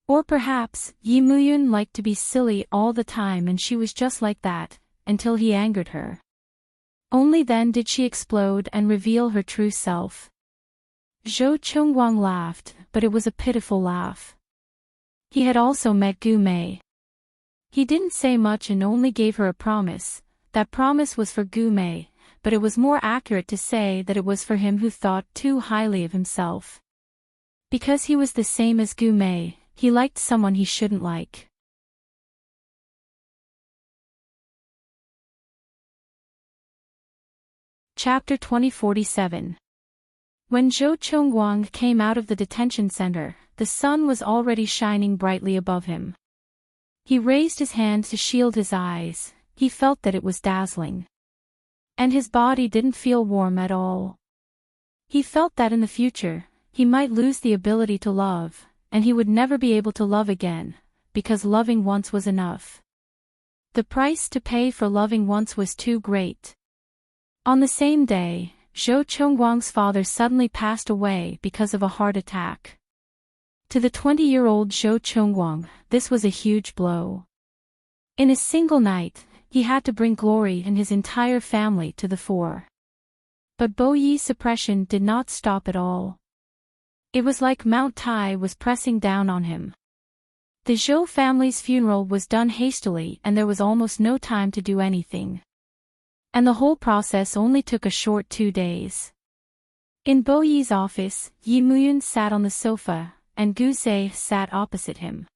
Or perhaps, Yi Muyun liked to be silly all the time and she was just like that, until he angered her. Only then did she explode and reveal her true self. Zhou Chongguang laughed, but it was a pitiful laugh. He had also met Gu Mei. He didn't say much and only gave her a promise. That promise was for Gu Mei, but it was more accurate to say that it was for him who thought too highly of himself. Because he was the same as Gu Mei, he liked someone he shouldn't like. Chapter 2047. When Zhou Chongguang came out of the detention center, the sun was already shining brightly above him. He raised his hand to shield his eyes. He felt that it was dazzling. And his body didn't feel warm at all. He felt that in the future, he might lose the ability to love, and he would never be able to love again, because loving once was enough. The price to pay for loving once was too great. On the same day, Zhou Chongguang's father suddenly passed away because of a heart attack. To the 20-year-old Zhou Chongguang, this was a huge blow. In a single night, he had to bring glory and his entire family to the fore. But Bo Yi's suppression did not stop at all. It was like Mount Tai was pressing down on him. The Zhou family's funeral was done hastily and there was almost no time to do anything. And the whole process only took a short 2 days. In Bo Yi's office, Yi Muyun sat on the sofa, and Gu Zhe sat opposite him.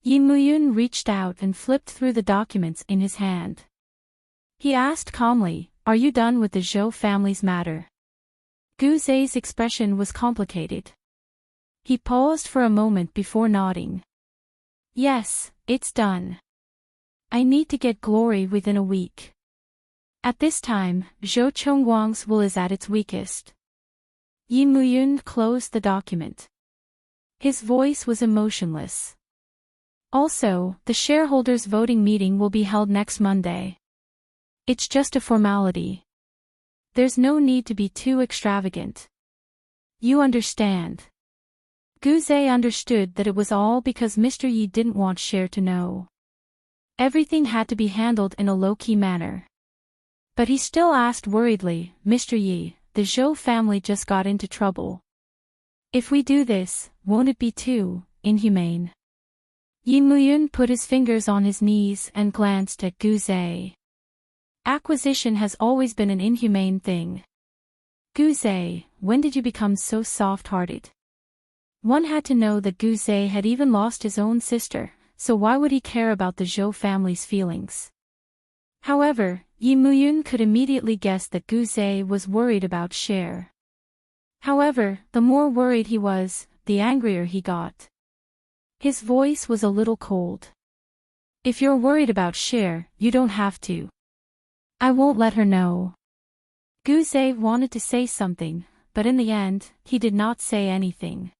Yi Muyun reached out and flipped through the documents in his hand. He asked calmly, "Are you done with the Zhou family's matter?" Gu Zhe's expression was complicated. He paused for a moment before nodding. "Yes, it's done. I need to get glory within a week." At this time, Zhou Chongguang's will is at its weakest. Yi Muyun closed the document. His voice was emotionless. Also, the shareholders' voting meeting will be held next Monday. It's just a formality. There's no need to be too extravagant. You understand. Gu Zhe understood that it was all because Mr. Yi didn't want Cher to know. Everything had to be handled in a low-key manner. But he still asked worriedly, "Mr. Yi, the Zhou family just got into trouble. If we do this, won't it be too inhumane?" Yi Muyun put his fingers on his knees and glanced at Gu Zhe. Acquisition has always been an inhumane thing. Gu Zhe, when did you become so soft-hearted? One had to know that Gu Zhe had even lost his own sister, so why would he care about the Zhou family's feelings? However, Yi Muyun could immediately guess that Gu Zhe was worried about Cher. However, the more worried he was, the angrier he got. His voice was a little cold. "If you're worried about Cher, you don't have to. I won't let her know." Gu Zhe wanted to say something, but in the end, he did not say anything.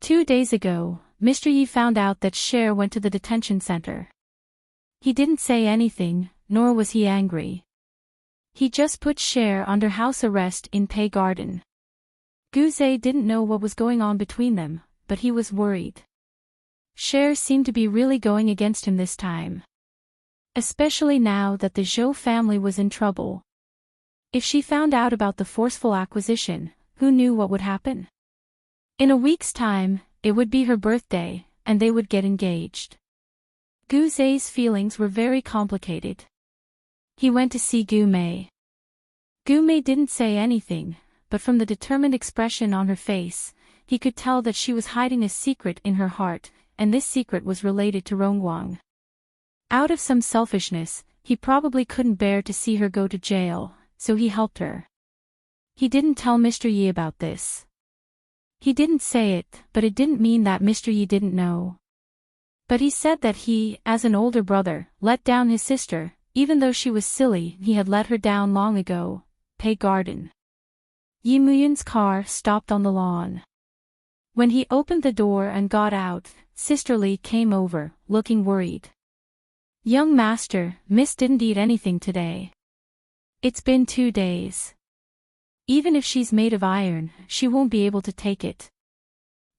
2 days ago, Mr. Yi found out that Cher went to the detention center. He didn't say anything, nor was he angry. He just put Cher under house arrest in Pei Garden. Gu Zhe didn't know what was going on between them, but he was worried. Cher seemed to be really going against him this time. Especially now that the Zhou family was in trouble. If she found out about the forceful acquisition, who knew what would happen? In a week's time, it would be her birthday, and they would get engaged. Gu Zai's feelings were very complicated. He went to see Gu Mei. Gu Mei didn't say anything, but from the determined expression on her face, he could tell that she was hiding a secret in her heart, and this secret was related to Rongguang. Out of some selfishness, he probably couldn't bear to see her go to jail, so he helped her. He didn't tell Mr. Yi about this. He didn't say it, but it didn't mean that Mr. Yi didn't know. But he said that he, as an older brother, let down his sister, even though she was silly. He had let her down long ago. Pei Garden. Yi Muyun's car stopped on the lawn. When he opened the door and got out, Sister Li came over, looking worried. Young master, Miss didn't eat anything today. It's been 2 days. Even if she's made of iron, she won't be able to take it.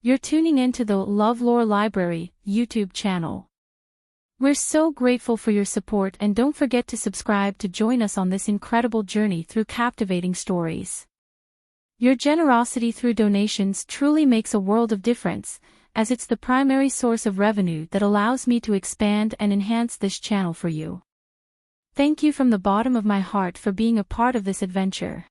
You're tuning into the LoveLore Library YouTube channel. We're so grateful for your support, and don't forget to subscribe to join us on this incredible journey through captivating stories. Your generosity through donations truly makes a world of difference, as it's the primary source of revenue that allows me to expand and enhance this channel for you. Thank you from the bottom of my heart for being a part of this adventure.